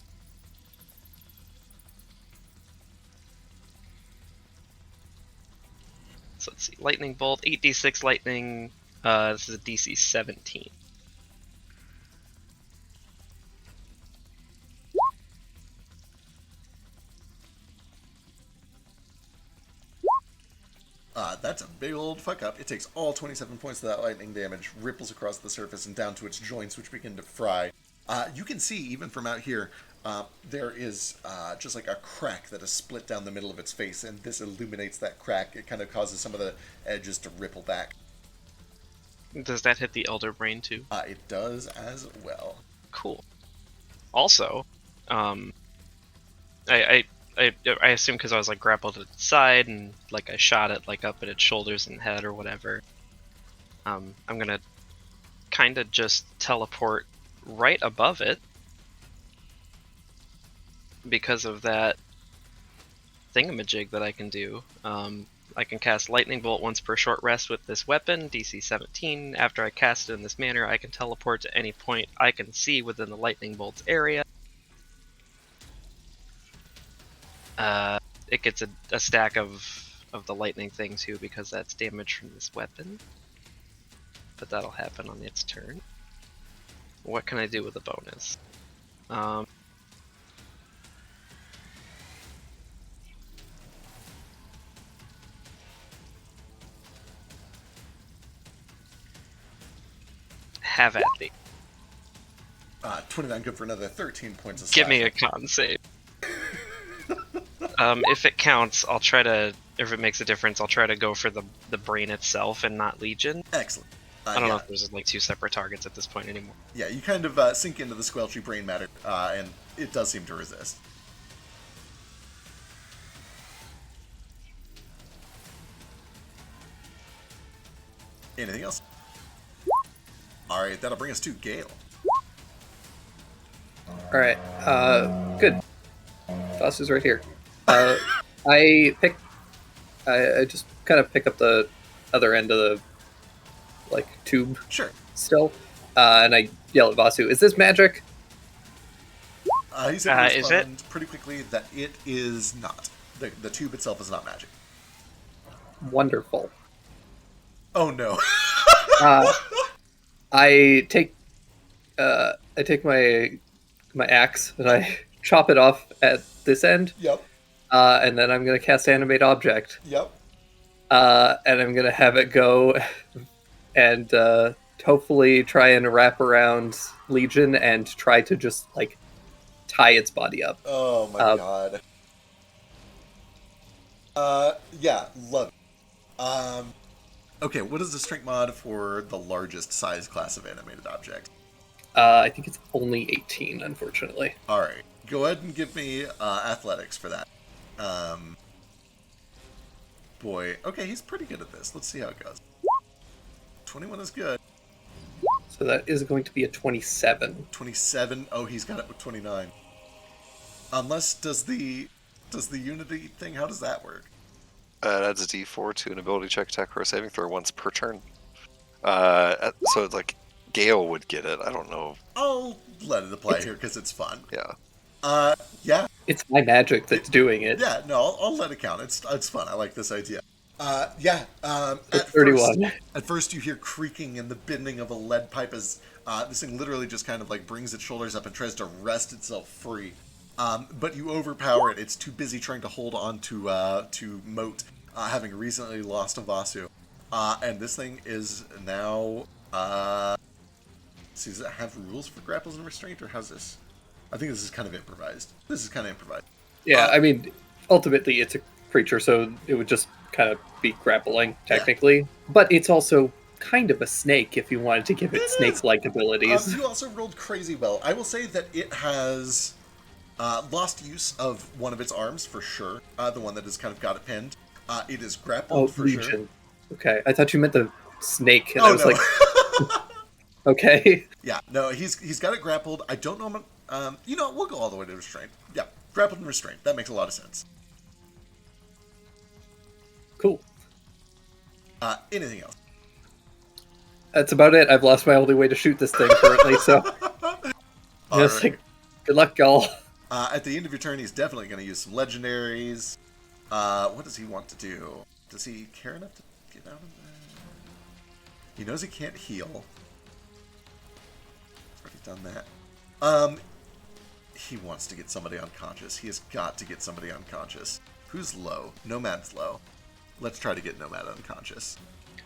So let's see, lightning bolt, 8d6 lightning. This is a DC 17. That's a big old fuck up. It takes all 27 points of that lightning damage, ripples across the surface and down to its joints, which begin to fry. You can see, even from out here, there is just like a crack that is split down the middle of its face, and this illuminates that crack. It kind of causes some of the edges to ripple back. Does that hit the Elder Brain too? It does as well. Cool. Also, I assume because I was like grappled at its side and like I shot it like up at its shoulders and head or whatever. I'm gonna kind of just teleport right above it because of that thingamajig that I can do. I can cast Lightning Bolt once per short rest with this weapon, DC 17. After I cast it in this manner, I can teleport to any point I can see within the Lightning Bolt's area. It gets a stack of the lightning thing too, because that's damage from this weapon. But that'll happen on its turn. What can I do with a bonus? Have at thee. 29 good for another 13 points of Give me a slashing. con save. If it counts, I'll try to. If it makes a difference, I'll try to go for the brain itself and not Legion. Excellent. I don't know yeah. if there's like 2 separate targets at this point anymore. Yeah, you kind of sink into the squelchy brain matter, and it does seem to resist. Anything else? Alright, that'll bring us to Gale. Alright, good. Boss is right here. I just kind of pick up the other end of the, like, tube Sure. still, and I yell at Vasu, "Is this magic?" He's able to is respond pretty quickly that it is not. The tube itself is not magic. Wonderful. Oh no. I take my axe and I chop it off at this end, Yep. and then I'm gonna cast Animate Object, Yep. and I'm gonna have it go and hopefully try and wrap around Legion and try to just like tie its body up. Oh my god. Yeah, love it. Okay, what is the strength mod for the largest size class of animated object? I think it's only 18, unfortunately. Alright, go ahead and give me athletics for that. Boy, okay, he's pretty good at this. Let's see how it goes. 21 is good. So that is going to be a 27. 27, oh, he's got it with 29. Unless, does the Unity thing, how does that work? It adds a d4 to an ability check, attack, or saving throw once per turn. So it's like Gale would get it. I don't know. I'll let it apply here because it's fun. Yeah. Yeah. It's my magic that's doing it. Yeah, no, I'll let it count. It's fun. I like this idea. Yeah. It's 31. At first, you hear creaking and the bending of a lead pipe as this thing literally just kind of like brings its shoulders up and tries to wrest itself free. But you overpower it. It's too busy trying to hold on to Moat, having recently lost a Vasu. And this thing is now. Does it have rules for grapples and restraint, or how's this? I think this is kind of improvised. Yeah, I mean, ultimately it's a creature, so it would just kind of be grappling, technically. Yeah. But it's also kind of a snake if you wanted to give it snake-like abilities. You also rolled crazy well. I will say that it has lost use of one of its arms, for sure. The one that has kind of got it pinned. It is grappled, for Legion. sure. Okay, I thought you meant the snake, and I was like... Okay. Yeah, no, he's got it grappled. I don't know. We'll go all the way to restraint. Yeah, grappled and restraint. That makes a lot of sense. Cool. Anything else? That's about it. I've lost my only way to shoot this thing currently, so... Right. Like, good luck, y'all. At the end of your turn, he's definitely going to use some legendaries. What does he want to do? Does he care enough to get out of there? He knows he can't heal. Done that. He wants to get somebody unconscious. He has got to get somebody unconscious. Who's low? Nomad's low. Let's try to get Nomad unconscious.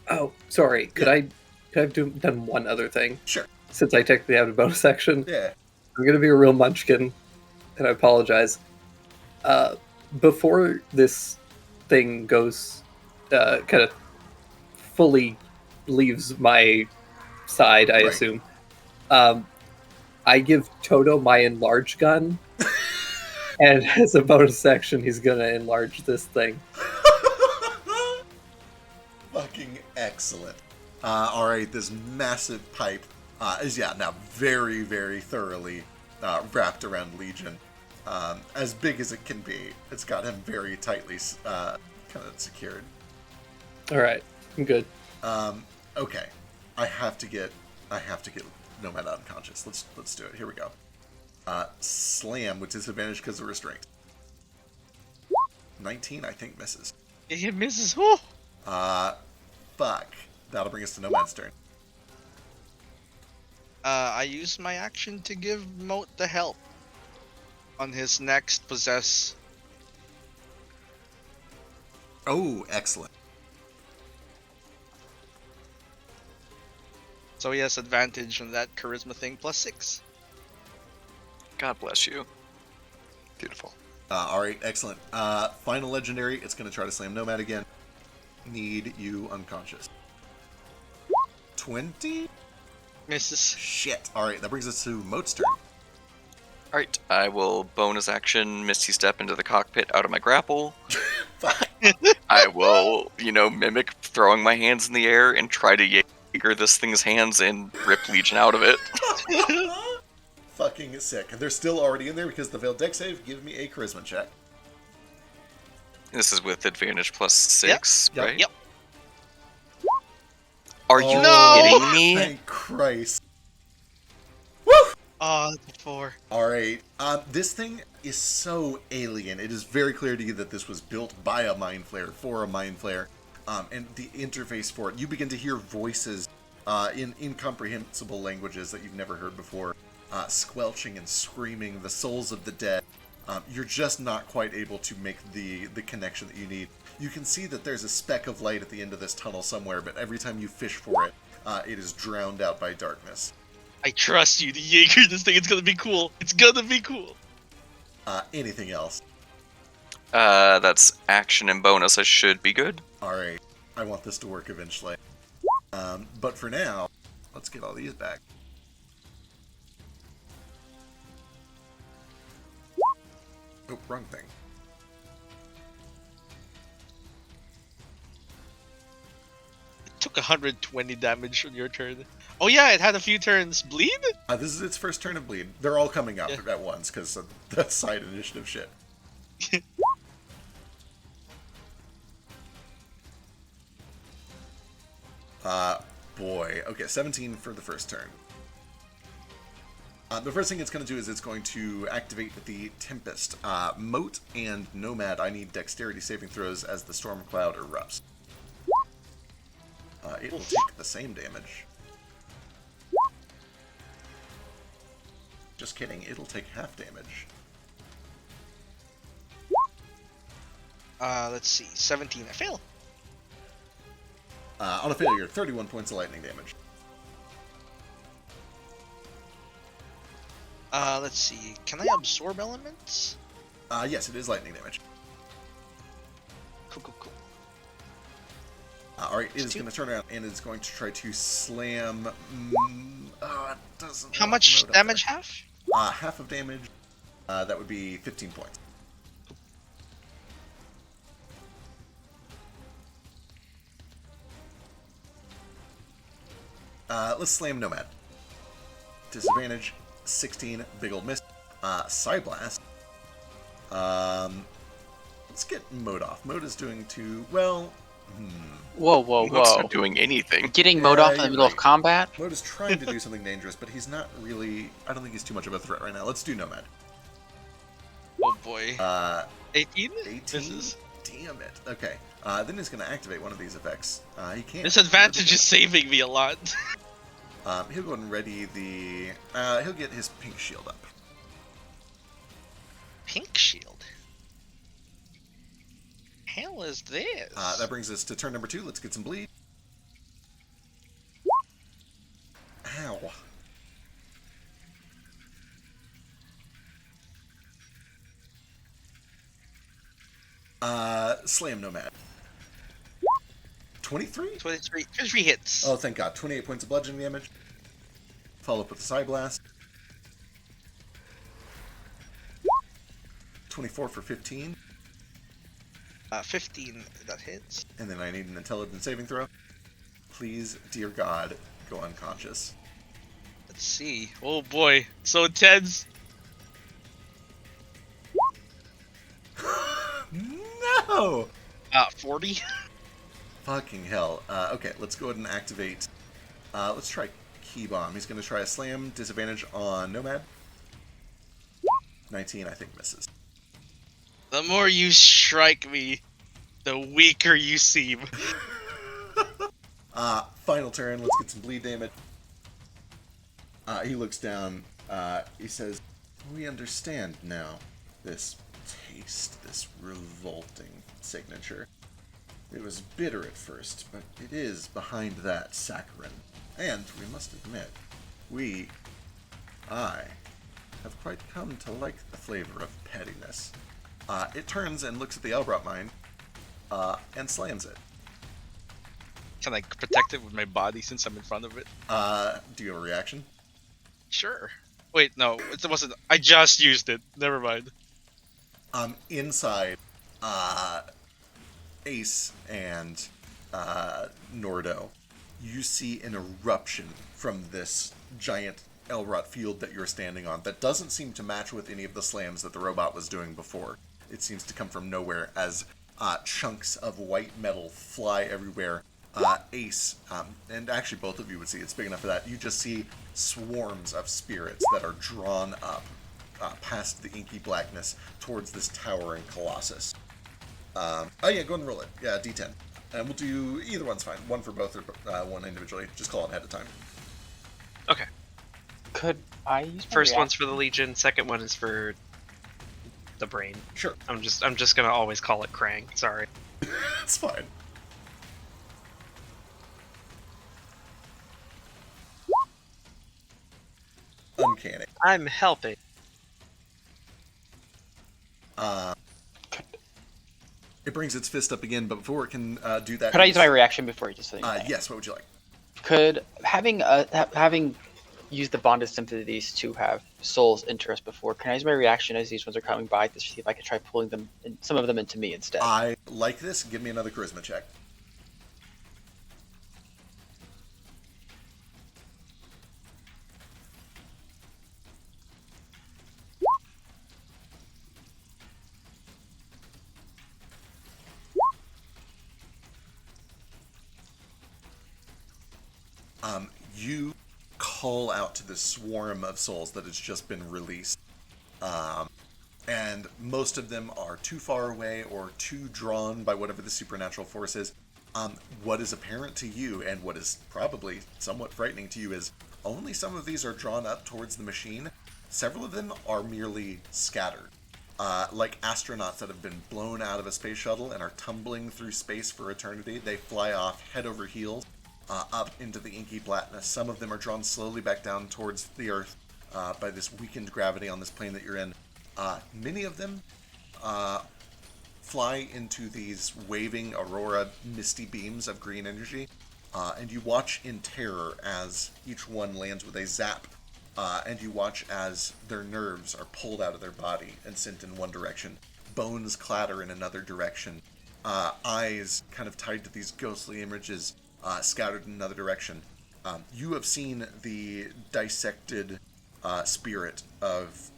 Oh, sorry. Could I have done one other thing? Sure. Since I technically have a bonus action. Yeah. I'm gonna be a real munchkin, and I apologize. Before this thing goes, kind of fully leaves my side, I assume. I give Toto my enlarge gun, and as a bonus action, he's gonna enlarge this thing. Fucking excellent. Alright, this massive pipe is now very, very thoroughly wrapped around Legion. As big as it can be. It's got him very tightly kind of secured. Alright, I'm good. Okay. I have to get Nomad unconscious. Let's do it. Here we go. Slam with disadvantage because of restraint. 19, I think, misses. It misses. Oh. Fuck. That'll bring us to Nomad's turn. I use my action to give Moat the help on his next possess. Oh, excellent. So he has advantage on that charisma thing, +6. God bless you. Beautiful. All right, excellent. Final legendary. It's going to try to slam Nomad again. Need you unconscious. 20? Misses. Shit. All right, that brings us to Moat's turn. Alright, I will bonus action Misty Step into the cockpit out of my grapple. Fuck. I will, mimic throwing my hands in the air and try to Jaeger this thing's hands and rip Legion out of it. Fucking sick. They're still already in there because the failed deck save. Give me a charisma check. This is with advantage +6, Yep. right? Yep. Are you No! kidding me? Thank Christ. Oh, that's a 4. All right. This thing is so alien. It is very clear to you that this was built by a Mind Flayer for a Mind Flayer. And the interface for it, you begin to hear voices in incomprehensible languages that you've never heard before, squelching and screaming, the souls of the dead. You're just not quite able to make the connection that you need. You can see that there's a speck of light at the end of this tunnel somewhere, but every time you fish for it, it is drowned out by darkness. I trust you to Jaeger this thing. It's gonna be cool. It's gonna be cool. Anything else? That's action and bonus. I should be good. All right. I want this to work eventually. But for now, let's get all these back. Oh, wrong thing. It took 120 damage on your turn. Oh yeah, it had a few turns. Bleed? This is its first turn of bleed. They're all coming up Yeah. at once because of that side initiative shit. Boy. Okay, 17 for the first turn. The first thing it's going to do is it's going to activate the Tempest. Moat and Nomad, I need dexterity saving throws as the storm cloud erupts. It will take the same damage. Just kidding, it'll take half damage. Let's see. 17. I fail. On a failure, 31 points of lightning damage. Let's see. Can I absorb elements? Yes, it is lightning damage. Cool. Alright, it is going to turn around and it's going to try to slam... it doesn't... How much Moat up damage there. half? Half of damage. That would be 15 points. Let's slam Nomad. Disadvantage, 16, big old miss. Psyblast. Let's get Mode off. Mode is doing too well. Whoa, Moat's whoa. not doing anything. Getting mowed off in the you're middle of right. combat? Mode is trying to do something dangerous, but he's not really... I don't think he's too much of a threat right now. Let's do Nomad. Oh boy. 18? 18? Misses. Damn it. Okay. Then he's going to activate one of these effects. He can't. This advantage is saving me a lot. He'll go and ready the... he'll get his pink shield up. Pink shield. Hell is this? That brings us to turn number 2. Let's get some bleed. Ow. Slam Nomad. 23? 23 hits. Oh, thank God. 28 points of bludgeoning damage. Follow up with the Psyblast. 24 for 15. 15, that hits. And then I need an intelligence saving throw. Please, dear God, go unconscious. Let's see. Oh boy, so intense. No! 40. Fucking hell. Okay, let's go ahead and activate. Let's try Key Bomb. He's going to try a slam. Disadvantage on Nomad. 19, I think, misses. The more you strike me, the weaker you seem. Final turn. Let's get some bleed damage. He looks down. He says, "We understand now. This taste, this revolting signature. It was bitter at first, but it is behind that saccharin. And we must admit, I, have quite come to like the flavor of pettiness. It turns and looks at the Elbrot mine, and slams it. Can I protect it with my body since I'm in front of it? Do you have a reaction? Sure. Wait, no, it wasn't. I just used it. Never mind. Inside, Ace and Nordo, you see an eruption from this giant Elrot field that you're standing on that doesn't seem to match with any of the slams that the robot was doing before. It seems to come from nowhere as chunks of white metal fly everywhere. Ace, and actually both of you would see it's big enough for that. You just see swarms of spirits that are drawn up past the inky blackness towards this towering colossus. Oh yeah, go and roll it. Yeah, D10. And we'll do either one's fine. One for both or one individually. Just call it ahead of time. Okay. Could I use my First one's reaction? for the Legion. Second one is for the brain. Sure, I'm just gonna always call it Krang. Sorry. it's fine. Uncanny. I'm helping. It brings its fist up again, but before it can do that, Could I use my reaction before you just say yes. What would you like? Could having used the bond of sympathies to have Soul's interest before, can I use my reaction as these ones are coming by to see if I can try pulling them, some of them into me instead? I like this. Give me another charisma check. You call out to this swarm of souls that has just been released. And most of them are too far away or too drawn by whatever the supernatural force is. What is apparent to you, and what is probably somewhat frightening to you, is only some of these are drawn up towards the machine. Several of them are merely scattered. Like astronauts that have been blown out of a space shuttle and are tumbling through space for eternity. They fly off head over heels up into the inky blackness. Some of them are drawn slowly back down towards the Earth by this weakened gravity on this plane that you're in. Many of them fly into these waving aurora misty beams of green energy, and you watch in terror as each one lands with a zap, and you watch as their nerves are pulled out of their body and sent in one direction, bones clatter in another direction, eyes kind of tied to these ghostly images scattered in another direction. You have seen the dissected spirit of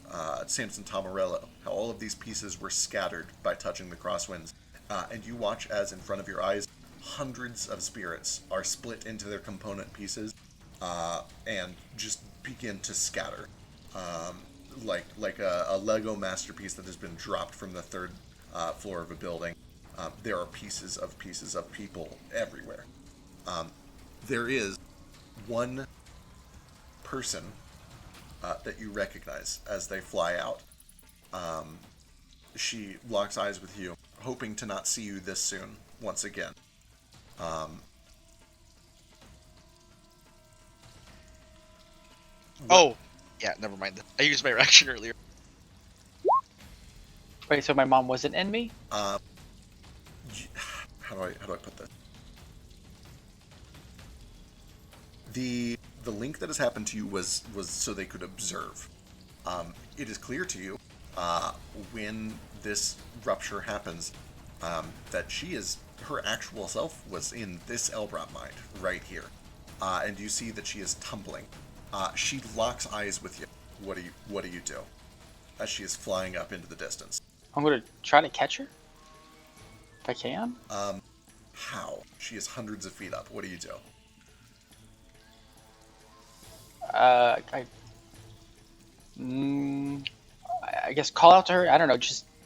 Samson Tomarello, how all of these pieces were scattered by touching the Crosswinds, and you watch as in front of your eyes hundreds of spirits are split into their component pieces and just begin to scatter like a Lego masterpiece that has been dropped from the third floor of a building. There are pieces of people everywhere. There is one person that you recognize as they fly out. She locks eyes with you, hoping to not see you this soon once again. Oh, yeah, never mind. I used my reaction earlier. Wait, so my mom wasn't in me? How do I put this? The link that has happened to you was so they could observe. It is clear to you when this rupture happens that her actual self was in this Elbrot mind right here, and you see that she is tumbling. She locks eyes with you. What do you do as she is flying up into the distance? I'm gonna try to catch her if I can. How? She is hundreds of feet up. What do you do? I guess call out to her. I don't know.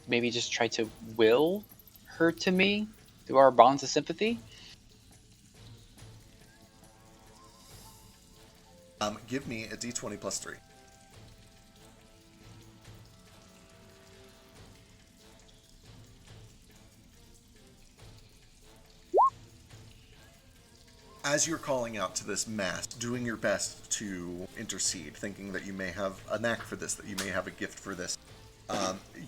Maybe try to will her to me through our bonds of sympathy. Give me a d20 plus 3. As you're calling out to this mass, doing your best to intercede, thinking that you may have a knack for this, that you may have a gift for this,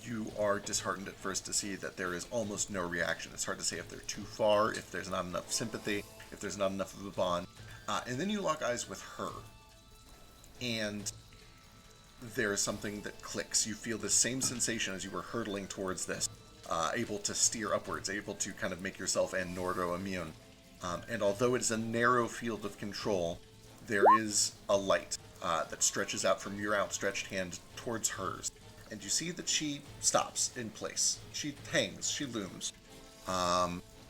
you are disheartened at first to see that there is almost no reaction. It's hard to say if they're too far, if there's not enough sympathy, if there's not enough of a bond. And then you lock eyes with her, and there is something that clicks. You feel the same sensation as you were hurtling towards this, able to steer upwards, able to kind of make yourself and Nordo immune. And although it is a narrow field of control, there is a light that stretches out from your outstretched hand towards hers. And you see that she stops in place. She hangs, she looms.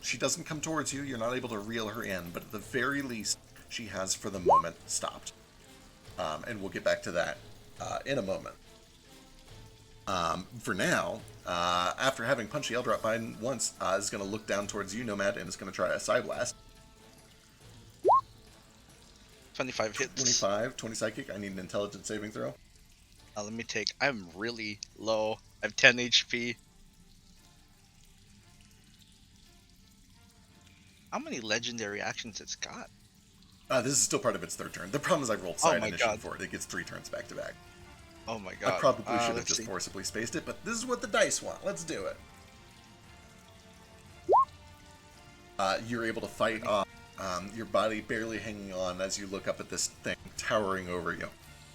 She doesn't come towards you, you're not able to reel her in, but at the very least, she has for the moment stopped. And we'll get back to that in a moment. For now, after having punched the Eldrop Biden once, is going to look down towards you, Nomad, and is going to try a Side Blast. 25 hits. 25, 20 Psychic. I need an Intelligence saving throw. Let me take. I'm really low. I have 10 HP. How many legendary actions it's got? This is still part of its third turn. The problem is I rolled side my initiative God. for it. It gets 3 turns back to back. Oh my god. I probably should have let's just see. forcibly spaced it, but this is what the dice want. Let's do it. You're able to fight off, your body barely hanging on as you look up at this thing towering over you.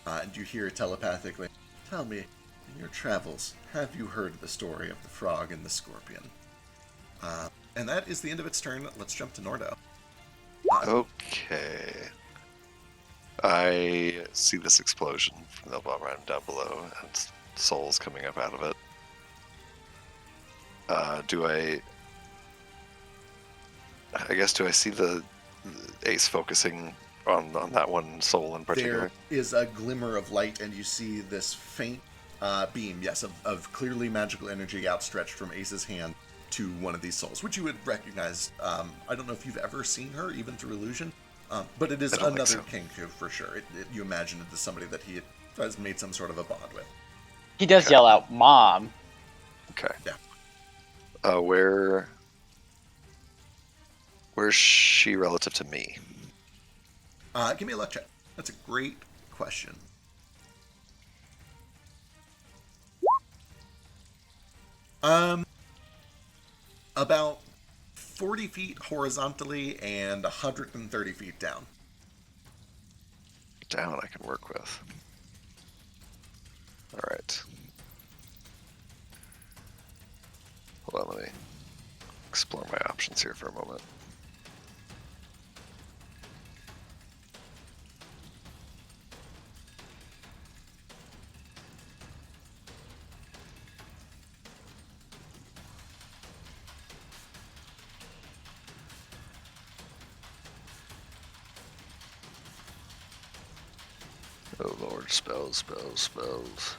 And you hear telepathically, "Tell me, in your travels, have you heard the story of the frog and the scorpion?" And that is the end of its turn. Let's jump to Nordo. Okay. I see this explosion from the bottom right down below, and souls coming up out of it. Do I guess, do I see the ace focusing on that one soul in particular? There is a glimmer of light, and you see this faint beam, yes, of clearly magical energy outstretched from Ace's hand to one of these souls, which you would recognize. I don't know if you've ever seen her, even through illusion, but it is I don't think another so. Kenku for sure. You imagine it as somebody that he has made some sort of a bond with. He does Okay. yell out, "Mom!" Okay. Yeah. Where's she relative to me? Give me a luck check. That's a great question. About 40 feet horizontally and 130 feet down. Down I can work with. Alright. Hold on, let me explore my options here for a moment. Oh lord, spells, spells, spells.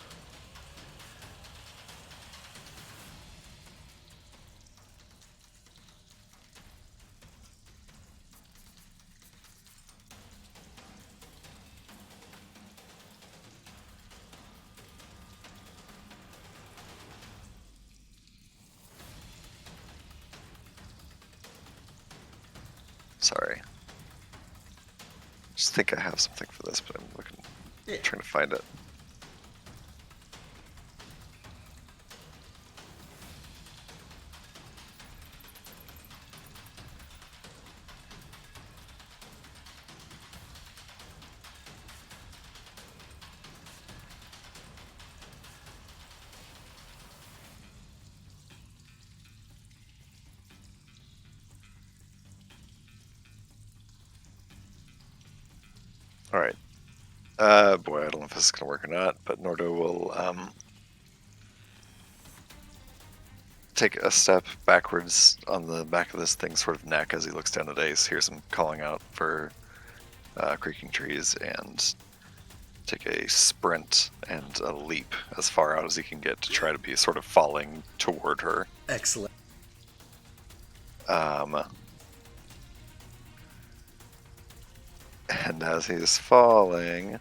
Sorry. Just think I have something for this, but I'm looking, Yeah. trying to find it. Alright. Boy, I don't know if this is gonna work or not, but Nordo will take a step backwards on the back of this thing's sort of neck as he looks down at Ace, hears him calling out for creaking trees, and take a sprint and a leap as far out as he can get to try to be sort of falling toward her. Excellent. And as he's falling,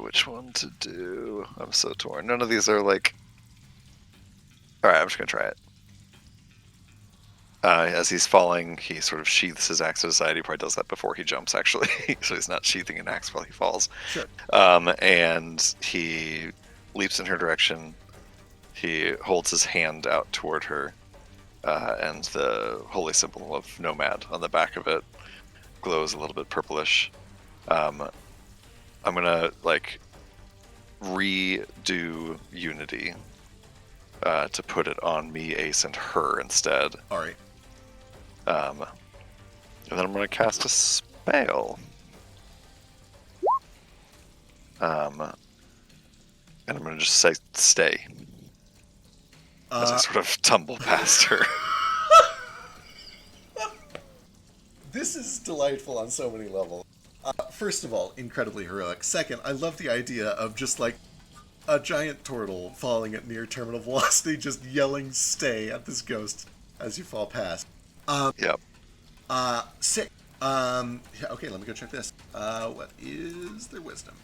which one to do. I'm so torn. None of these are like. Alright, I'm just gonna try it. As he's falling, he sort of sheaths his axe to the side. He probably does that before he jumps, actually. So he's not sheathing an axe while he falls. Sure. And he leaps in her direction. He holds his hand out toward her. And the holy symbol of Nomad on the back of it glows a little bit purplish. I'm gonna redo Unity to put it on me, Ace, and her instead. All right. And then I'm gonna cast a spell. And I'm gonna just say stay as I sort of tumble past her. This is delightful on so many levels. First of all, incredibly heroic. Second, I love the idea of just like a giant turtle falling at near terminal velocity, just yelling "stay" at this ghost as you fall past. Yep. Sick. Yeah, okay, let me go check this. What is their wisdom?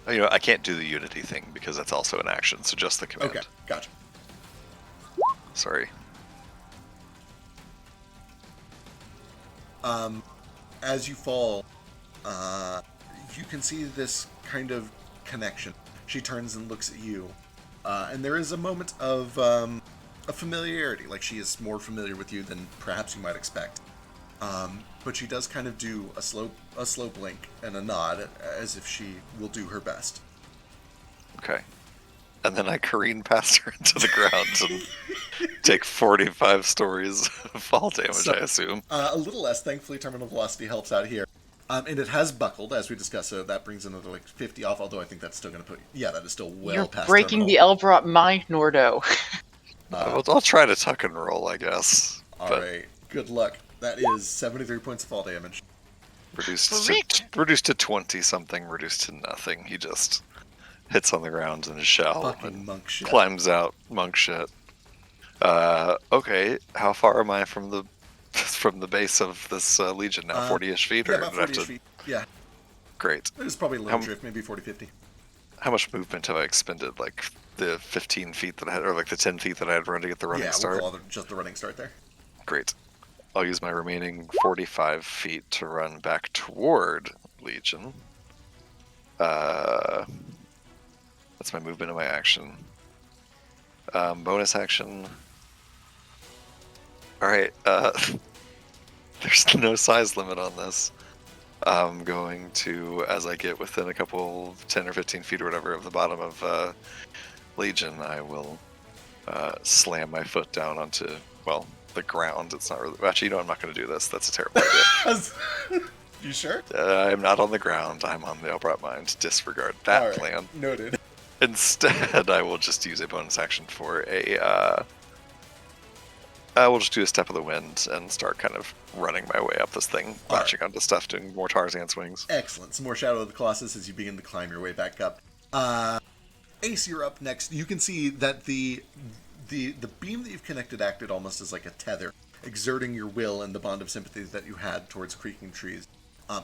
You know, I can't do the Unity thing because that's also an action, so just the command. Okay, gotcha. Sorry. As you fall, you can see this kind of connection. She turns and looks at you, and there is a moment of a familiarity, like she is more familiar with you than perhaps you might expect. But she does kind of do a slow blink and a nod, as if she will do her best. Okay. And then I careen past her into the ground and take 45 stories of fall damage, I assume. A little less, thankfully, terminal velocity helps out here. And it has buckled, as we discussed, so that brings another like 50 off, although I think that's still going to put... Yeah, that is still well You're past breaking terminal. the Elbrot mind, Nordo. I'll try to tuck and roll, I guess. Alright, good luck. That is 73 points of fall damage. Reduced to 20 something, reduced to nothing. He just hits on the ground in his shell Fucking and monk shit. climbs out. Monk shit. Okay, how far am I from the base of this legion now? 40-ish feet? Yeah, Or about do I have 40-ish to- feet. Yeah, Great. there's probably a little drift, maybe 40, 50. How much movement have I expended? Like the 15 feet that I had, or like the 10 feet that I had run to get the running Yeah, start? we'll call it just the running start there. Great. I'll use my remaining 45 feet to run back toward Legion. That's my movement and my action. Bonus action. Alright, there's no size limit on this. I'm going to, as I get within a couple, 10 or 15 feet or whatever of the bottom of Legion, I will slam my foot down onto, well, the ground. It's not really... Actually, I'm not going to do this. That's a terrible idea. You sure? I'm not on the ground. I'm on the Elbrot Mind. Disregard that All right, plan. noted. Instead, I will just use a bonus action for a... I will just do a Step of the Wind and start kind of running my way up this thing, latching onto stuff, doing more Tarzan swings. Excellent. Some more Shadow of the Colossus as you begin to climb your way back up. Ace, you're up next. You can see that the beam that you've connected acted almost as like a tether, exerting your will and the bond of sympathy that you had towards creaking trees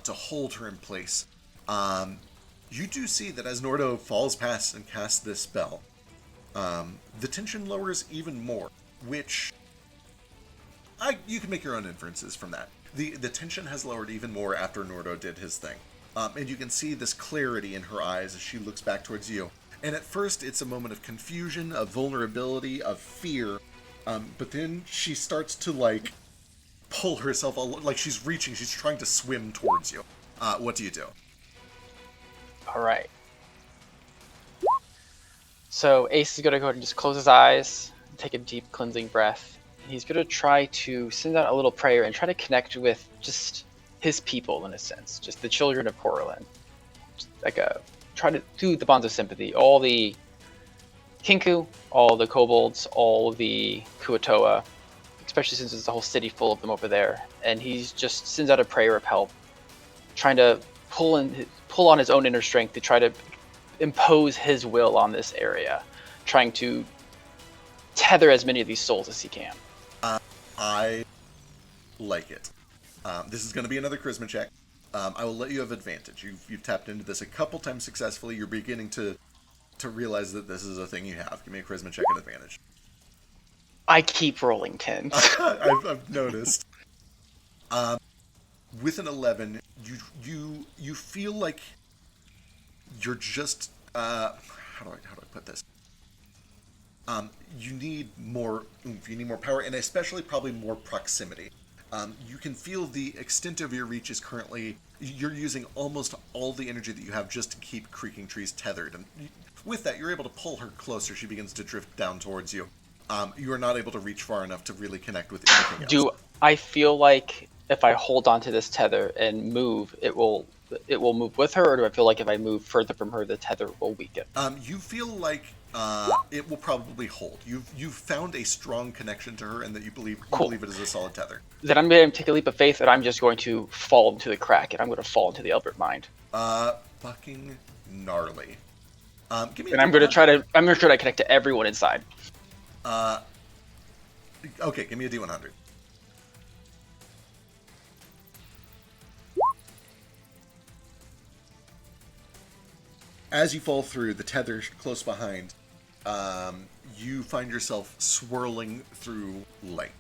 to hold her in place. You do see that as Nordo falls past and casts this spell, the tension lowers even more, which you can make your own inferences from that. The tension has lowered even more after Nordo did his thing. And you can see this clarity in her eyes as she looks back towards you. And at first, it's a moment of confusion, of vulnerability, of fear. But then she starts to, like, pull herself, like she's reaching, she's trying to swim towards you. What do you do? Alright. So Ace is going to go ahead and just close his eyes, take a deep cleansing breath. He's going to try to send out a little prayer and try to connect with just his people, in a sense. Just the children of Coralin. Try to do the bonds of sympathy. All the Kinku, all the kobolds, all the Kuatoa, especially since there's a whole city full of them over there. And he's just sends out a prayer of help, trying to pull on his own inner strength to try to impose his will on this area, trying to tether as many of these souls as he can. I like it. This is going to be another charisma check. I will let you have advantage. You've tapped into this a couple times successfully. You're beginning to realize that this is a thing you have. Give me a charisma check at advantage. I keep rolling 10s. I've noticed. With an 11, you feel like you're just how do I put this? You need more oomph, you need more power, and especially probably more proximity. You can feel the extent of your reach is currently, you're using almost all the energy that you have just to keep creaking trees tethered, and with that, you're able to pull her closer. She begins to drift down towards you. You are not able to reach far enough to really connect with anything else. Do I feel like if I hold onto this tether and move, it will move with her, or do I feel like if I move further from her, the tether will weaken? You feel like it will probably hold. You've found a strong connection to her, and that you believe it is a solid tether. Then I'm going to take a leap of faith, and I'm just going to fall into the crack, and I'm going to fall into the Albert Mind. Fucking gnarly. Give me. And I'm going to try to connect to everyone inside. Okay, give me a D100. As you fall through, the tether close behind, you find yourself swirling through light.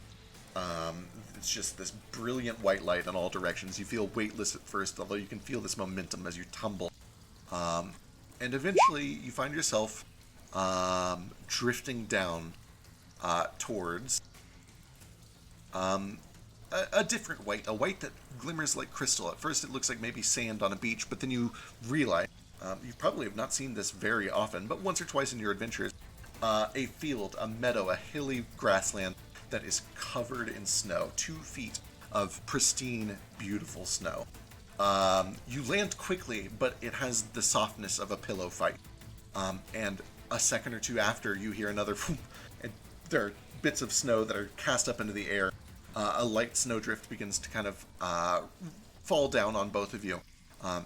It's just this brilliant white light in all directions. You feel weightless at first, although you can feel this momentum as you tumble. And eventually, you find yourself drifting down towards a different white, a white that glimmers like crystal. At first, it looks like maybe sand on a beach, but then you realize you probably have not seen this very often, but once or twice in your adventures, a field, a meadow, a hilly grassland that is covered in snow, 2 feet of pristine, beautiful snow. You land quickly, but it has the softness of a pillow fight. And a second or two after, you hear another, and there are bits of snow that are cast up into the air. A light snowdrift begins to kind of fall down on both of you.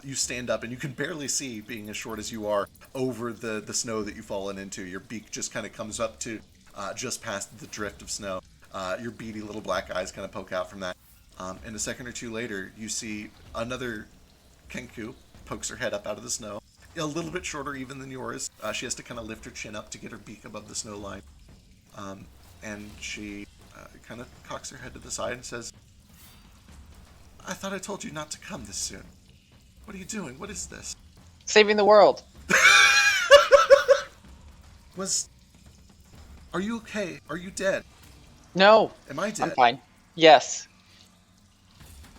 You stand up, and you can barely see, being as short as you are, over the snow that you've fallen into. Your beak just kind of comes up to just past the drift of snow. Your beady little black eyes kind of poke out from that. And a second or two later, you see another Kenku pokes her head up out of the snow. A little bit shorter even than yours. She has to kind of lift her chin up to get her beak above the snow line. And she kind of cocks her head to the side and says, "I thought I told you not to come this soon. What are you doing? What is this?" Saving the world. Are you okay? Are you dead? No. Am I dead? I'm fine. Yes.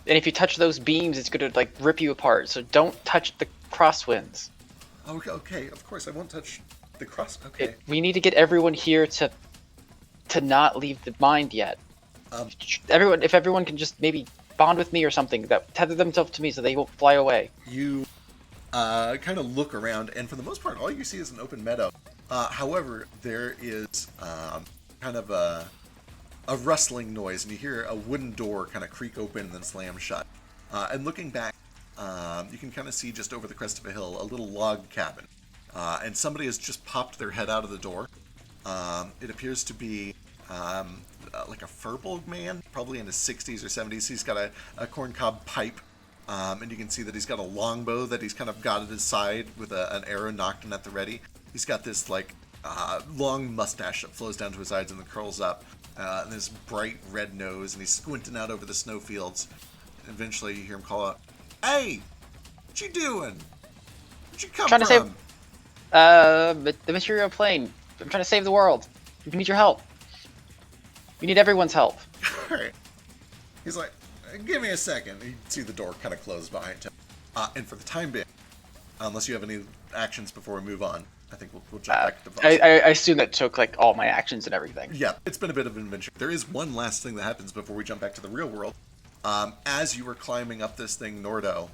And if you touch those beams, it's going to like rip you apart. So don't touch the crosswinds. Okay, of course I won't touch the cross. Okay. We need to get everyone here to not leave the mind yet. If everyone can just maybe bond with me or something, that tether themselves to me so they won't fly away. You kind of look around, and for the most part, all you see is an open meadow. However, there is kind of a rustling noise, and you hear a wooden door kind of creak open and then slam shut. And looking back, you can kind of see just over the crest of a hill a little log cabin. And somebody has just popped their head out of the door. It appears to be like a furbolg man, probably in his 60s or 70s. He's got a corncob pipe, and you can see that he's got a longbow that he's kind of got at his side with an arrow knocked in at the ready. He's got this like long mustache that flows down to his sides and then curls up, and this bright red nose, and he's squinting out over the snowfields. And eventually you hear him call out, "Hey, what you doing? Where'd you come Trying from?" to save the material plane. I'm trying to save the world. We need your help. We need everyone's help. Alright. He's like, "Give me a second." You see the door kind of close behind him. And for the time being, unless you have any actions before we move on, I think we'll jump back to the I assume that took like all my actions and everything. Yeah, it's been a bit of an adventure. There is one last thing that happens before we jump back to the real world. As you were climbing up this thing, Nordo,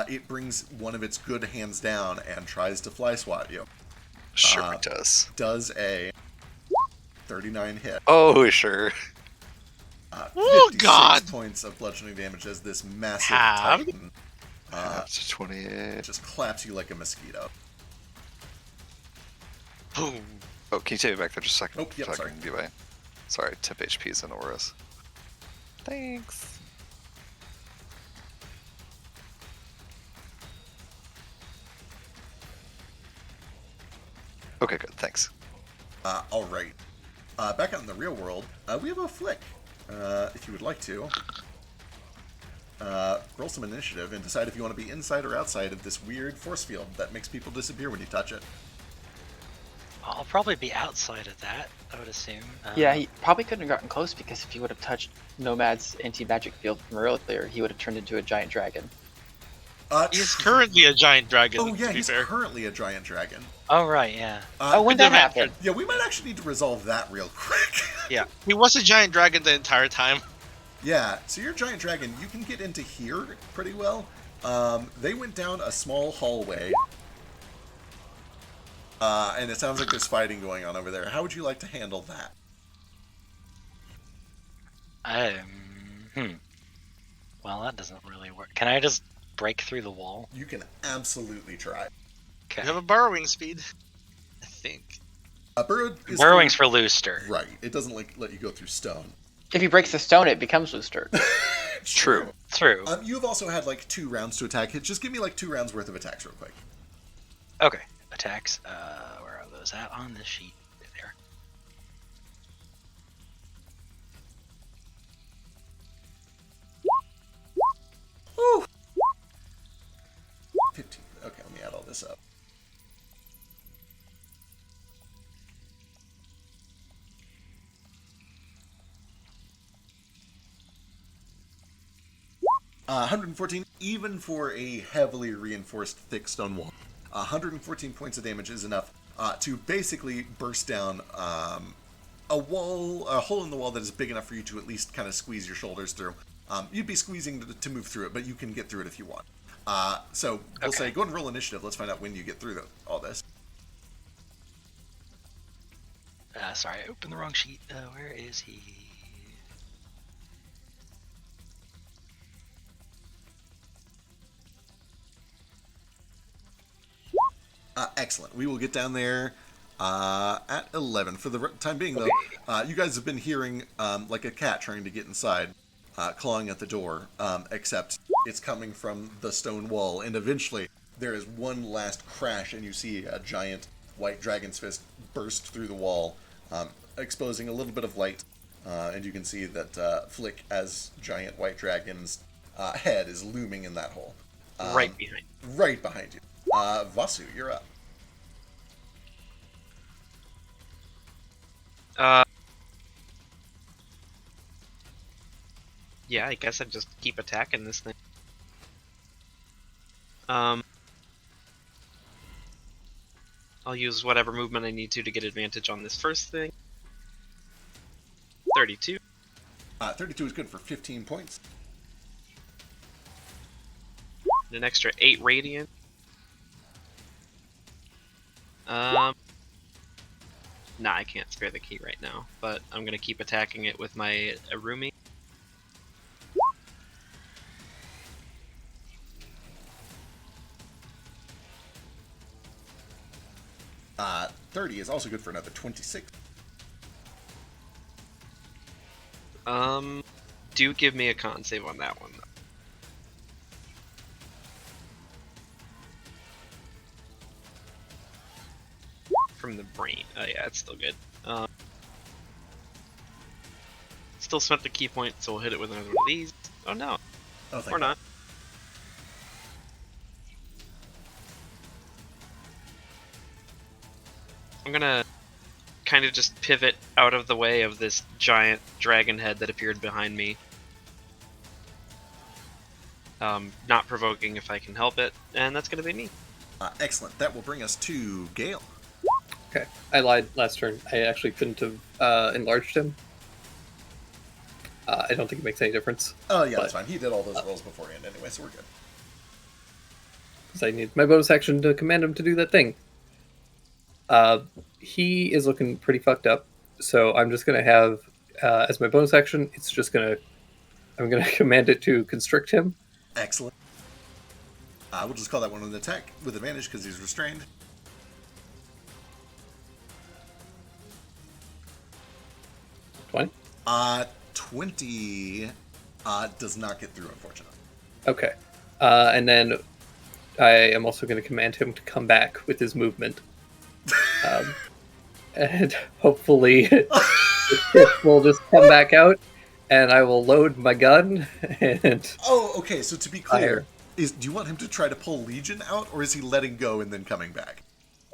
it brings one of its good hands down and tries to fly swat you. Sure it does. Does a 39 hit. Oh, sure. Oh, 56 God! points of bludgeoning damage as this massive Halved? titan Up to 28. just claps you like a mosquito. Boom. Oh, can you take me back there just a second? Oh, yep, so I sorry. can be away. Sorry, tip HP's in auras. Thanks. Okay, good. Thanks. All right. Back out in the real world, we have a flick. If you would like to, roll some initiative and decide if you want to be inside or outside of this weird force field that makes people disappear when you touch it. I'll probably be outside of that, I would assume. Yeah, he probably couldn't have gotten close because if he would have touched Nomad's anti-magic field from earlier, he would have turned into a giant dragon. He's currently a giant dragon. Oh yeah, to be he's fair. currently a giant dragon. Oh, right, yeah. Oh, when Good that event. happened? Yeah, we might actually need to resolve that real quick. Yeah, he was a giant dragon the entire time. Yeah, so you're a giant dragon. You can get into here pretty well. They went down a small hallway. And it sounds like there's fighting going on over there. How would you like to handle that? Well, that doesn't really work. Can I just break through the wall? You can absolutely try. Okay. You have a burrowing speed, I think. Burrow is Burrowing's for Looster. Right. It doesn't let you go through stone. If he breaks the stone, it becomes Looster. True. True. You've also had like 2 rounds to attack. Just give me like 2 rounds worth of attacks real quick. Okay. Attacks. Where are those at on this sheet? There. Woo! 15. Okay, let me add all this up. Uh, 114, even for a heavily reinforced thick stone wall. 114 points of damage is enough to basically burst down a hole in the wall that is big enough for you to at least kind of squeeze your shoulders through. You'd be squeezing to move through it, but you can get through it if you want. So we'll say go and roll initiative. Let's find out when you get through all this. Sorry, I opened the wrong sheet. Where is he? Excellent. We will get down there at 11. For the time being, though, you guys have been hearing like a cat trying to get inside, clawing at the door, except it's coming from the stone wall. And eventually, there is one last crash, and you see a giant white dragon's fist burst through the wall, exposing a little bit of light. And you can see that Flick, as giant white dragon's head, is looming in that hole. Right behind. Right behind you. Vasu, you're up. Yeah, I guess I'd just keep attacking this thing. I'll use whatever movement I need to get advantage on this first thing. 32. 32 is good for 15 points. An extra 8 radiant. Nah, I can't spare the key right now, but I'm gonna keep attacking it with my Arumi. Uh, 30 is also good for another 26. Do give me a con save on that one, though. From the brain. Oh yeah, it's still good. Still spent the key point, so we'll hit it with another one of these. Oh no. Oh, thank Or God. not. I'm gonna kind of just pivot out of the way of this giant dragon head that appeared behind me. Not provoking if I can help it, and that's gonna be me. Excellent. That will bring us to Gale. Okay, I lied last turn. I actually couldn't have enlarged him. I don't think it makes any difference. Oh, yeah, But- that's fine. He did all those rolls beforehand anyway, so we're good. Because I need my bonus action to command him to do that thing. He is looking pretty fucked up, so I'm just gonna have as my bonus action. I'm gonna command it to constrict him. Excellent. We'll just call that one an attack with advantage because he's restrained. 20? 20 does not get through, unfortunately. Okay. And then I am also going to command him to come back with his movement. And hopefully we'll just come back out, and I will load my gun and Oh, okay, so to be clear, fire. do you want him to try to pull Legion out, or is he letting go and then coming back?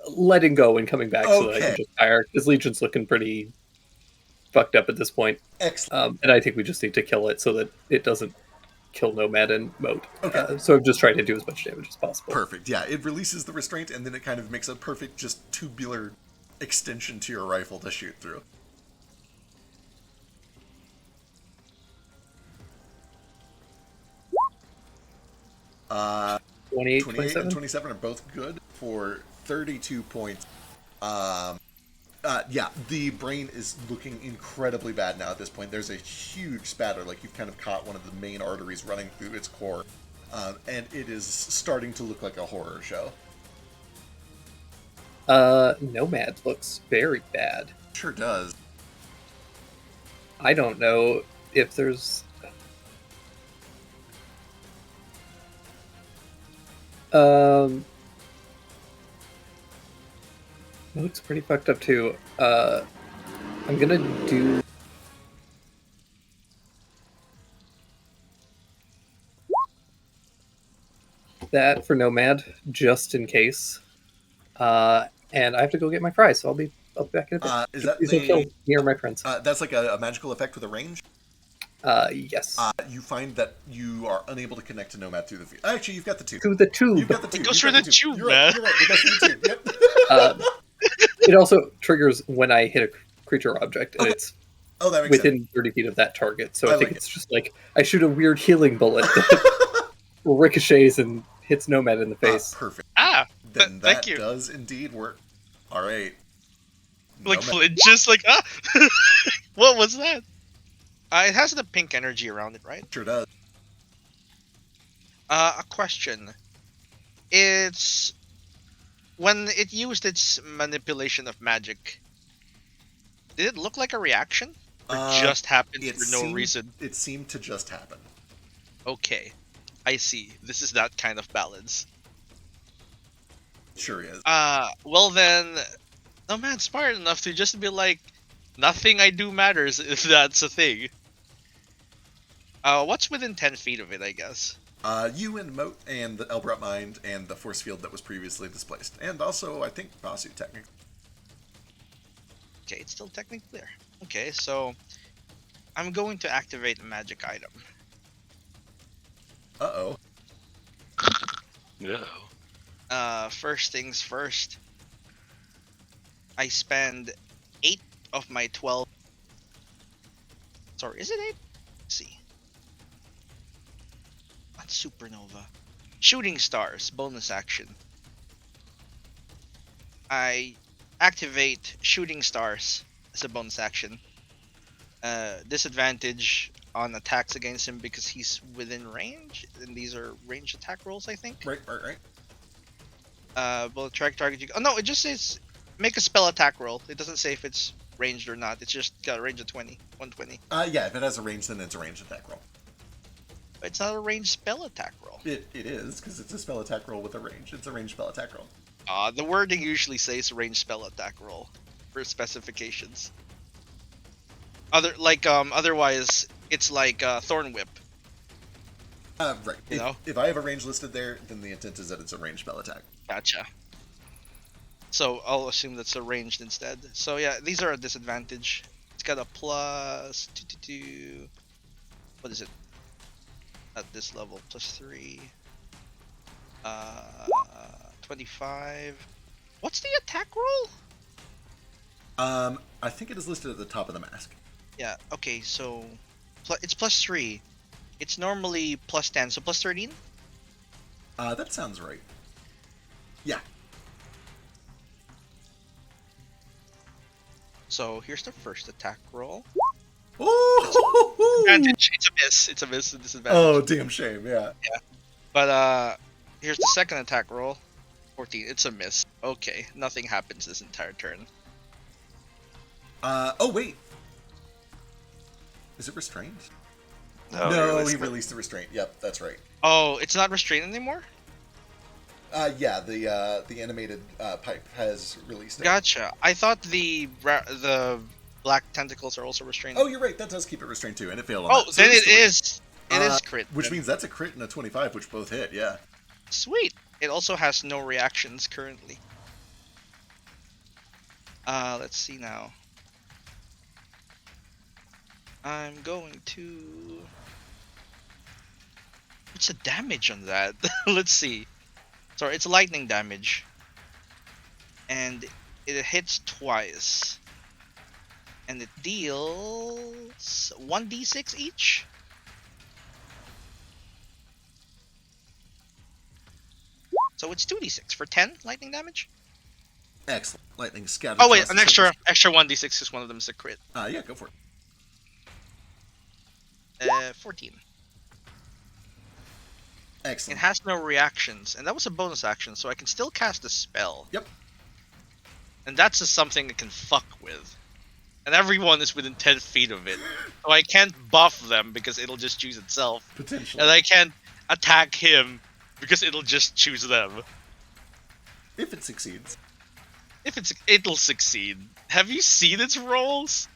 Letting go and coming back so that I Okay. can just fire. Because Legion's looking pretty fucked up at this point. Excellent. And I think we just need to kill it so that it doesn't kill Nomad and Moat. Okay. So I'm just trying to do as much damage as possible. Perfect. Yeah, it releases the restraint, and then it kind of makes a perfect, just tubular extension to your rifle to shoot through. Uh, 28, 28 27? and 27 are both good for 32 points. Yeah, the brain is looking incredibly bad now at this point. There's a huge spatter, like you've kind of caught one of the main arteries running through its core, and it is starting to look like a horror show. Nomad looks very bad. Sure does. I don't know if there's... Moat's pretty fucked up too. I'm gonna do... that for Nomad, just in case. And I have to go get my fries, so I'll be back in a bit. Is that Please don't kill me or my friends. That's like a magical effect with a range? Yes. You find that you are unable to connect to Nomad through the field. Actually, you've got the tube. Through the tube. You've got the tube. It goes You've through got the tube, You're man. right. You're right. It goes through the tube. Yep. It also triggers when I hit a creature or object, and Okay. it's Oh, that makes within sense. 30 feet of that target. So I I think like it's just like I shoot a weird healing bullet that ricochets and hits Nomad in the face. Perfect. thank Then that you. does indeed work. All right. Like Nomad- flinches, like what was that? It has the pink energy around it, right? Sure does. A question. It's when it used its manipulation of magic. Did it look like a reaction, or just happened for no reason? It seemed to just happen. Okay, I see. This is that kind of balance. Sure is. Well then, Nomad's smart enough to just be like, nothing I do matters if that's a thing. What's within 10 feet of it, I guess? You and Moat and the Elbrat Mind and the force field that was previously displaced. And also, I think, Basu, technically. Okay, it's still technically clear. Okay, so I'm going to activate a magic item. Uh-oh. No. First things first. I spend 8 of my 12. Sorry, is it 8? Let's see. Not supernova. Shooting stars, bonus action. I activate shooting stars as a bonus action. Disadvantage on attacks against him because he's within range, and these are range attack rolls, I think. Right. Will attract target you. Oh no, it just says make a spell attack roll. It doesn't say if it's ranged or not. It's just got a range of 120. Yeah, if it has a range, then it's a ranged attack roll. But it's not a ranged spell attack roll. It is, because it's a spell attack roll with a range. It's a ranged spell attack roll. The wording usually says ranged spell attack roll for specifications. Otherwise, it's like Thorn Whip. Right. You know? If I have a range listed there, then the intent is that it's a ranged spell attack. Gotcha. So I'll assume that's a ranged instead. So yeah, these are a disadvantage. It's got a plus 2. What is it? At this level, plus 3. 25. What's the attack roll? I think it is listed at the top of the mask. Yeah. Okay. So it's plus 3. It's normally plus 10, so plus 13. That sounds right. Yeah. So here's the first attack roll. Oh! Advantage. It's a miss. It's a miss. A disadvantage. Oh, damn shame. Yeah. But here's the second attack roll. 14. It's a miss. Okay. Nothing happens this entire turn. Oh wait. Is it restrained? No, he released the restraint. Yep, that's right. Oh, it's not restrained anymore? Yeah, the animated pipe has released it. Gotcha. I thought the black tentacles are also restrained. Oh, you're right. That does keep it restrained too, and it failed on Oh, that. So then it still is. It is crit. Which then. means that's a crit and a 25, which both hit, yeah. Sweet. It also has no reactions currently. Let's see now. I'm going to... What's the damage on that? Let's see. Sorry, it's lightning damage. And it hits twice. And it deals 1d6 each? So it's 2d6 for 10 lightning damage? Excellent. Lightning scatters. Oh wait, across an the extra surface. 1d6 because one of them is a crit. Yeah, go for it. 14. Excellent. It has no reactions, and that was a bonus action, so I can still cast a spell. Yep. And that's just something it can fuck with. And everyone is within 10 feet of it. So I can't buff them because it'll just choose itself. Potentially. And I can't attack him because it'll just choose them. If it succeeds. It'll succeed. Have you seen its rolls?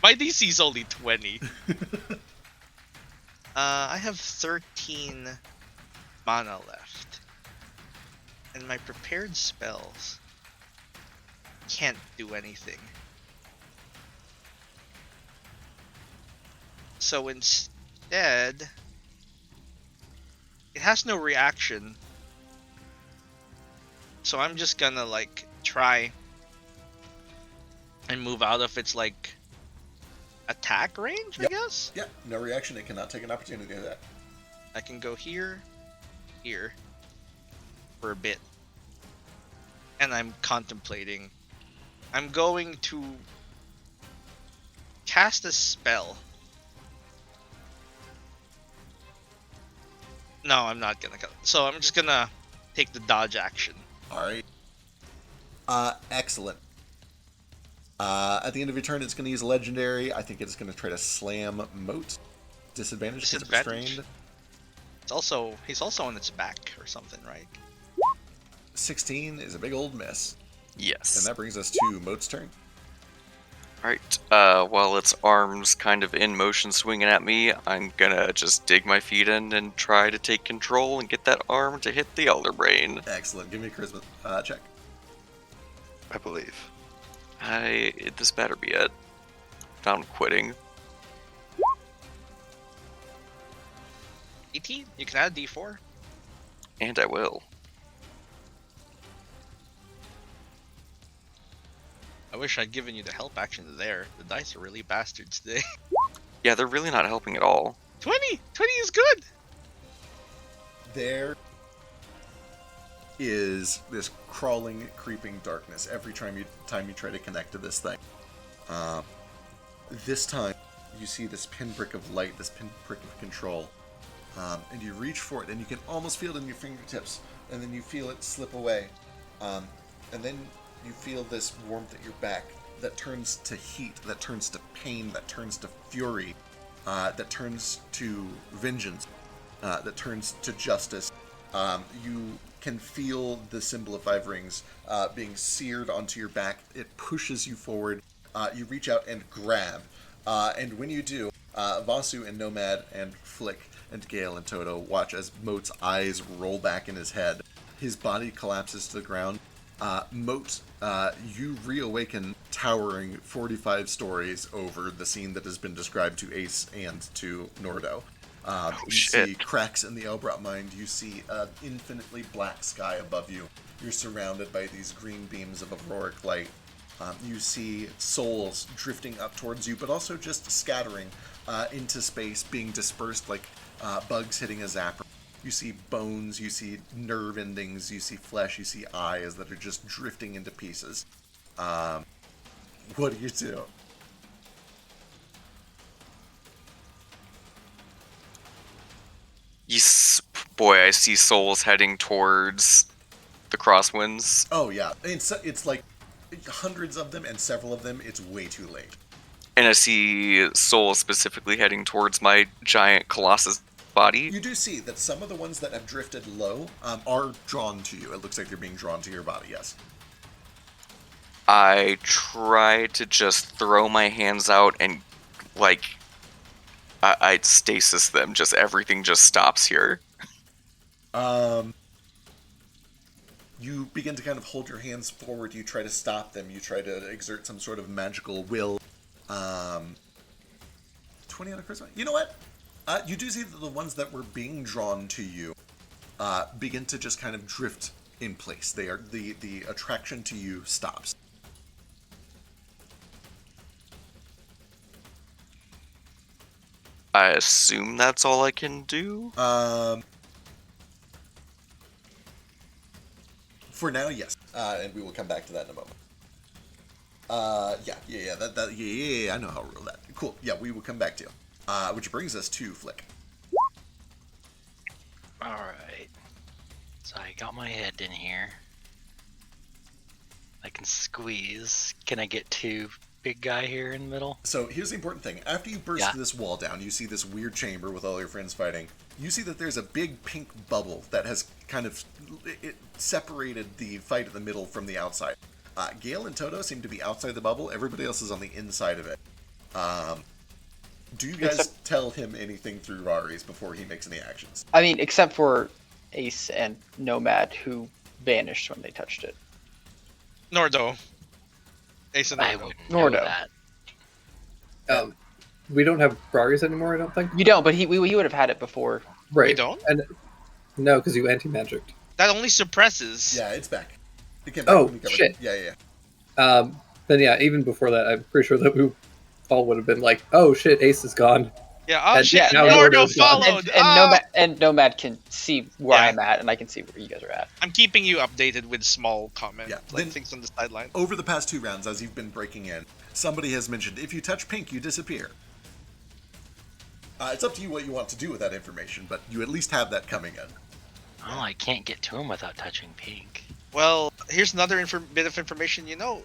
My DC is only 20. I have 13 mana left. And my prepared spells can't do anything. So instead, it has no reaction. So I'm just gonna like try and move out of its like attack range, Yep. I guess. Yeah, no reaction. It cannot take an opportunity of that. I can go here, here, for a bit. And I'm contemplating. I'm going to cast a spell. No, I'm not gonna. So I'm just gonna take the dodge action. Alright. Excellent. At the end of your turn, it's going to use a legendary. I think it's going to try to slam Moat. Disadvantage because it's Disadvantage? restrained. He's also on its back or something, right? 16 is a big old miss. Yes. And that brings us to Moat's turn. Alright, while its arms kind of in motion swinging at me, I'm gonna just dig my feet in and try to take control and get that arm to hit the Elder Brain. Excellent. Give me a charisma check. I believe. This better be it. I'm quitting. 18? You can add D4. And I will. I wish I'd given you the help action there. The dice are really bastards today. Yeah, they're really not helping at all. 20! 20 is good! There is this crawling, creeping darkness every time you try to connect to this thing. This time, you see this pinprick of light, this pinprick of control, and you reach for it, and you can almost feel it in your fingertips, and then you feel it slip away, and then you feel this warmth at your back that turns to heat, that turns to pain, that turns to fury, that turns to vengeance, that turns to justice. You can feel the symbol of 5 rings being seared onto your back. It pushes you forward. You reach out and grab. And when you do, Vasu and Nomad and Flick and Gale and Toto watch as Moat's eyes roll back in his head. His body collapses to the ground. Moat, you reawaken towering 45 stories over the scene that has been described to Ace and to Nordo. You shit. see cracks in the Elbrat Mind. You see an infinitely black sky above you. You're surrounded by these green beams of auroric light. You see souls drifting up towards you, but also just scattering into space, being dispersed like bugs hitting a zapper. You see bones, you see nerve endings, you see flesh, you see eyes that are just drifting into pieces. What do you do? Yes, boy, I see souls heading towards the Crosswinds. Oh yeah, it's like hundreds of them, and several of them, it's way too late. And I see Soul specifically heading towards my giant Colossus body. You do see that some of the ones that have drifted low are drawn to you. It looks like they're being drawn to your body, yes. I try to just throw my hands out and, like, I'd stasis them. Just everything just stops here. You begin to kind of hold your hands forward. You try to stop them. You try to exert some sort of magical will. 20 on a charisma. You know what? You do see that the ones that were being drawn to you begin to just kind of drift in place. They are the attraction to you stops. I assume that's all I can do. For now, yes, and we will come back to that in a moment. Yeah. I know how to roll that. Cool. Yeah, we will come back to you. Which brings us to Flick. Alright. So I got my head in here. I can squeeze. Can I get to big guy here in the middle? So here's the important thing. After you burst this wall down, you see this weird chamber with all your friends fighting. You see that there's a big pink bubble that has kind of separated the fight in the middle from the outside. Gale and Toto seem to be outside the bubble. Everybody else is on the inside of it. Do you guys tell him anything through Rari's before he makes any actions? I mean, except for Ace and Nomad, who vanished when they touched it. Nordo. Ace and I Nordo. wouldn't know that. We don't have Rari's anymore, I don't think. You don't, but he would have had it before. Right. We don't? And, no, because you anti-magicked. That only suppresses. Yeah, it's back. It came back Oh, when we covered shit. it. Yeah. Then yeah, even before that, I'm pretty sure that we all would have been like, "Oh shit, Ace is gone." Yeah, oh And shit, now Nordo Nordo's gone. followed! And Nomad can see where I'm at, and I can see where you guys are at. I'm keeping you updated with small comments, Yeah, like then- things on the sideline. Over the past 2 rounds, as you've been breaking in, somebody has mentioned, if you touch pink, you disappear. It's up to you what you want to do with that information, but you at least have that coming in. Oh, I can't get to him without touching pink. Well, here's another bit of information you know.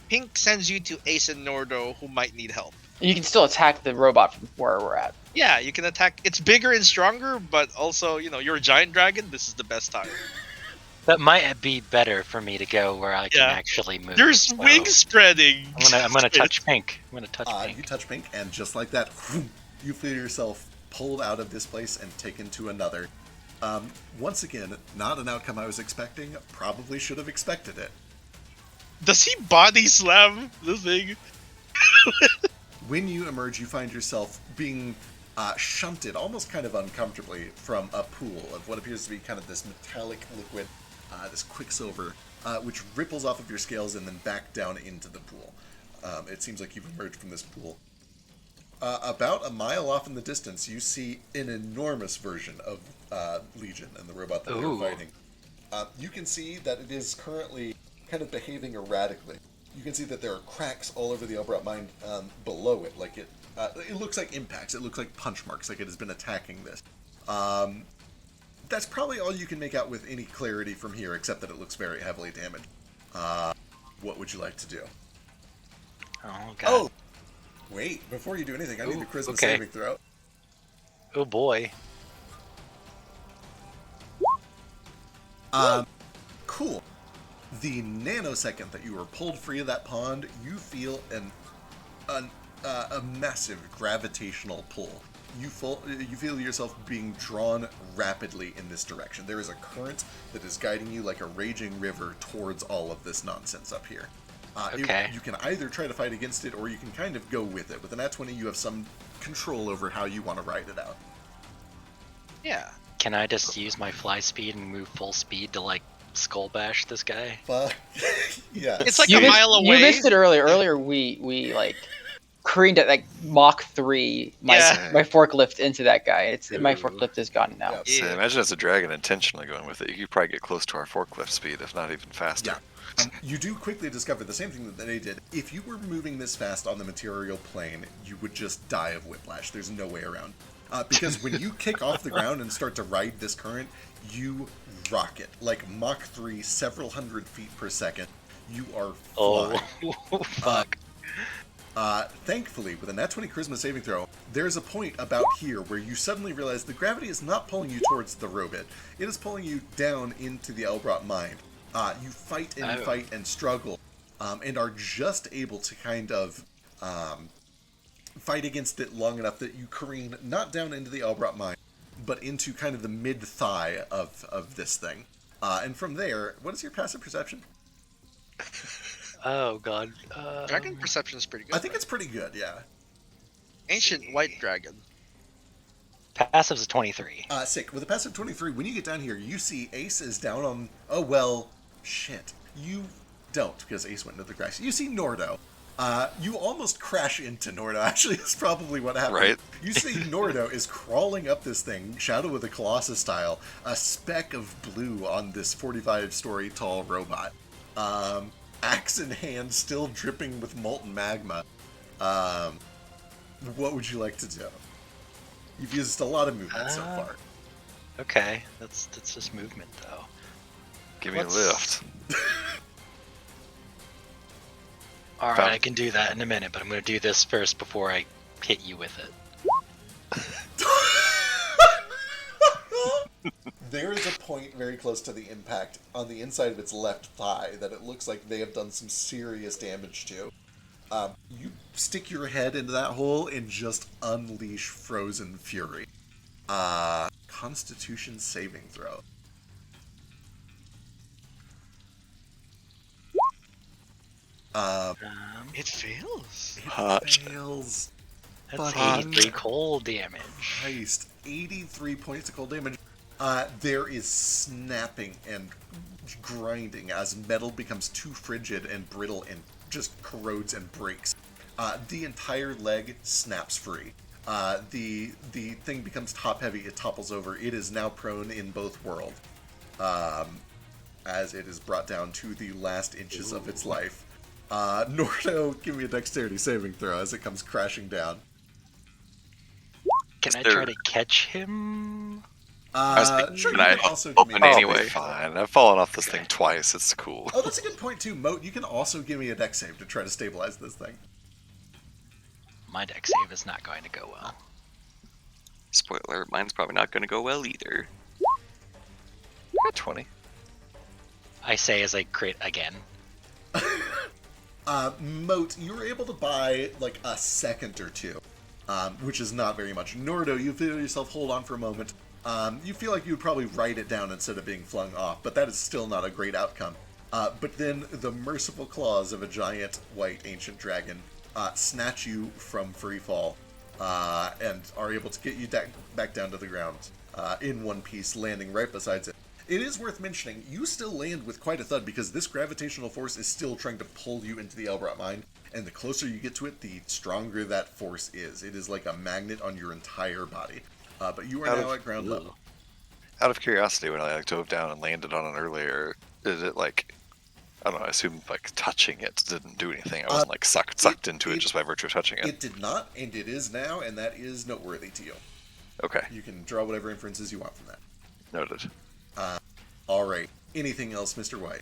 Pink sends you to Ace and Nordo, who might need help. You can still attack the robot from where we're at. Yeah, you can attack. It's bigger and stronger, but also, you're a giant dragon. This is the best time. That might be better for me to go where I can actually move. There's so wing spreading. I'm gonna touch pink. I'm gonna touch You pink. touch pink, and just like that, you feel yourself pulled out of this place and taken to another. Once again, not an outcome I was expecting. Probably should have expected it. Does he body slam the thing? When you emerge, you find yourself being shunted, almost kind of uncomfortably, from a pool of what appears to be kind of this metallic liquid, this quicksilver, which ripples off of your scales and then back down into the pool. It seems like you've emerged from this pool. About a mile off in the distance, you see an enormous version of Legion and the robot that they're fighting. You can see that it is currently kind of behaving erratically. You can see that there are cracks all over the Elbrat mine below it. Like it looks like impacts. It looks like punch marks, like it has been attacking this. That's probably all you can make out with any clarity from here, except that it looks very heavily damaged. What would you like to do? Oh god. Oh! Wait, before you do anything, I need the charisma saving throw. Oh boy. Cool. The nanosecond that you were pulled free of that pond, you feel a massive gravitational pull. You feel yourself being drawn rapidly in this direction. There is a current that is guiding you like a raging river towards all of this nonsense up here. You can either try to fight against it, or you can kind of go with it. With an Nat 20, you have some control over how you want to ride it out. Yeah. Can I just use my fly speed and move full speed to like skull bash this guy? Yeah. It's like a mile away. You missed it earlier. Earlier, we like careened at like Mach 3 my forklift into that guy. My forklift is gone now. So imagine as a dragon intentionally going with it. You could probably get close to our forklift speed, if not even faster. Yeah. You do quickly discover the same thing that they did. If you were moving this fast on the material plane, you would just die of whiplash. There's no way around. Because when you kick off the ground and start to ride this current, you rocket. Like Mach 3, several hundred feet per second. You are flying. Oh, fuck. Thankfully, with a nat 20 charisma saving throw, there's a point about here where you suddenly realize the gravity is not pulling you towards the robot. It is pulling you down into the Elbrot mind. You fight and fight and struggle, and are just able to kind of fight against it long enough that you careen not down into the Elbrot mine, but into kind of the mid-thigh of this thing. And from there, what is your passive perception? Oh god. Dragon perception is pretty good. I think it's pretty good, yeah. Ancient white dragon. Passive's a 23. Sick. With a passive 23, when you get down here, you see Ace is down on... Oh, well, shit. You don't, because Ace went into the grass. You see Nordo. You almost crash into Nordo, actually, is probably what happened. Right. You see Nordo is crawling up this thing, Shadow of the Colossus style, a speck of blue on this 45-story tall robot. Axe in hand, still dripping with molten magma. What would you like to do? You've used a lot of movement so far. Okay, that's just movement though. Give me a lift. All right, I can do that in a minute, but I'm going to do this first before I hit you with it. There is a point very close to the impact on the inside of its left thigh that it looks like they have done some serious damage to. You stick your head into that hole and just unleash frozen fury. Constitution saving throw. It fails. It fails. That's Fucking 83 cold damage. Christ, 83 points of cold damage. There is snapping and grinding as metal becomes too frigid and brittle and just corrodes and breaks. The entire leg snaps free. The thing becomes top heavy, it topples over. It is now prone in both worlds, as it is brought down to the last inches of its life. Nordo, give me a dexterity saving throw as it comes crashing down. Can I try to catch him? Sure, you I can also give me open anyway. Fine. I've fallen off this thing twice. It's cool. Oh, that's a good point too, Moat. You can also give me a dex save to try to stabilize this thing. My dex save is not going to go well. Spoiler, mine's probably not going to go well either. Got 20. I say as I crit again. Moat, you were able to buy like a second or two, which is not very much. Nordo, you feel yourself hold on for a moment. You feel like you would probably write it down instead of being flung off, but that is still not a great outcome. But then the merciful claws of a giant white ancient dragon snatch you from free fall and are able to get you back down to the ground in one piece, landing right beside it. It is worth mentioning, you still land with quite a thud because this gravitational force is still trying to pull you into the Elbrot mine, and the closer you get to it, the stronger that force is. It is like a magnet on your entire body. But you are now at ground level. Out of curiosity, when I dove down and landed on it earlier, did it like, I don't know, I assumed like touching it didn't do anything. I wasn't like sucked into it just by virtue of touching it. It did not, and it is now, and that is noteworthy to you. Okay. You can draw whatever inferences you want from that. Noted. Alright. Anything else, Mr. White?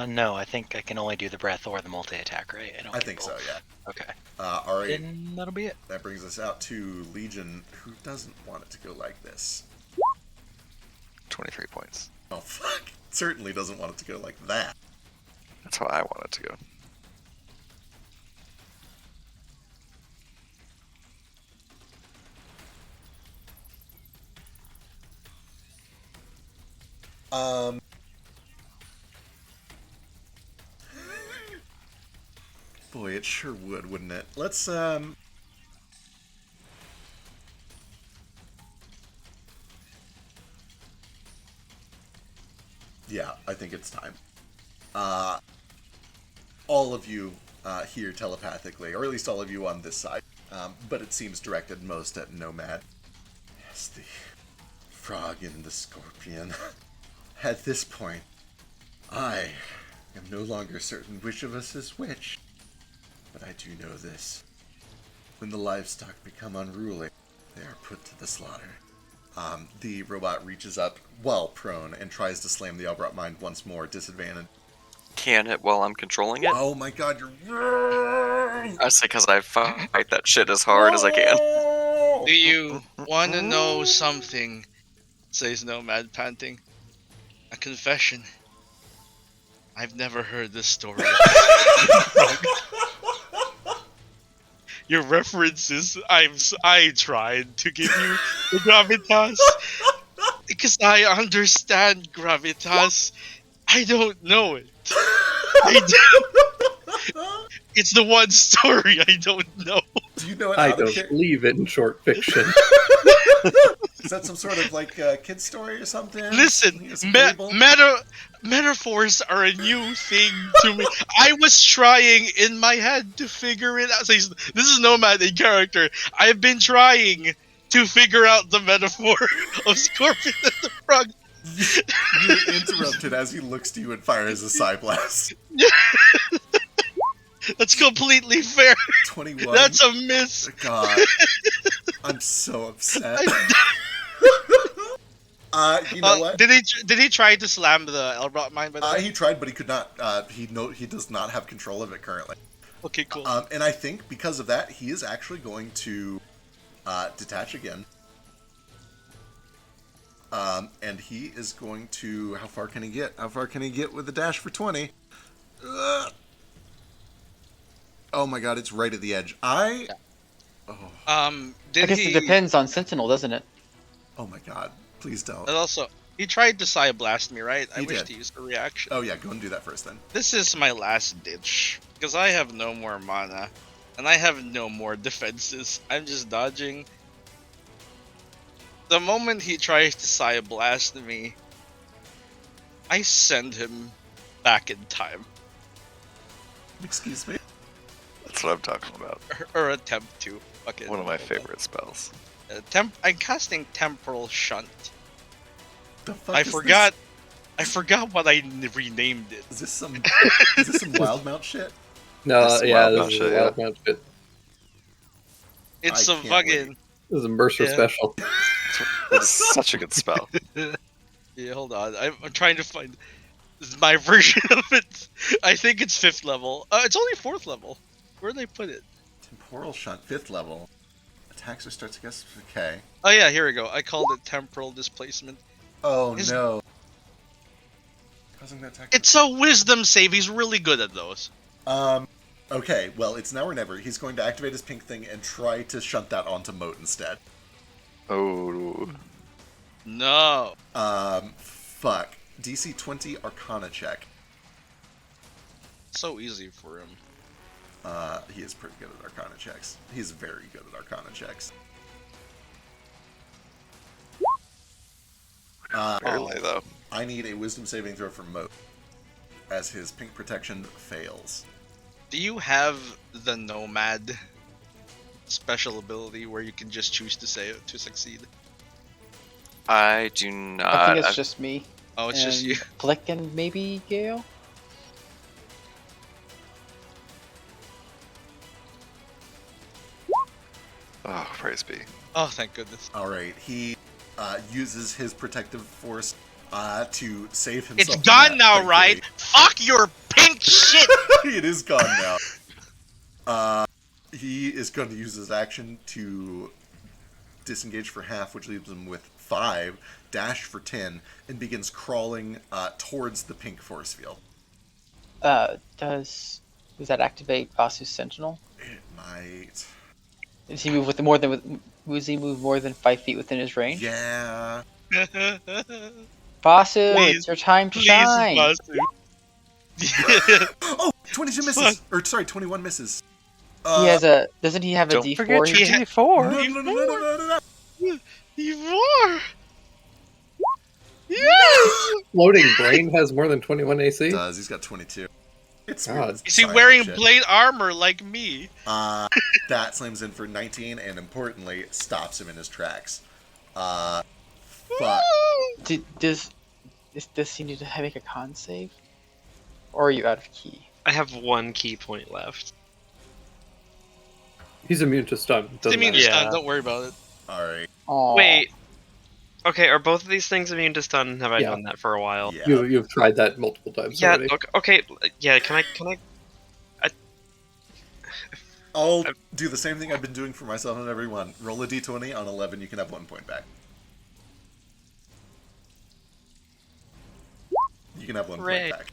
No, I think I can only do the breath or the multi-attack, right? I think so, yeah. Okay. Alright. Then that'll be it. That brings us out to Legion, who doesn't want it to go like this. 23 points. Oh, fuck. Certainly doesn't want it to go like that. That's how I want it to go. Boy, it sure would, wouldn't it? Let's, yeah, I think it's time. All of you hear telepathically, or at least all of you on this side, but it seems directed most at Nomad. Yes, the frog and the scorpion. At this point, I am no longer certain which of us is which. But I do know this. When the livestock become unruly, they are put to the slaughter. The robot reaches up, while prone, and tries to slam the Elbrot mine once more, disadvantage. can it while I'm controlling it. Oh my god, you're. I say because I fight that shit as hard as I can. Do you want to know something? Says Nomad, panting. A confession. I've never heard this story. Your references, I tried to give you the gravitas because I understand gravitas. I don't know it. I do. It's the one story I don't know. Do you know it? I don't believe in short fiction. Is that some sort of like kid story or something? Listen, metaphors are a new thing to me. I was trying in my head to figure it out. This is Nomad in character. I've been trying to figure out the metaphor of Scorpion and the Frog. You're interrupted as he looks to you and fires a psi blast. That's completely fair. 21. That's a miss. God. I'm so upset. You know what? Did he try to slam the Elbrot mine by the way? He tried, but he could not. He does not have control of it currently. Okay, cool. And I think because of that, he is actually going to detach again. And he is going to. How far can he get? How far can he get with the dash for 20? Oh my god, it's right at the edge. Did I guess he? it depends on Sentinel, doesn't it? Oh my god, please don't. And also, he tried to Psy Blast me, right? I He wish did. to use a reaction. Oh yeah, go and do that first then. This is my last ditch because I have no more mana, and I have no more defenses. I'm just dodging. The moment he tries to Psy Blast me, I send him back in time, Excuse me. That's what I'm talking about. or attempt to. Okay. One of my favorite spells. I'm casting Temporal Shunt. The fuck I is forgot. I forgot what I renamed it. This? Is this some wild mount shit? No, That's yeah, wild this mount is shit, a wild mount shit. It's I a can't fucking. This is a Mercer Yeah. special. It's such a good spell. Yeah, hold on. I'm trying to find my version of it. I think it's 5th level. It's only 4th level. Where'd they put it? Temporal Shunt, 5th level. Attacks or starts against. Okay. Oh yeah, here we go. I called it Temporal Displacement. Oh Is- no. Causing that attack. It's a Wisdom save. He's really good at those. Okay, well, it's now or never. He's going to activate his pink thing and try to shunt that onto Moat instead. Oh. No. Fuck. DC 20 Arcana check. So easy for him. He is pretty good at Arcana checks. He's very good at Arcana checks. Barely, though. I need a Wisdom saving throw from Moat, as his pink protection fails. Do you have the Nomad special ability where you can just choose to say to succeed? I do not. I think it's just me. Oh, it's just and you. Flick and maybe Gale? Oh, praise be. Oh, thank goodness. Alright, he uses his protective force to save himself. It's from gone that, now, thankfully. right? Fuck your pink shit! It is gone now. He is going to use his action to disengage for half, which leaves him with 5, dash for 10, and begins crawling towards the pink force field. Does that activate Basu's Sentinel? It might. Does he move does he move more than 5 feet within his range? Yeah. Basu, Please, it's your time to Please, shine. Basu. Oh, 22 misses. Or sorry, 21 misses. He has a. Doesn't he have a Don't D4? forget your He- D4. No. Ivor! Yes! Floating Brain has more than 21 AC? Does. He's got 22. It's God. weird. Is he Silent wearing shit. blade armor like me? That slams in for 19, and importantly, stops him in his tracks. Fuck. Does he need to make a con save? Or are you out of key? I have 1 key point left. He's immune to stun. I Doesn't mean, matter. Yeah. don't worry about it. Alright. Aw. Wait, Okay, are both of these things immune to stun? Have I Yeah. known that for a while? Yeah. You've tried that multiple times Yeah. already. Okay. Yeah. Can I? I'll do the same thing I've been doing for myself and everyone. Roll a d20. On 11, you can have 1 point back. You can have 1 Hooray. point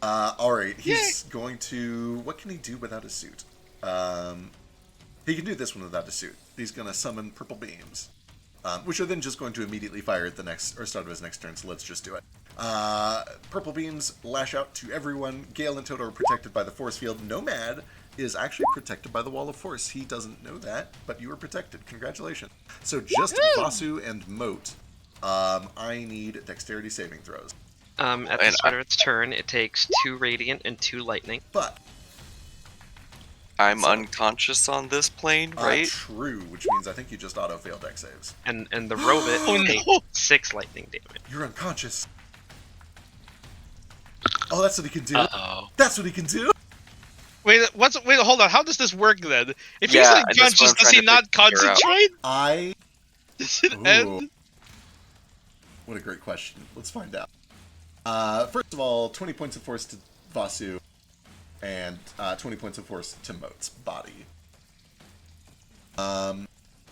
back. Alright, he's going to... What can he do without a suit? He can do this one without a suit. He's going to summon purple beams. Which are then just going to immediately fire at the next... Or start of his next turn, so let's just do it. Purple beams lash out to everyone. Gale and Toto are protected by the force field. Nomad is actually protected by the wall of force. He doesn't know that, but you are protected. Congratulations. So just Vasu and Moat. I need dexterity saving throws. At the start of its turn, it takes 2 radiant and 2 lightning. But I'm unconscious on this plane, right? true, which means I think you just auto-fail dex saves. And the robot Oh, no. takes 6 lightning damage. You're unconscious. Oh, that's what he can do. Uh-oh. That's what he can do. Wait, hold on. How does this work then? If Yeah, he's and that's what unconscious, I'm does trying he to not figure out. concentrate? Does it Ooh. end? What a great question. Let's find out. First of all, 20 points of force to Vasu, and 20 points of force to Moat's body.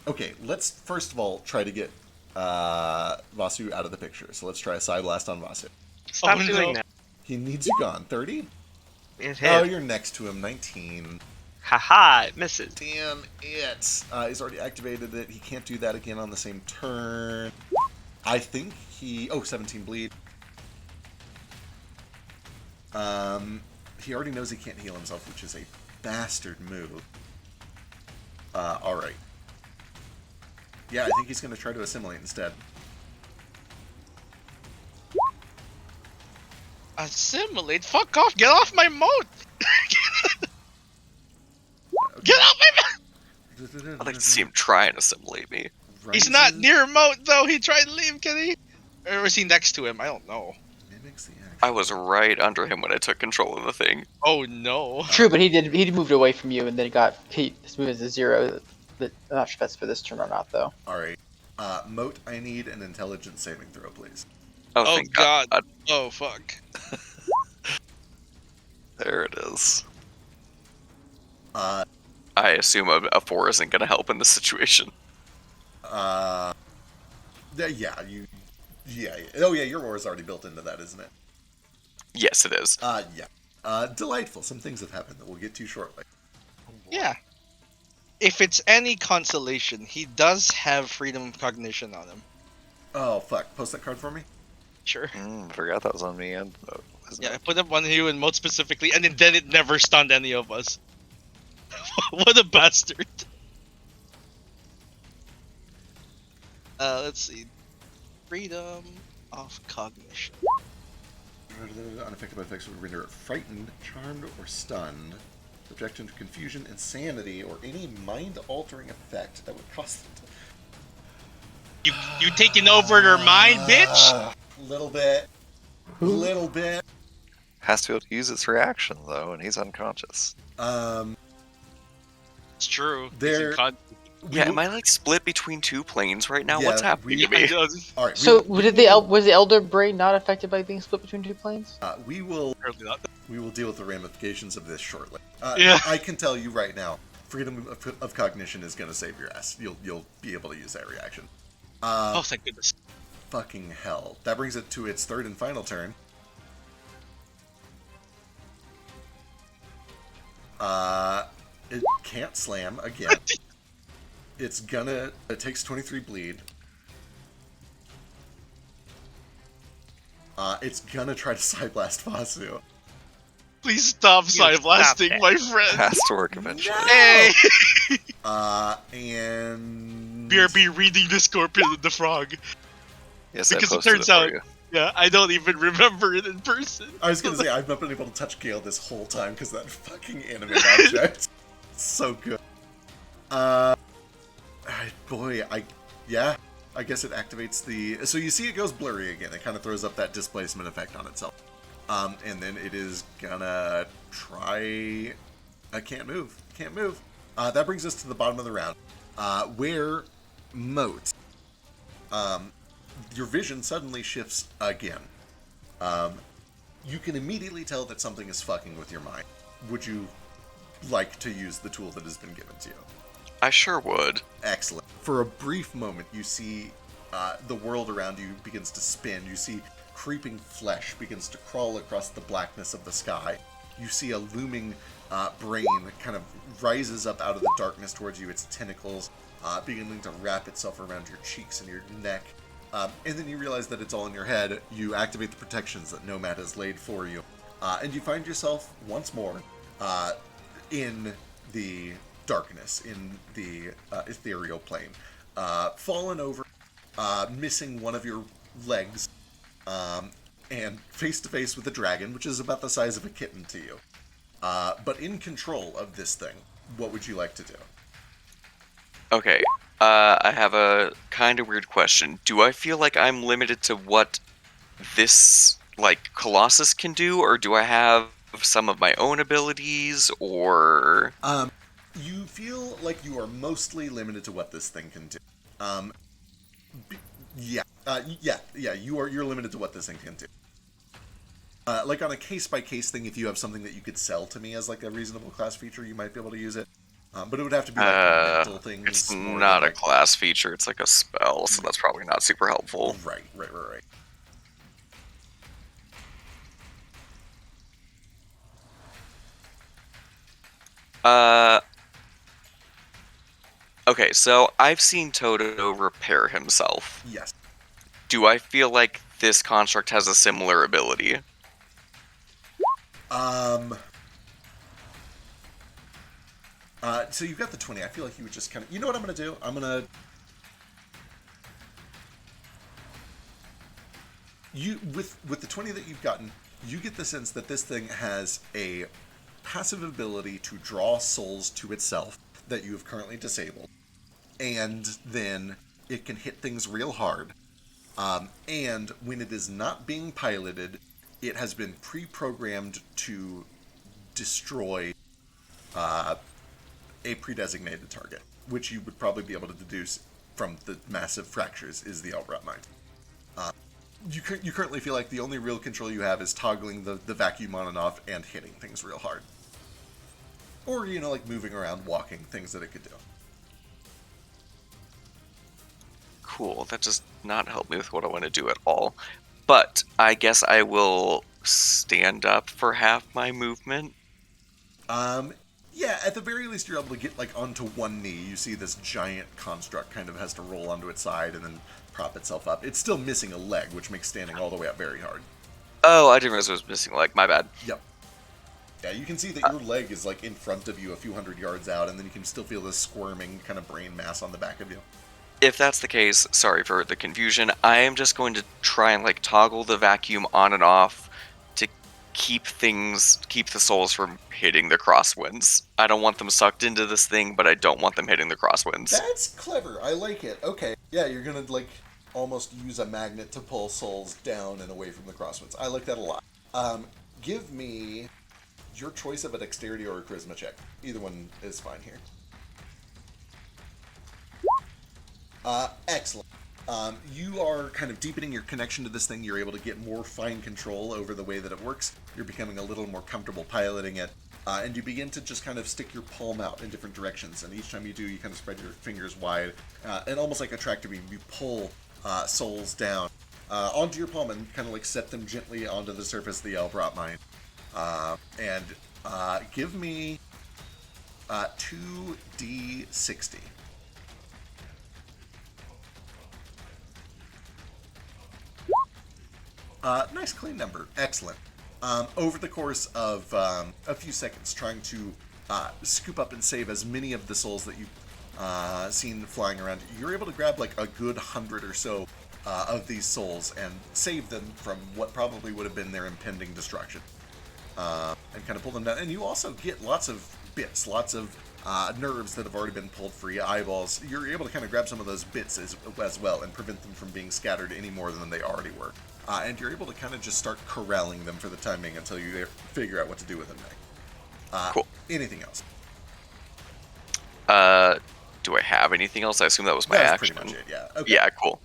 Okay, let's first of all try to get Vasu out of the picture. So let's try a side blast on Vasu. Stop Oh, doing no. that. He needs you gone. 30? It Oh, hit. you're next to him. 19. Haha, it misses. Damn it. He's already activated it. He can't do that again on the same turn. I think he... Oh, 17 bleed. He already knows he can't heal himself, which is a bastard move. Alright. Yeah, I think he's going to try to assimilate instead. Assimilate? Fuck off! Get off my moat! Get off my moat! I'd like to see him try and assimilate me. He's not near moat though. He tried to leave, can he? Or was he next to him? I don't know. Mimics the action. I was right under him when I took control of the thing. Oh no. True, but he moved away from you and then his move is a 0. But I'm not sure if that's for this turn or not, though. Alright. Moat, I need an intelligence saving throw, please. Oh, Oh thank god. God. Oh fuck. There it is. Uh, I assume a 4 isn't going to help in this situation. yeah, you... Yeah. Oh, yeah, your aura's already built into that, isn't it? Yes, it is. Yeah. Delightful. Some things have happened that we'll get to shortly. Yeah. If it's any consolation, he does have freedom of cognition on him. Oh, fuck. Post that card for me? Sure. I forgot that was on me. And Yeah, I put up on you and Moat specifically, and then it never stunned any of us. What a bastard. Let's see. Freedom of cognition. Unaffected by effects would render it frightened, charmed, or stunned. Subject to confusion, insanity, or any mind-altering effect that would cause them to... You taking over their mind, bitch? Little bit. Little bit. has to be able to use its reaction, though, and he's unconscious. It's true. There- Yeah, am I like split between 2 planes right now? Yeah, What's happening to we- me? All right. So was the Elder Brain not affected by being split between 2 planes? We will Apparently not. we will deal with the ramifications of this shortly. Yeah. I can tell you right now, freedom of cognition is going to save your ass. You'll be able to use that reaction. Oh, thank goodness. Fucking hell. That brings it to its third and final turn. It can't slam again. It takes 23 bleed. It's gonna try to side blast Vasu. Please stop side blasting, it. my It friend. has to work eventually. Hey! And BRB reading the Scorpion and the Frog. Yes, Because I it posted turns for out- you. Yeah, I don't even remember it in person. I was gonna say I've not been able to touch Gale this whole time because that fucking animate object. So good. Boy, I guess it activates the. So you see, it goes blurry again. It kind of throws up that displacement effect on itself. And then it is gonna try. I can't move. Can't move. That brings us to the bottom of the round, where Moat your vision suddenly shifts again. You can immediately tell that something is fucking with your mind. Would you like to use the tool that has been given to you? I sure would. Excellent. For a brief moment, you see the world around you begins to spin. You see creeping flesh begins to crawl across the blackness of the sky. You see a looming brain kind of rises up out of the darkness towards you, its tentacles beginning to wrap itself around your cheeks and your neck. And then you realize that it's all in your head. You activate the protections that Nomad has laid for you. And you find yourself once more in the darkness, in the ethereal plane. Fallen over, missing one of your legs, and face to face with a dragon, which is about the size of a kitten to you. But in control of this thing, what would you like to do? Okay, I have a kind of weird question. Do I feel like I'm limited to what this, like, Colossus can do, or do I have some of my own abilities, or... You feel like you are mostly limited to what this thing can do. You're limited to what this thing can do. Like on a case-by-case thing, if you have something that you could sell to me as like a reasonable class feature, you might be able to use it. But it would have to be like mental things. It's more not than, a class feature, it's like a spell, so that's probably not super helpful. Right. Okay, so I've seen Toto repair himself. Yes. Do I feel like this construct has a similar ability? So you've got the 20. I feel like you would just kind of... You know what I'm going to do? I'm going to... With the 20 that you've gotten, you get the sense that this thing has a passive ability to draw souls to itself that you have currently disabled. And then it can hit things real hard. And when it is not being piloted, it has been pre-programmed to destroy a pre-designated target, which you would probably be able to deduce from the massive fractures is the Albrot Mind. You currently feel like the only real control you have is toggling the vacuum on and off and hitting things real hard. Or, like moving around, walking, things that it could do. Cool, that does not help me with what I want to do at all. But I guess I will stand up for half my movement. Yeah, at the very least you're able to get onto one knee. You see this giant construct kind of has to roll onto its side and then prop itself up. It's still missing a leg, which makes standing all the way up very hard. Oh, I didn't realize it was missing a leg, my bad. Yep. Yeah, you can see that your leg is in front of you a few hundred yards out, and then you can still feel this squirming kind of brain mass on the back of you. If that's the case, sorry for the confusion, I am just going to try and toggle the vacuum on and off to keep the souls from hitting the crosswinds. I don't want them sucked into this thing, but I don't want them hitting the crosswinds. That's clever. I like it. Okay. Yeah, you're gonna almost use a magnet to pull souls down and away from the crosswinds. I like that a lot. Give me your choice of a dexterity or a charisma check. Either one is fine here. Excellent. You are kind of deepening your connection to this thing. You're able to get more fine control over the way that it works. You're becoming a little more comfortable piloting it. And you begin to just kind of stick your palm out in different directions. And each time you do, you kind of spread your fingers wide. And almost like a tractor beam, you pull souls down onto your palm and kind of set them gently onto the surface of the Albrot Mine. And give me 2d60. Nice clean number. Excellent. Over the course of a few seconds, trying to scoop up and save as many of the souls that you've seen flying around, you're able to grab a good 100 or so of these souls and save them from what probably would have been their impending destruction. And kind of pull them down. And you also get lots of bits, lots of nerves that have already been pulled free, eyeballs. You're able to kind of grab some of those bits as well and prevent them from being scattered any more than they already were. And you're able to kind of just start corralling them for the time being until you figure out what to do with them next. Cool. Anything else? Do I have anything else? I assume that was my That was action. pretty much it, yeah. Okay. Yeah, cool.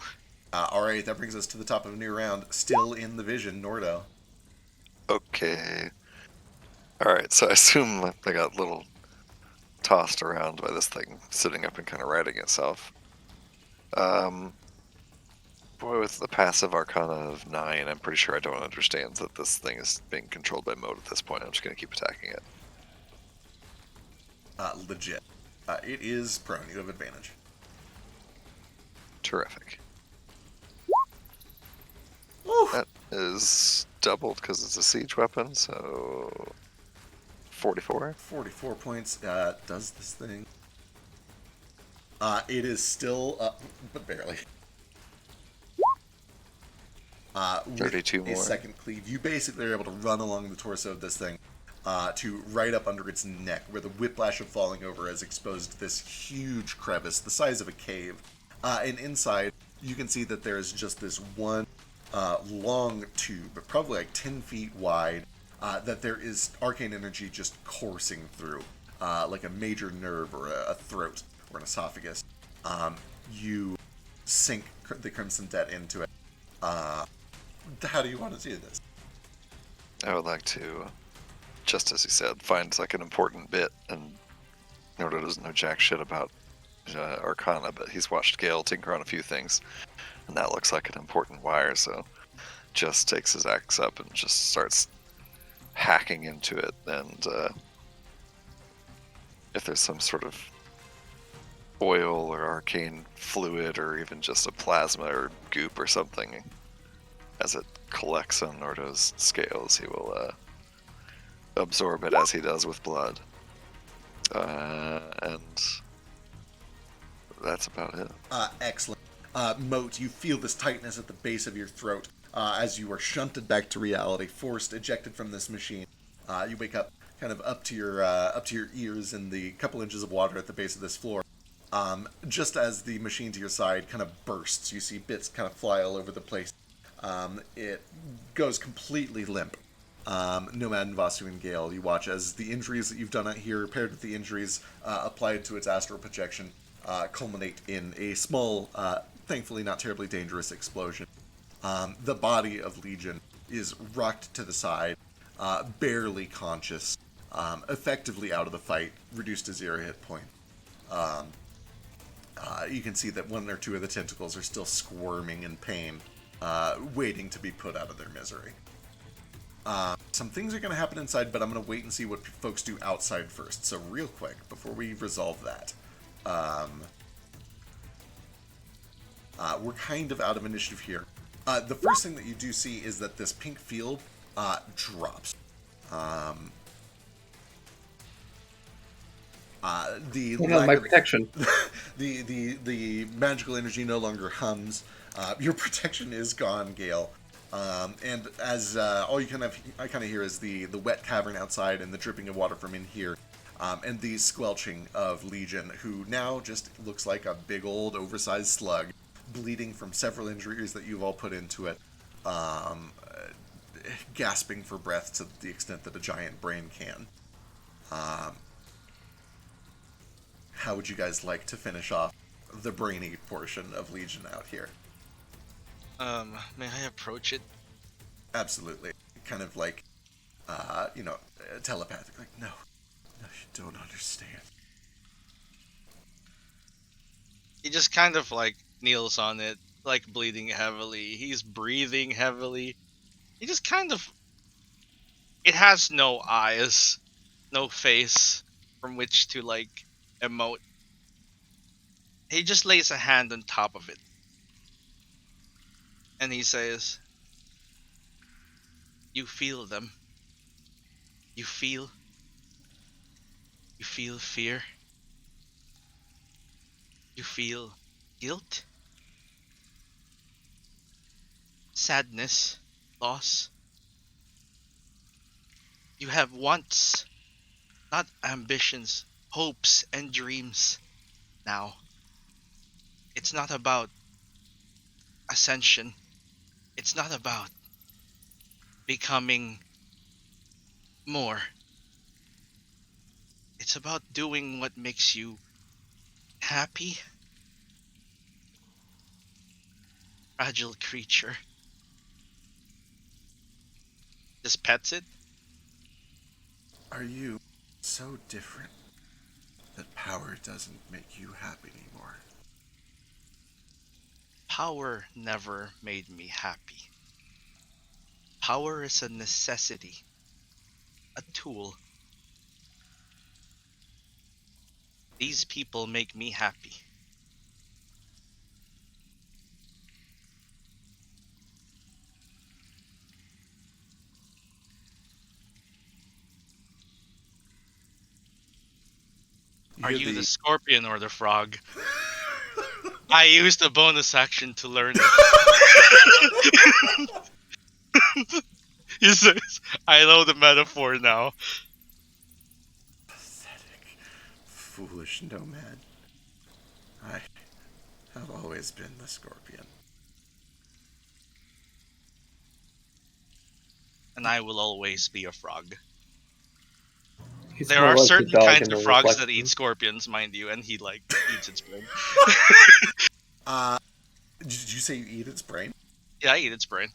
All right, that brings us to the top of a new round. Still in the vision, Nordo. Okay. Alright, so I assume they got a little tossed around by this thing sitting up and kind of righting itself. Boy, with the passive arcana of 9, I'm pretty sure I don't understand that this thing is being controlled by mode at this point. I'm just going to keep attacking it. Legit. It is prone. You have advantage. Terrific. Oof. That is doubled because it's a siege weapon, so 44. 44 points. Does this thing. It is still up, but barely. With 32 a more. second cleave, you basically are able to run along the torso of this thing to right up under its neck, where the whiplash of falling over has exposed this huge crevice the size of a cave. And inside, you can see that there is just this one long tube, probably like 10 feet wide, that there is arcane energy just coursing through, like a major nerve or a throat or an esophagus. You sink the Crimson Debt into it. How do you want to do this? I would like to, just as he said, find like an important bit, and Nordo doesn't know jack shit about Arcana, but he's watched Gale tinker on a few things, and that looks like an important wire, so just takes his axe up and just starts hacking into it, and if there's some sort of oil or arcane fluid or even just a plasma or goop or something, as it collects on Nordo's scales, he will absorb it as he does with blood. And that's about it. Excellent. Moat, you feel this tightness at the base of your throat as you are shunted back to reality, forced, ejected from this machine. You wake up kind of up to your ears in the couple inches of water at the base of this floor. Just as the machine to your side kind of bursts, you see bits kind of fly all over the place. It goes completely limp. Nomad and Vasu and Gale, you watch as the injuries that you've done out here, paired with the injuries applied to its astral projection, culminate in a small, thankfully not terribly dangerous explosion. The body of Legion is rocked to the side, barely conscious, effectively out of the fight, reduced to 0 hit point. You can see that one or two of the tentacles are still squirming in pain, waiting to be put out of their misery. Some things are going to happen inside, but I'm going to wait and see what folks do outside first. So real quick, before we resolve that, we're kind of out of initiative here. The first thing that you do see is that this pink field drops. My protection. The magical energy no longer hums. Your protection is gone, Gale. And as all you kind of hear is the wet cavern outside and the dripping of water from in here, and the squelching of Legion, who now just looks like a big old oversized slug, bleeding from several injuries that you've all put into it, gasping for breath to the extent that a giant brain can. How would you guys like to finish off the brainy portion of Legion out here? May I approach it? Absolutely. Kind of like, telepathic. Like, no, you don't understand. He just kind of like kneels on it, like bleeding heavily. He's breathing heavily. He just kind of. It has no eyes, no face from which to like emote. He just lays a hand on top of it. And he says, "You feel them. You feel fear. You feel guilt, sadness, loss. You have wants, not ambitions, hopes, and dreams. Now, it's not about ascension. It's not about becoming more. It's about doing what makes you happy Fragile creature. Just pets it. Are you so different that power doesn't make you happy anymore? Power never made me happy. Power is a necessity, a tool. These people make me happy. Are hear you the scorpion or the frog? I used the bonus action to learn it. He says, I know the metaphor now. pathetic, foolish nomad? I have always been the scorpion. And I will always be a frog. He's There more are like the certain dog kinds in the of frogs that reflection. eat scorpions, mind you, and he like eats its brain. Did you say you eat its brain? Yeah, I eat its brain.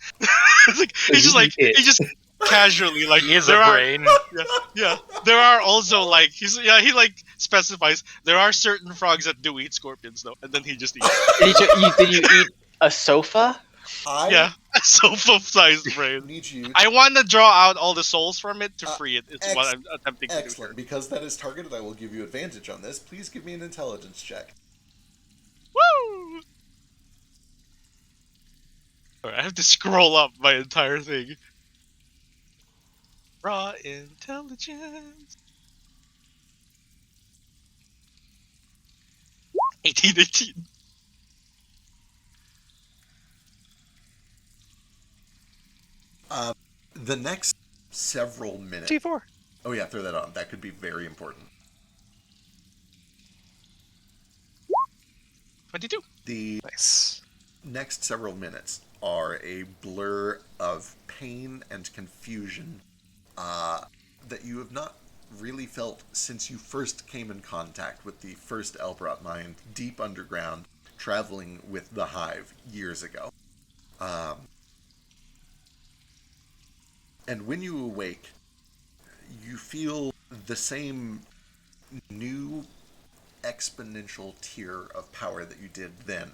It's like So he's just you like eat it. he just casually like He is there a are brain. yeah. There are also like he like specifies there are certain frogs that do eat scorpions though, and then he just eats. Did you eat a sofa? Yeah, a sofa-sized brain. Need you. I want to draw out all the souls from it to free it. It's what ex- I'm attempting to do here. Excellent. Because that is targeted, I will give you advantage on this. Please give me an intelligence check. Woo! Alright, I have to scroll up my entire thing. Raw intelligence. 18. The next several minutes. T4. Oh yeah, throw that on. That could be very important. 22. The Nice. next several minutes are a blur of pain and confusion that you have not really felt since you first came in contact with the first Elbrot mine deep underground, traveling with the Hive years ago. And when you awake, you feel the same new exponential tier of power that you did then.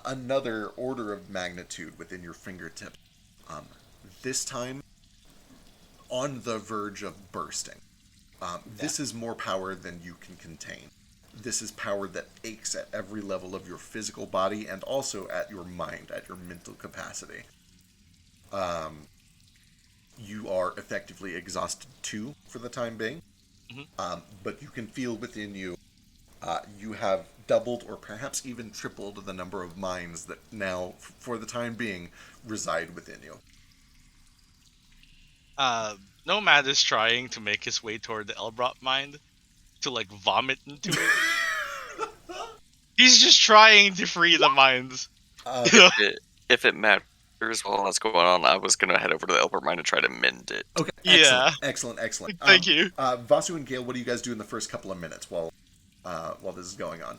Another order of magnitude within your fingertips. This time, on the verge of bursting. This is more power than you can contain. This is power that aches at every level of your physical body and also at your mind, at your mental capacity. You are effectively exhausted too for the time being, but you can feel within you you have doubled or perhaps even tripled the number of minds that now, for the time being, reside within you. Nomad is trying to make his way toward the Elbrot mind to like vomit into it. He's just trying to free the minds. You know? If it matters while that's going on, I was gonna head over to the Elbert Mine to try to mend it. Okay, Yeah. excellent. Thank you. Vasu and Gale, what do you guys do in the first couple of minutes while this is going on?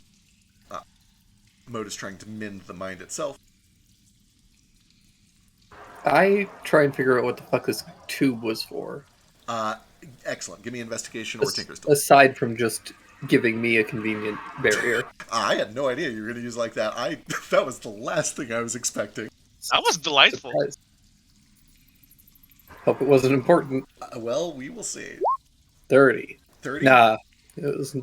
Mode is trying to mend the mind itself. I try and figure out what the fuck this tube was for. Excellent. Give me investigation or Tinker's Aside from just giving me a convenient barrier. I had no idea you were going to use like that. That was the last thing I was expecting. That was delightful. Surprise. Hope it wasn't important. Well, we will see. 30. 30? Nah. It was,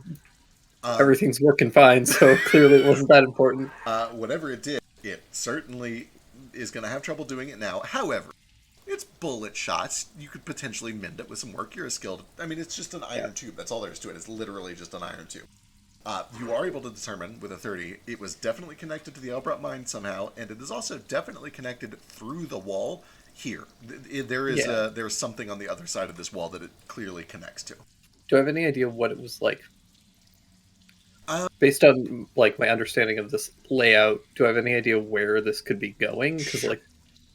everything's working fine, so clearly it wasn't that important. Whatever it did, it certainly is going to have trouble doing it now. However, it's bullet shots. You could potentially mend it with some work. You're a skilled... I mean, it's just an iron tube. That's all there is to it. It's literally just an iron tube. You are able to determine, with a 30, it was definitely connected to the Elbrot mine somehow, and it is also definitely connected through the wall here. There's something on the other side of this wall that it clearly connects to. Do I have any idea what it was like? Based on like my understanding of this layout, do I have any idea where this could be going? Because like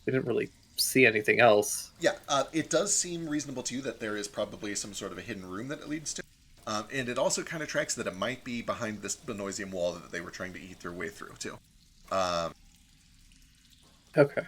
we didn't really see anything else. Yeah, it does seem reasonable to you that there is probably some sort of a hidden room that it leads to. And it also kind of tracks that it might be behind this Benoisium wall that they were trying to eat their way through, too. Okay.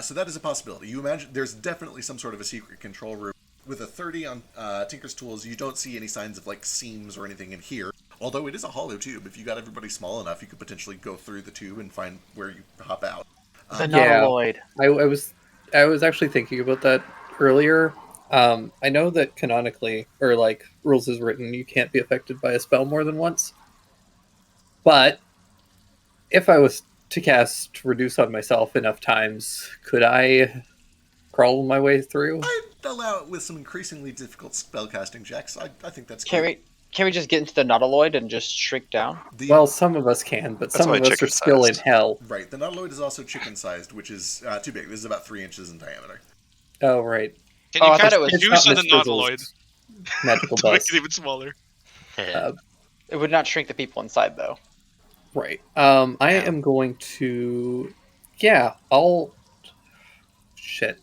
So that is a possibility. You imagine there's definitely some sort of a secret control room. With a 30 on Tinker's Tools, you don't see any signs of like seams or anything in here. Although it is a hollow tube. If you got everybody small enough, you could potentially go through the tube and find where you hop out. The Yeah. Nautiloid. I was actually thinking about that earlier. I know that canonically, or like rules is written, you can't be affected by a spell more than once. But if I was to cast Reduce on myself enough times, could I crawl my way through? I'd allow it with some increasingly difficult spellcasting checks. I think that's Can cute. we just get into the Nautiloid and just shrink down? Well, some of us can, but That's some why of us are still in chicken-sized. hell. Right, the Nautiloid is also chicken-sized, which is too big. This is about 3 inches in diameter. Oh, right. Can Oh, you I thought cast it was- It's reduce not on the Miss Frizzle's Nautiloid magical to make bus. it even smaller? Uh, It would not shrink the people inside, though. Right. I Yeah. am going to. Yeah, I'll. Shit.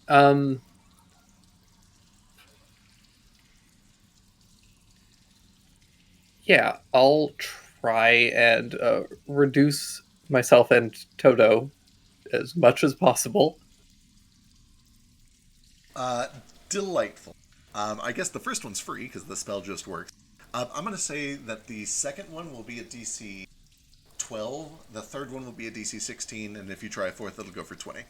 Yeah, I'll try and reduce myself and Toto as much as possible. Delightful. I guess the first one's free because the spell just works. I'm going to say that the second one will be a DC 12, the third one will be a DC 16, and if you try a fourth, it'll go for 20.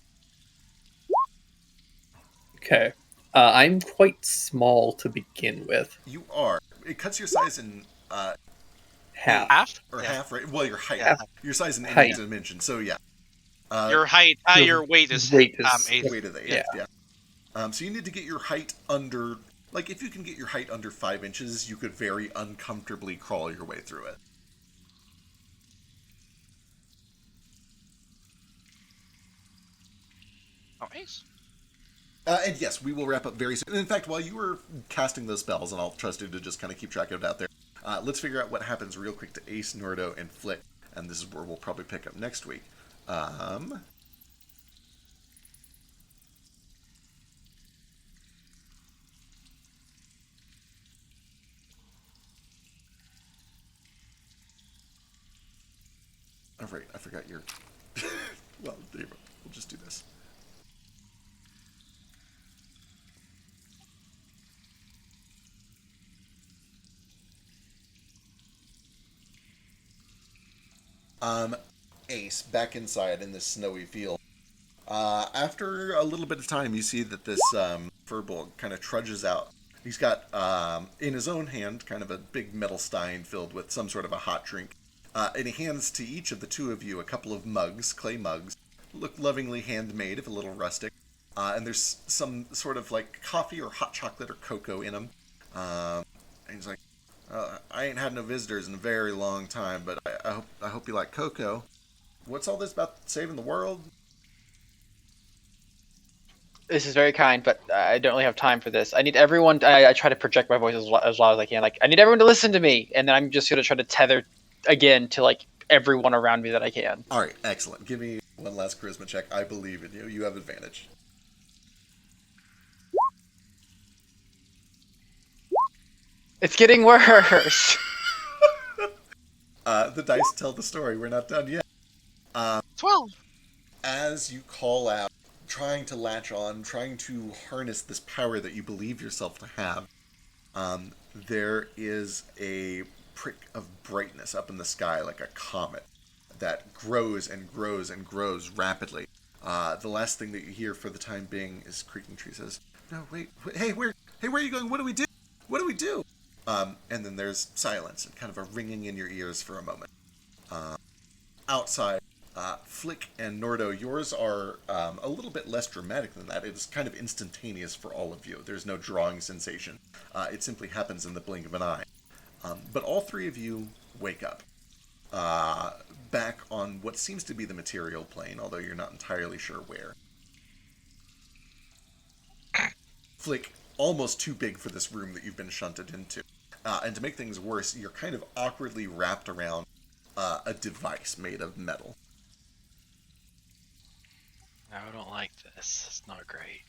Okay. I'm quite small to begin with. You are. It cuts your size in Half. Half? or Yeah. half, right? Well, your height. Yeah. Your size in Height. any dimension. So yeah. Your height, your your weight is weight is- eighth. Weight of the Yeah. eighth, yeah. So you need to get your height under. Like, if you can get your height under 5 inches, you could very uncomfortably crawl your way through it. Oh, nice. And yes, we will wrap up very soon. In fact, while you were casting those spells, and I'll trust you to just kind of keep track of it out there, let's figure out what happens real quick to Ace, Nordo, and Flick. And this is where we'll probably pick up next week. Oh, right, I forgot your... well, there you go. We'll just do this. Ace, back inside in this snowy field. After a little bit of time, you see that this furbolg kind of trudges out. He's got, in his own hand, kind of a big metal stein filled with some sort of a hot drink. And he hands to each of the two of you a couple of mugs, clay mugs, look lovingly handmade, if a little rustic. And there's some sort of like coffee or hot chocolate or cocoa in them. And he's like, I ain't had no visitors in a very long time, but I hope you like cocoa. What's all this about saving the world? This is very kind, but I don't really have time for this. I need everyone. I try to project my voice as loud as I can. Like, I need everyone to listen to me, and then I'm just gonna try to tether again to like everyone around me that I can. All right, excellent. Give me one last charisma check. I believe in you. You have advantage. It's getting worse. The dice tell the story. We're not done yet. 12. As you call out, trying to latch on, trying to harness this power that you believe yourself to have, there is a prick of brightness up in the sky like a comet that grows and grows and grows rapidly. The last thing that you hear for the time being is creaking tree says, "No, wait, hey, where are you going? What do we do? What do we do?" And then there's silence and kind of a ringing in your ears for a moment. Outside, Flick and Nordo, yours are a little bit less dramatic than that. It is kind of instantaneous for all of you. There's no drawing sensation. It simply happens in the blink of an eye. But all three of you wake up. Back on what seems to be the material plane, although you're not entirely sure where. Flick, almost too big for this room that you've been shunted into. And to make things worse, you're kind of awkwardly wrapped around a device made of metal. I don't like this. It's not great.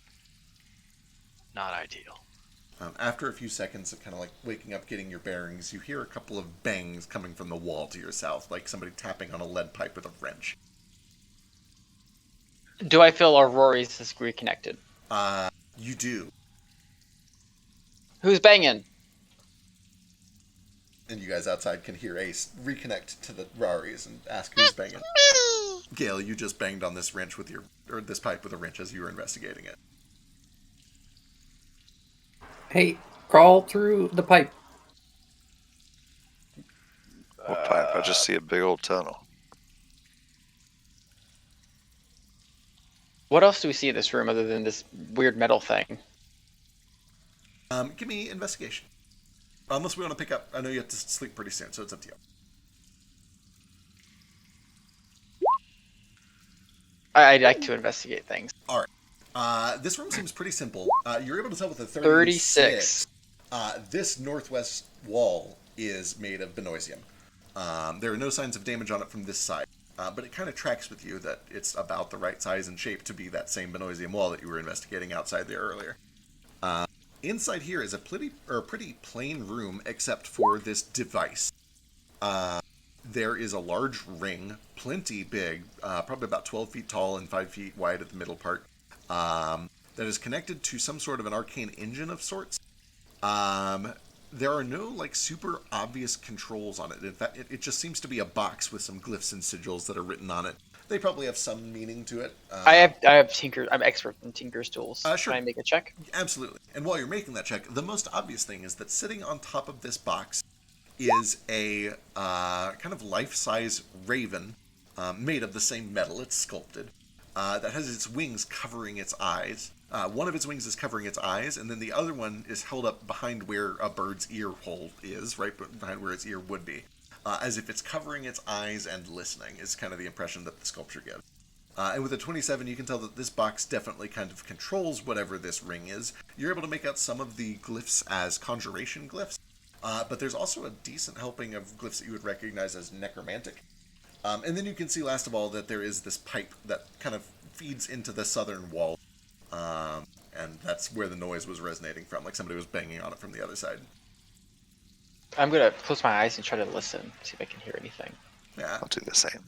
Not ideal. After a few seconds of kind of like waking up, getting your bearings, you hear a couple of bangs coming from the wall to your south, like somebody tapping on a lead pipe with a wrench. Do I feel Aurora's is reconnected? You do. Who's banging? And you guys outside can hear Ace reconnect to the Raris and ask who's banging. Gale, you just banged on this wrench with this pipe with a wrench as you were investigating it. Hey, crawl through the pipe. What pipe? I just see a big old tunnel. What else do we see in this room other than this weird metal thing? Give me investigation. Unless we want to pick up. I know you have to sleep pretty soon, so it's up to you. I'd like to investigate things. All right. This room seems pretty simple. You're able to tell with a 36. This northwest wall is made of Benoisium. There are no signs of damage on it from this side, but it kind of tracks with you that it's about the right size and shape to be that same Benoisium wall that you were investigating outside there earlier. Inside here is a pretty plain room except for this device. There is a large ring, plenty big, probably about 12 feet tall and 5 feet wide at the middle part, that is connected to some sort of an arcane engine of sorts. There are no super obvious controls on it. In fact, it just seems to be a box with some glyphs and sigils that are written on it. They probably have some meaning to it. I have Tinker. I'm expert in Tinker's tools. Sure. Can I make a check? Absolutely. And while you're making that check, the most obvious thing is that sitting on top of this box is a kind of life-size raven made of the same metal. It's sculpted. That has its wings covering its eyes. One of its wings is covering its eyes, and then the other one is held up behind where a bird's ear hole is, right behind where its ear would be. As if it's covering its eyes and listening, is kind of the impression that the sculpture gives. And with a 27, you can tell that this box definitely kind of controls whatever this ring is. You're able to make out some of the glyphs as conjuration glyphs, but there's also a decent helping of glyphs that you would recognize as necromantic. And then you can see, last of all, that there is this pipe that kind of feeds into the southern wall, and that's where the noise was resonating from, like somebody was banging on it from the other side. I'm gonna close my eyes and try to listen, see if I can hear anything. Yeah. I'll do the same.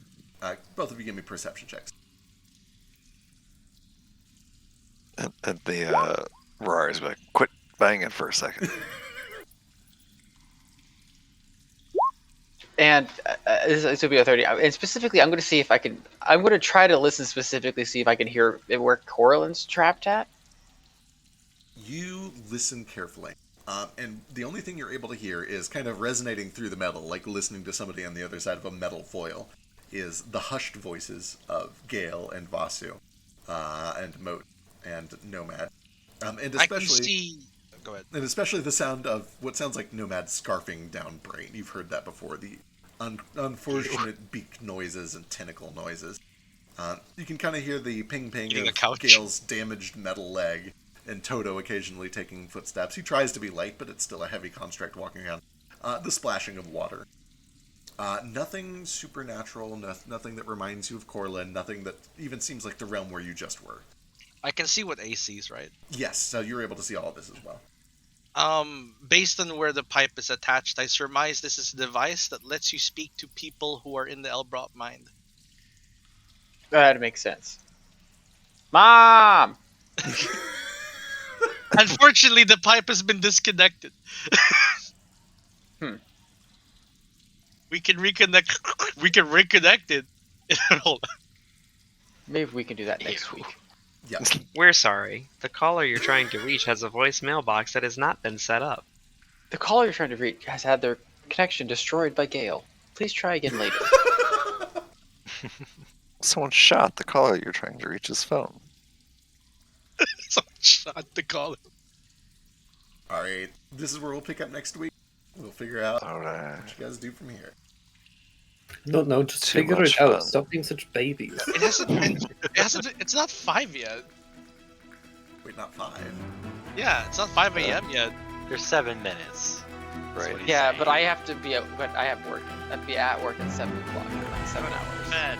Both of you give me perception checks. And the Rari's like, quit banging for a second. And this will be a 30. And specifically, I'm going to see if I can. I'm going to try to listen specifically, see if I can hear where Corallin's trapped at. You listen carefully. And the only thing you're able to hear is kind of resonating through the metal, like listening to somebody on the other side of a metal foil, is the hushed voices of Gale and Vasu, and Moat and Nomad. And especially, I can see... Go ahead. And especially the sound of what sounds like Nomad scarfing down Brain. You've heard that before. The unfortunate beak noises and tentacle noises. You can kind of hear the ping-ping of Gale's damaged metal leg, and Toto occasionally taking footsteps. He tries to be light, but it's still a heavy construct walking around. The splashing of water. Nothing supernatural, nothing that reminds you of Corlin, nothing that even seems like the realm where you just were. I can see what Ace sees, right? Yes, so you're able to see all of this as well. Based on where the pipe is attached, I surmise this is a device that lets you speak to people who are in the Elbrot mind. That makes sense. Mom! Unfortunately, the pipe has been disconnected. We can reconnect. We can reconnect it. Maybe we can do that next week. Yeah. We're sorry. The caller you're trying to reach has a voicemail box that has not been set up. The caller you're trying to reach has had their connection destroyed by Gale. Please try again later. Someone shot the caller you're trying to reach's phone. Someone shot the caller. Alright, this is where we'll pick up next week. We'll figure out Alright. what you guys do from here. No, just Too figure much it out. fun. Stop being such babies. It hasn't been. It hasn't. It's not 5 yet. Wait, not 5. Yeah, it's not 5 a.m. yet. There's 7 minutes. That's Right. what he's Yeah, saying. but I have to be at. But I have work. I'd be at work at 7 o'clock. 7 hours. Man,